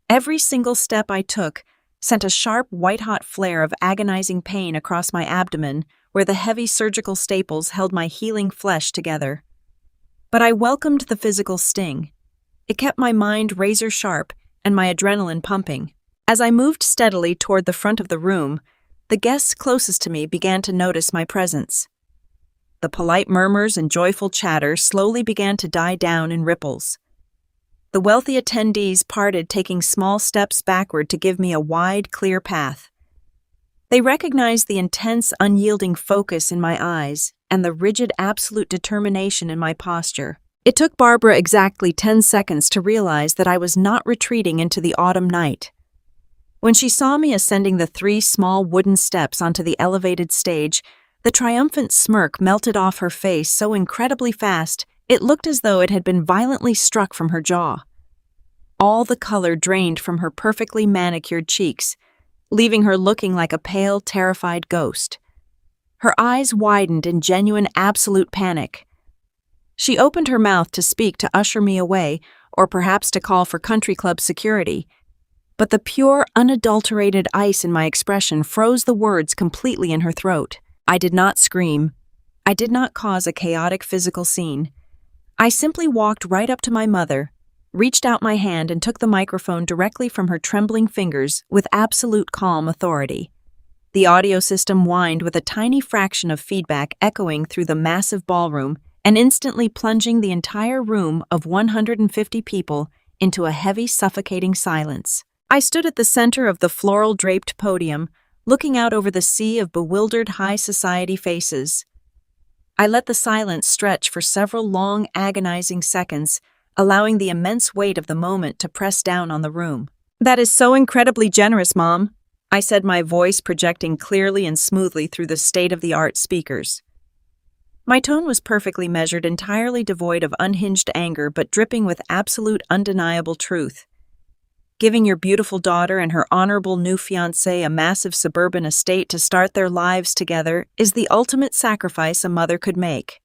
Every single step I took sent a sharp, white-hot flare of agonizing pain across my abdomen where the heavy surgical staples held my healing flesh together. But I welcomed the physical sting. It kept my mind razor-sharp and my adrenaline pumping. As I moved steadily toward the front of the room, the guests closest to me began to notice my presence. The polite murmurs and joyful chatter slowly began to die down in ripples. The wealthy attendees parted, taking small steps backward to give me a wide, clear path. They recognized the intense, unyielding focus in my eyes and the rigid, absolute determination in my posture. It took Barbara exactly 10 seconds to realize that I was not retreating into the autumn night. When she saw me ascending the 3 small wooden steps onto the elevated stage, the triumphant smirk melted off her face so incredibly fast it looked as though it had been violently struck from her jaw. All the color drained from her perfectly manicured cheeks, leaving her looking like a pale, terrified ghost. Her eyes widened in genuine, absolute panic. She opened her mouth to speak to usher me away, or perhaps to call for country club security, but the pure, unadulterated ice in my expression froze the words completely in her throat. I did not scream. I did not cause a chaotic physical scene. I simply walked right up to my mother, reached out my hand and took the microphone directly from her trembling fingers with absolute calm authority. The audio system whined with a tiny fraction of feedback echoing through the massive ballroom and instantly plunging the entire room of 150 people into a heavy, suffocating silence. I stood at the center of the floral-draped podium, looking out over the sea of bewildered high society faces. I let the silence stretch for several long, agonizing seconds, allowing the immense weight of the moment to press down on the room. "That is so incredibly generous, Mom," I said, my voice projecting clearly and smoothly through the state-of-the-art speakers. My tone was perfectly measured, entirely devoid of unhinged anger, but dripping with absolute, undeniable truth. Giving your beautiful daughter and her honorable new fiancé a massive suburban estate to start their lives together is the ultimate sacrifice a mother could make.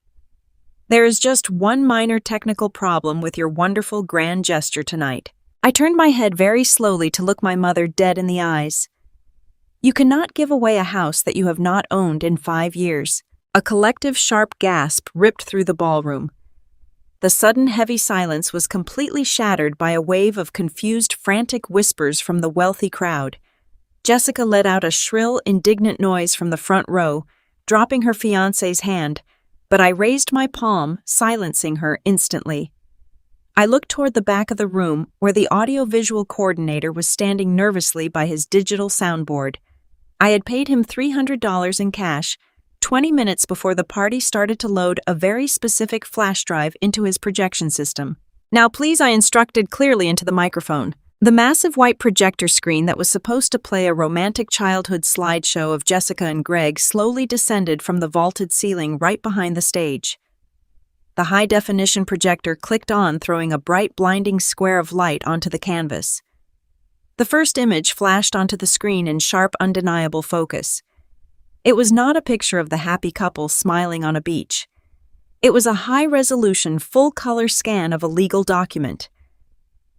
There is just one minor technical problem with your wonderful grand gesture tonight. I turned my head very slowly to look my mother dead in the eyes. You cannot give away a house that you have not owned in 5 years. A collective sharp gasp ripped through the ballroom. The sudden heavy silence was completely shattered by a wave of confused, frantic whispers from the wealthy crowd. Jessica let out a shrill, indignant noise from the front row, dropping her fiancé's hand, but I raised my palm, silencing her instantly. I looked toward the back of the room where the audiovisual coordinator was standing nervously by his digital soundboard. I had paid him $300 in cash 20 minutes before the party started to load a very specific flash drive into his projection system. "Now please," I instructed clearly into the microphone. The massive white projector screen that was supposed to play a romantic childhood slideshow of Jessica and Greg slowly descended from the vaulted ceiling right behind the stage. The high-definition projector clicked on, throwing a bright, blinding square of light onto the canvas. The first image flashed onto the screen in sharp, undeniable focus. It was not a picture of the happy couple smiling on a beach. It was a high-resolution, full-color scan of a legal document.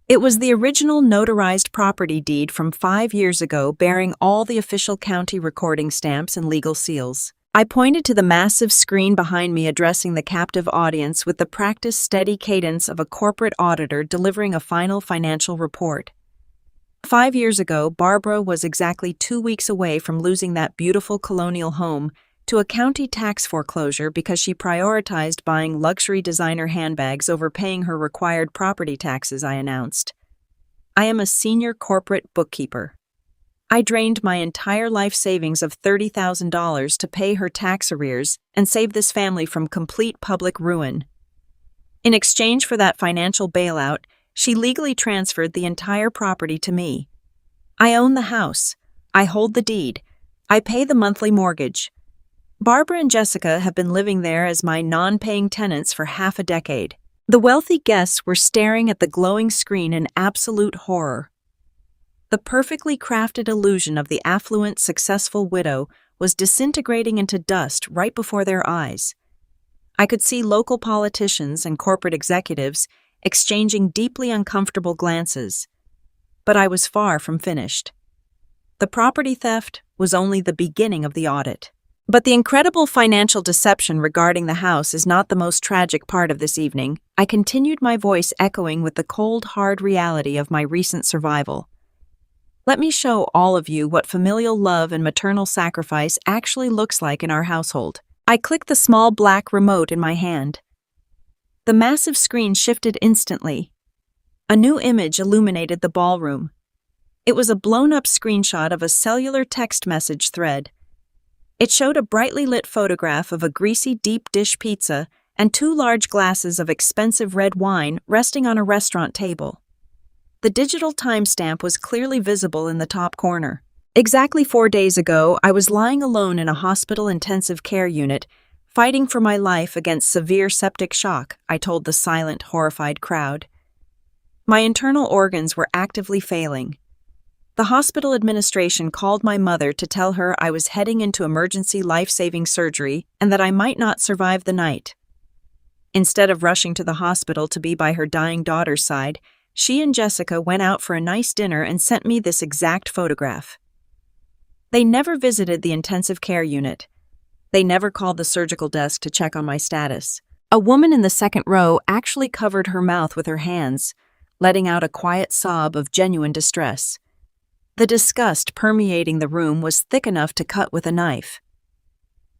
It was the original notarized property deed from 5 years ago, bearing all the official county recording stamps and legal seals. I pointed to the massive screen behind me, addressing the captive audience with the practiced, steady cadence of a corporate auditor delivering a final financial report. 5 years ago, Barbara was exactly 2 weeks away from losing that beautiful colonial home to a county tax foreclosure because she prioritized buying luxury designer handbags over paying her required property taxes, I announced. I am a senior corporate bookkeeper. I drained my entire life savings of $30,000 to pay her tax arrears and save this family from complete public ruin. In exchange for that financial bailout, she legally transferred the entire property to me. I own the house. I hold the deed. I pay the monthly mortgage. Barbara and Jessica have been living there as my non-paying tenants for half a decade. The wealthy guests were staring at the glowing screen in absolute horror. The perfectly crafted illusion of the affluent, successful widow was disintegrating into dust right before their eyes. I could see local politicians and corporate executives exchanging deeply uncomfortable glances. But I was far from finished. The property theft was only the beginning of the audit. But the incredible financial deception regarding the house is not the most tragic part of this evening. I continued, my voice echoing with the cold, hard reality of my recent survival. Let me show all of you what familial love and maternal sacrifice actually looks like in our household. I clicked the small black remote in my hand. The massive screen shifted instantly. A new image illuminated the ballroom. It was a blown-up screenshot of a cellular text message thread. It showed a brightly lit photograph of a greasy deep dish pizza and 2 large glasses of expensive red wine resting on a restaurant table. The digital timestamp was clearly visible in the top corner. Exactly 4 days ago, I was lying alone in a hospital intensive care unit, fighting for my life against severe septic shock, I told the silent, horrified crowd. My internal organs were actively failing. The hospital administration called my mother to tell her I was heading into emergency life-saving surgery and that I might not survive the night. Instead of rushing to the hospital to be by her dying daughter's side, she and Jessica went out for a nice dinner and sent me this exact photograph. They never visited the intensive care unit. They never called the surgical desk to check on my status. A woman in the second row actually covered her mouth with her hands, letting out a quiet sob of genuine distress. The disgust permeating the room was thick enough to cut with a knife.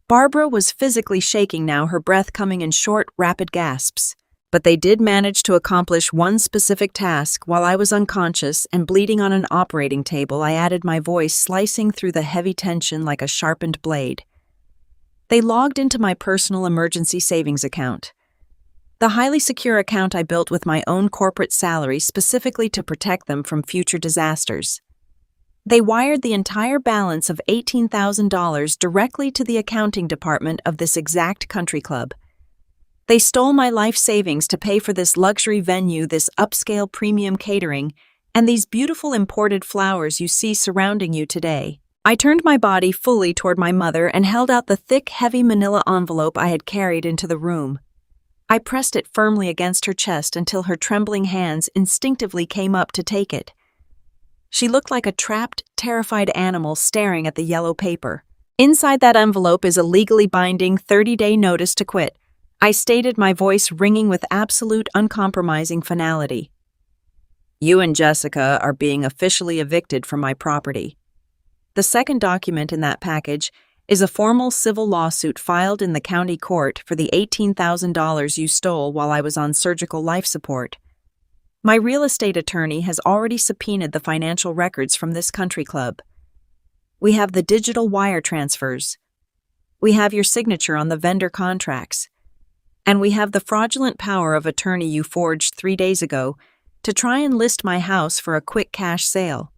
Barbara was physically shaking now, her breath coming in short, rapid gasps. But they did manage to accomplish one specific task. While I was unconscious and bleeding on an operating table, I added my voice, slicing through the heavy tension like a sharpened blade. They logged into my personal emergency savings account. The highly secure account I built with my own corporate salary specifically to protect them from future disasters. They wired the entire balance of $18,000 directly to the accounting department of this exact country club. They stole my life savings to pay for this luxury venue, this upscale premium catering, and these beautiful imported flowers you see surrounding you today. I turned my body fully toward my mother and held out the thick, heavy manila envelope I had carried into the room. I pressed it firmly against her chest until her trembling hands instinctively came up to take it. She looked like a trapped, terrified animal staring at the yellow paper. Inside that envelope is a legally binding 30-day notice to quit. I stated, my voice ringing with absolute, uncompromising finality. You and Jessica are being officially evicted from my property. The second document in that package is a formal civil lawsuit filed in the county court for the $18,000 you stole while I was on surgical life support. My real estate attorney has already subpoenaed the financial records from this country club. We have the digital wire transfers. We have your signature on the vendor contracts. And we have the fraudulent power of attorney you forged 3 days ago to try and list my house for a quick cash sale.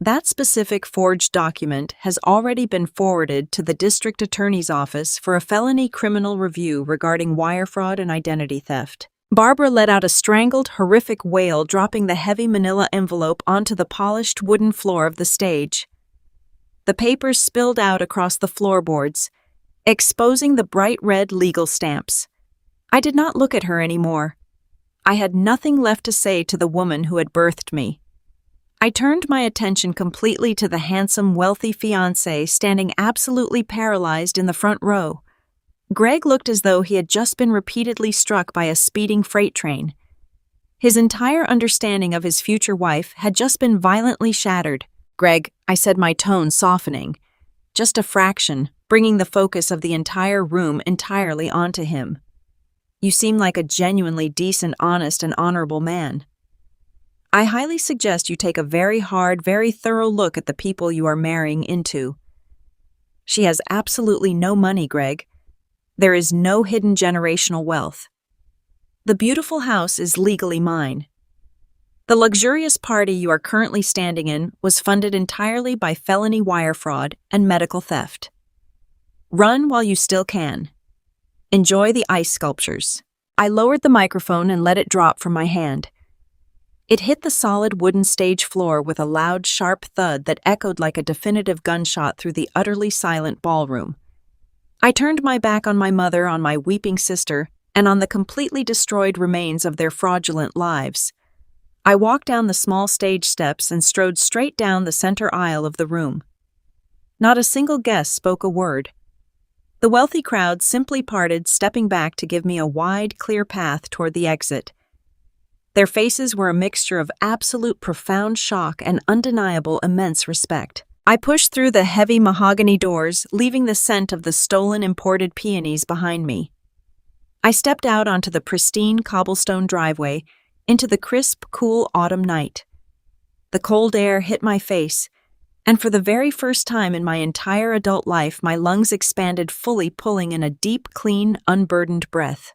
That specific forged document has already been forwarded to the district attorney's office for a felony criminal review regarding wire fraud and identity theft. Barbara let out a strangled, horrific wail, dropping the heavy manila envelope onto the polished wooden floor of the stage. The papers spilled out across the floorboards, exposing the bright red legal stamps. I did not look at her anymore. I had nothing left to say to the woman who had birthed me. I turned my attention completely to the handsome, wealthy fiancé standing absolutely paralyzed in the front row. Greg looked as though he had just been repeatedly struck by a speeding freight train. His entire understanding of his future wife had just been violently shattered. "Greg," I said, my tone softening. Just a fraction, bringing the focus of the entire room entirely onto him. "You seem like a genuinely decent, honest, and honorable man. I highly suggest you take a very hard, very thorough look at the people you are marrying into. She has absolutely no money, Greg. There is no hidden generational wealth. The beautiful house is legally mine. The luxurious party you are currently standing in was funded entirely by felony wire fraud and medical theft. Run while you still can. Enjoy the ice sculptures." I lowered the microphone and let it drop from my hand. It hit the solid wooden stage floor with a loud, sharp thud that echoed like a definitive gunshot through the utterly silent ballroom. I turned my back on my mother, on my weeping sister, and on the completely destroyed remains of their fraudulent lives. I walked down the small stage steps and strode straight down the center aisle of the room. Not a single guest spoke a word. The wealthy crowd simply parted, stepping back to give me a wide, clear path toward the exit. Their faces were a mixture of absolute profound shock and undeniable immense respect. I pushed through the heavy mahogany doors, leaving the scent of the stolen imported peonies behind me. I stepped out onto the pristine cobblestone driveway, into the crisp, cool autumn night. The cold air hit my face, and for the very first time in my entire adult life, my lungs expanded fully, pulling in a deep, clean, unburdened breath.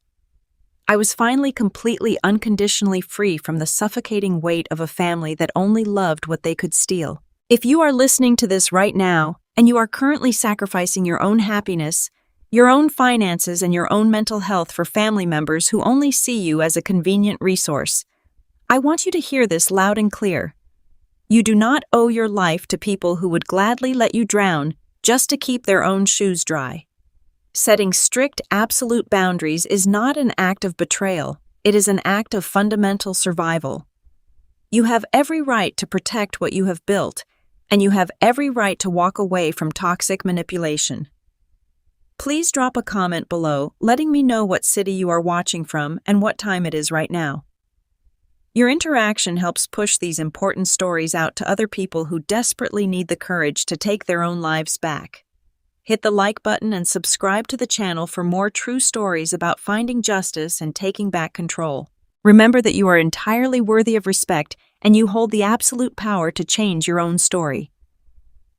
I was finally completely, unconditionally free from the suffocating weight of a family that only loved what they could steal. If you are listening to this right now, and you are currently sacrificing your own happiness, your own finances, and your own mental health for family members who only see you as a convenient resource, I want you to hear this loud and clear. You do not owe your life to people who would gladly let you drown just to keep their own shoes dry. Setting strict, absolute boundaries is not an act of betrayal. It is an act of fundamental survival. You have every right to protect what you have built, and you have every right to walk away from toxic manipulation. Please drop a comment below letting me know what city you are watching from and what time it is right now. Your interaction helps push these important stories out to other people who desperately need the courage to take their own lives back. Hit the like button and subscribe to the channel for more true stories about finding justice and taking back control. Remember that you are entirely worthy of respect and you hold the absolute power to change your own story.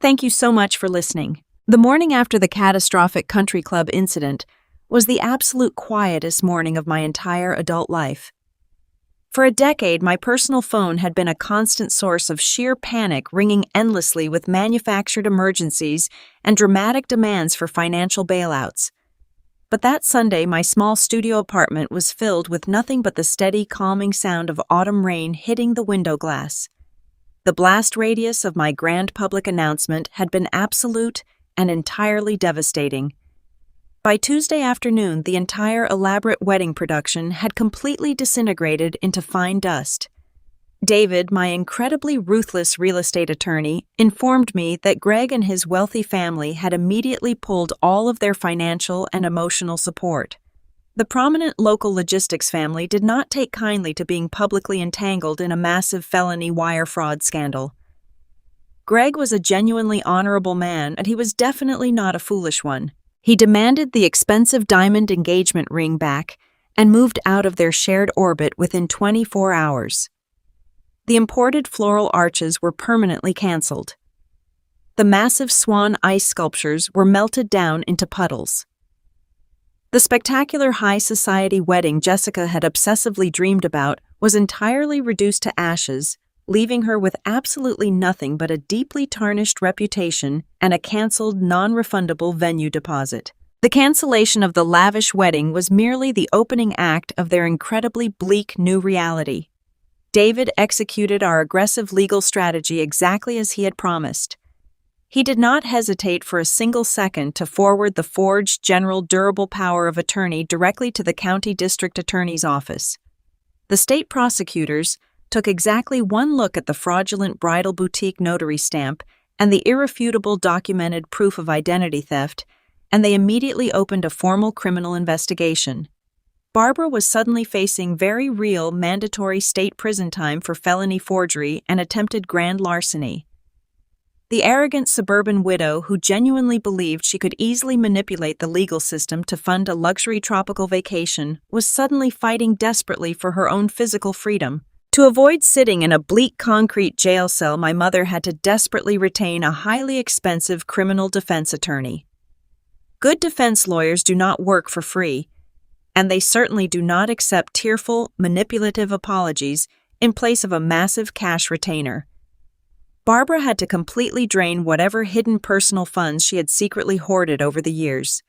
Thank you so much for listening. The morning after the catastrophic country club incident was the absolute quietest morning of my entire adult life. For a decade, my personal phone had been a constant source of sheer panic, ringing endlessly with manufactured emergencies and dramatic demands for financial bailouts. But that Sunday, my small studio apartment was filled with nothing but the steady, calming sound of autumn rain hitting the window glass. The blast radius of my grand public announcement had been absolute and entirely devastating. By Tuesday afternoon, the entire elaborate wedding production had completely disintegrated into fine dust. David, my incredibly ruthless real estate attorney, informed me that Greg and his wealthy family had immediately pulled all of their financial and emotional support. The prominent local logistics family did not take kindly to being publicly entangled in a massive felony wire fraud scandal. Greg was a genuinely honorable man, and he was definitely not a foolish one. He demanded the expensive diamond engagement ring back and moved out of their shared orbit within 24 hours. The imported floral arches were permanently canceled. The massive swan ice sculptures were melted down into puddles. The spectacular high society wedding Jessica had obsessively dreamed about was entirely reduced to ashes, leaving her with absolutely nothing but a deeply tarnished reputation and a canceled, non-refundable venue deposit. The cancellation of the lavish wedding was merely the opening act of their incredibly bleak new reality. David executed our aggressive legal strategy exactly as he had promised. He did not hesitate for a single second to forward the forged general durable power of attorney directly to the county district attorney's office. The state prosecutors took exactly one look at the fraudulent bridal boutique notary stamp and the irrefutable documented proof of identity theft, and they immediately opened a formal criminal investigation. Barbara was suddenly facing very real mandatory state prison time for felony forgery and attempted grand larceny. The arrogant suburban widow who genuinely believed she could easily manipulate the legal system to fund a luxury tropical vacation was suddenly fighting desperately for her own physical freedom. To avoid sitting in a bleak concrete jail cell, my mother had to desperately retain a highly expensive criminal defense attorney. Good defense lawyers do not work for free, and they certainly do not accept tearful, manipulative apologies in place of a massive cash retainer. Barbara had to completely drain whatever hidden personal funds she had secretly hoarded over the years.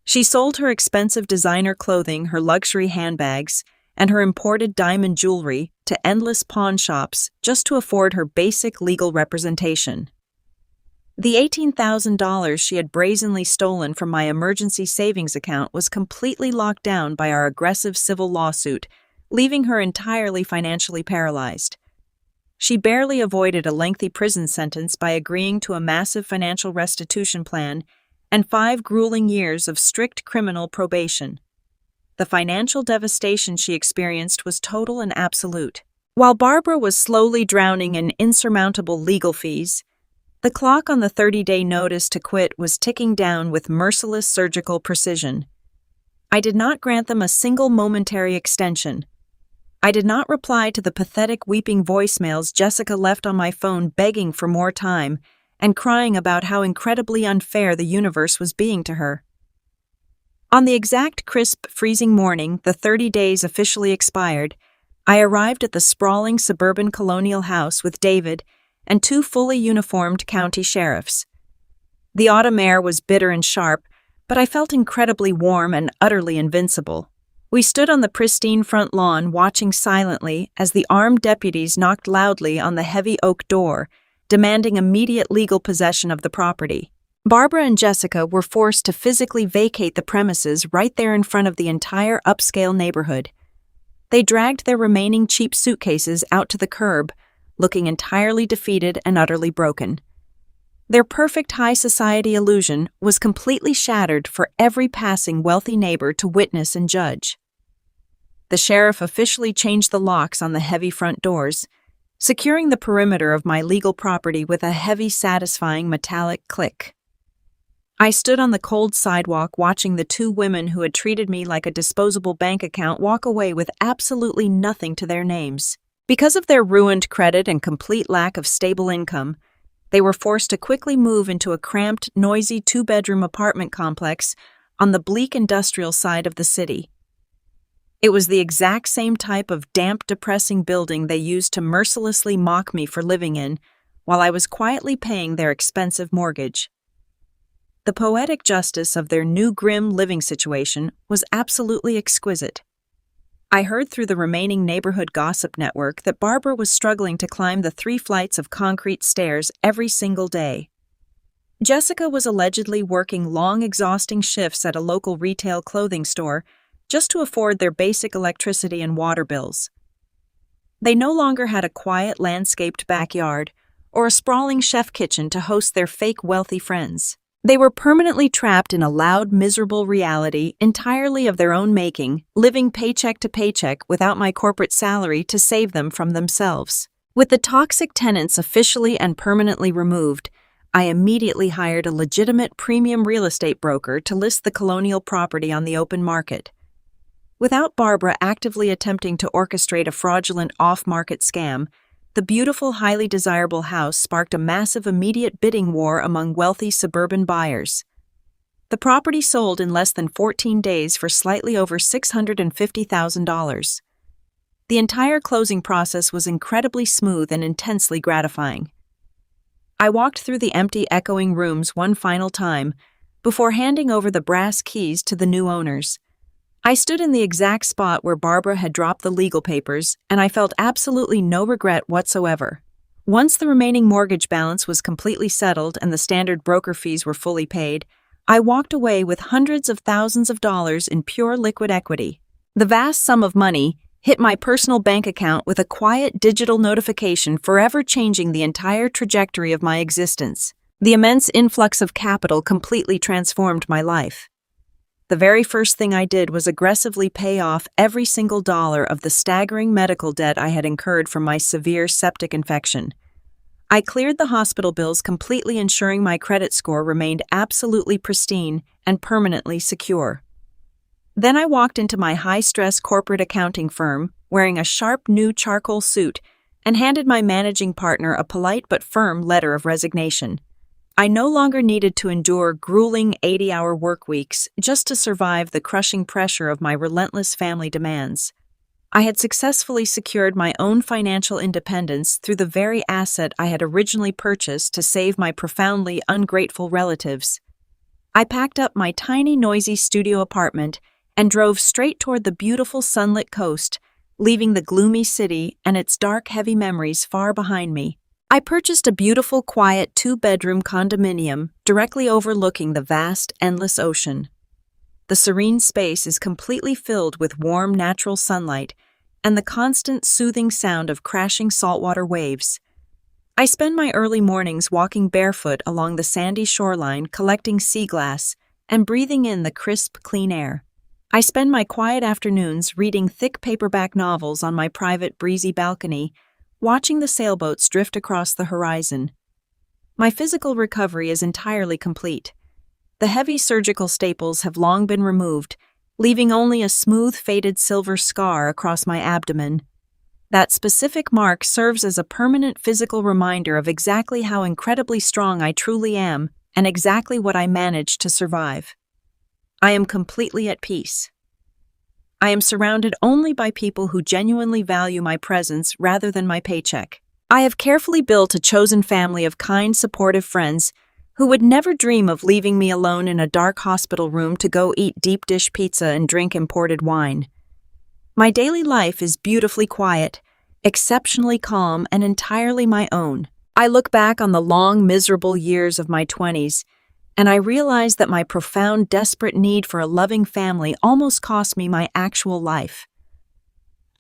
She sold her expensive designer clothing, her luxury handbags, and her imported diamond jewelry to endless pawn shops just to afford her basic legal representation. The $18,000 she had brazenly stolen from my emergency savings account was completely locked down by our aggressive civil lawsuit, leaving her entirely financially paralyzed. She barely avoided a lengthy prison sentence by agreeing to a massive financial restitution plan and 5 grueling years of strict criminal probation. The financial devastation she experienced was total and absolute. While Barbara was slowly drowning in insurmountable legal fees, the clock on the 30-day notice to quit was ticking down with merciless surgical precision. I did not grant them a single momentary extension. I did not reply to the pathetic weeping voicemails Jessica left on my phone begging for more time and crying about how incredibly unfair the universe was being to her. On the exact crisp, freezing morning the 30 days officially expired, I arrived at the sprawling suburban colonial house with David and 2 fully uniformed county sheriffs. The autumn air was bitter and sharp, but I felt incredibly warm and utterly invincible. We stood on the pristine front lawn watching silently as the armed deputies knocked loudly on the heavy oak door, demanding immediate legal possession of the property. Barbara and Jessica were forced to physically vacate the premises right there in front of the entire upscale neighborhood. They dragged their remaining cheap suitcases out to the curb, looking entirely defeated and utterly broken. Their perfect high society illusion was completely shattered for every passing wealthy neighbor to witness and judge. The sheriff officially changed the locks on the heavy front doors, securing the perimeter of my legal property with a heavy, satisfying metallic click. I stood on the cold sidewalk watching the 2 women who had treated me like a disposable bank account walk away with absolutely nothing to their names. Because of their ruined credit and complete lack of stable income, they were forced to quickly move into a cramped, noisy 2-bedroom apartment complex on the bleak industrial side of the city. It was the exact same type of damp, depressing building they used to mercilessly mock me for living in while I was quietly paying their expensive mortgage. The poetic justice of their new grim living situation was absolutely exquisite. I heard through the remaining neighborhood gossip network that Barbara was struggling to climb the 3 flights of concrete stairs every single day. Jessica was allegedly working long, exhausting shifts at a local retail clothing store just to afford their basic electricity and water bills. They no longer had a quiet, landscaped backyard or a sprawling chef kitchen to host their fake wealthy friends. They were permanently trapped in a loud, miserable reality entirely of their own making, living paycheck to paycheck without my corporate salary to save them from themselves. With the toxic tenants officially and permanently removed, I immediately hired a legitimate premium real estate broker to list the colonial property on the open market. Without Barbara actively attempting to orchestrate a fraudulent off-market scam, the beautiful, highly desirable house sparked a massive immediate bidding war among wealthy suburban buyers. The property sold in less than 14 days for slightly over $650,000. The entire closing process was incredibly smooth and intensely gratifying. I walked through the empty, echoing rooms one final time before handing over the brass keys to the new owners. I stood in the exact spot where Barbara had dropped the legal papers, and I felt absolutely no regret whatsoever. Once the remaining mortgage balance was completely settled and the standard broker fees were fully paid, I walked away with hundreds of thousands of dollars in pure liquid equity. The vast sum of money hit my personal bank account with a quiet digital notification forever changing the entire trajectory of my existence. The immense influx of capital completely transformed my life. The very first thing I did was aggressively pay off every single dollar of the staggering medical debt I had incurred from my severe septic infection. I cleared the hospital bills completely, ensuring my credit score remained absolutely pristine and permanently secure. Then I walked into my high-stress corporate accounting firm, wearing a sharp new charcoal suit, and handed my managing partner a polite but firm letter of resignation. I no longer needed to endure grueling 80-hour work weeks just to survive the crushing pressure of my relentless family demands. I had successfully secured my own financial independence through the very asset I had originally purchased to save my profoundly ungrateful relatives. I packed up my tiny, noisy studio apartment and drove straight toward the beautiful sunlit coast, leaving the gloomy city and its dark, heavy memories far behind me. I purchased a beautiful, quiet 2-bedroom condominium directly overlooking the vast, endless ocean. The serene space is completely filled with warm, natural sunlight and the constant, soothing sound of crashing saltwater waves. I spend my early mornings walking barefoot along the sandy shoreline, collecting sea glass and breathing in the crisp, clean air. I spend my quiet afternoons reading thick paperback novels on my private, breezy balcony, watching the sailboats drift across the horizon. My physical recovery is entirely complete. The heavy surgical staples have long been removed, leaving only a smooth, faded silver scar across my abdomen. That specific mark serves as a permanent physical reminder of exactly how incredibly strong I truly am and exactly what I managed to survive. I am completely at peace. I am surrounded only by people who genuinely value my presence rather than my paycheck. I have carefully built a chosen family of kind, supportive friends who would never dream of leaving me alone in a dark hospital room to go eat deep dish pizza and drink imported wine. My daily life is beautifully quiet, exceptionally calm, and entirely my own. I look back on the long, miserable years of my 20s, and I realize that my profound, desperate need for a loving family almost cost me my actual life.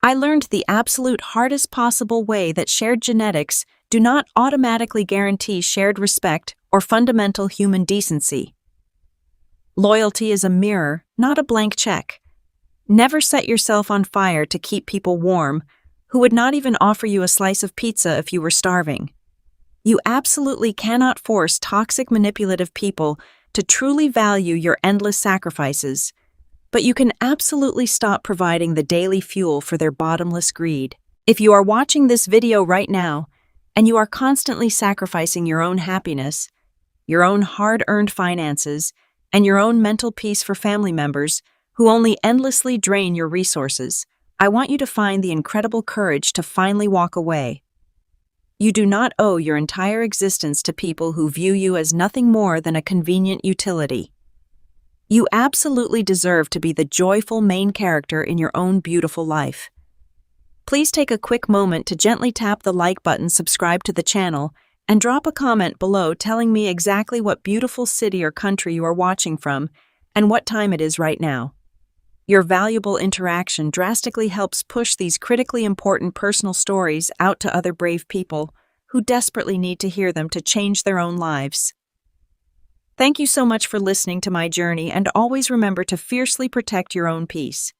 I learned the absolute hardest possible way that shared genetics do not automatically guarantee shared respect or fundamental human decency. Loyalty is a mirror, not a blank check. Never set yourself on fire to keep people warm, who would not even offer you a slice of pizza if you were starving. You absolutely cannot force toxic, manipulative people to truly value your endless sacrifices, but you can absolutely stop providing the daily fuel for their bottomless greed. If you are watching this video right now, and you are constantly sacrificing your own happiness, your own hard-earned finances, and your own mental peace for family members who only endlessly drain your resources, I want you to find the incredible courage to finally walk away. You do not owe your entire existence to people who view you as nothing more than a convenient utility. You absolutely deserve to be the joyful main character in your own beautiful life. Please take a quick moment to gently tap the like button, subscribe to the channel, and drop a comment below telling me exactly what beautiful city or country you are watching from and what time it is right now. Your valuable interaction drastically helps push these critically important personal stories out to other brave people who desperately need to hear them to change their own lives. Thank you so much for listening to my journey, and always remember to fiercely protect your own peace.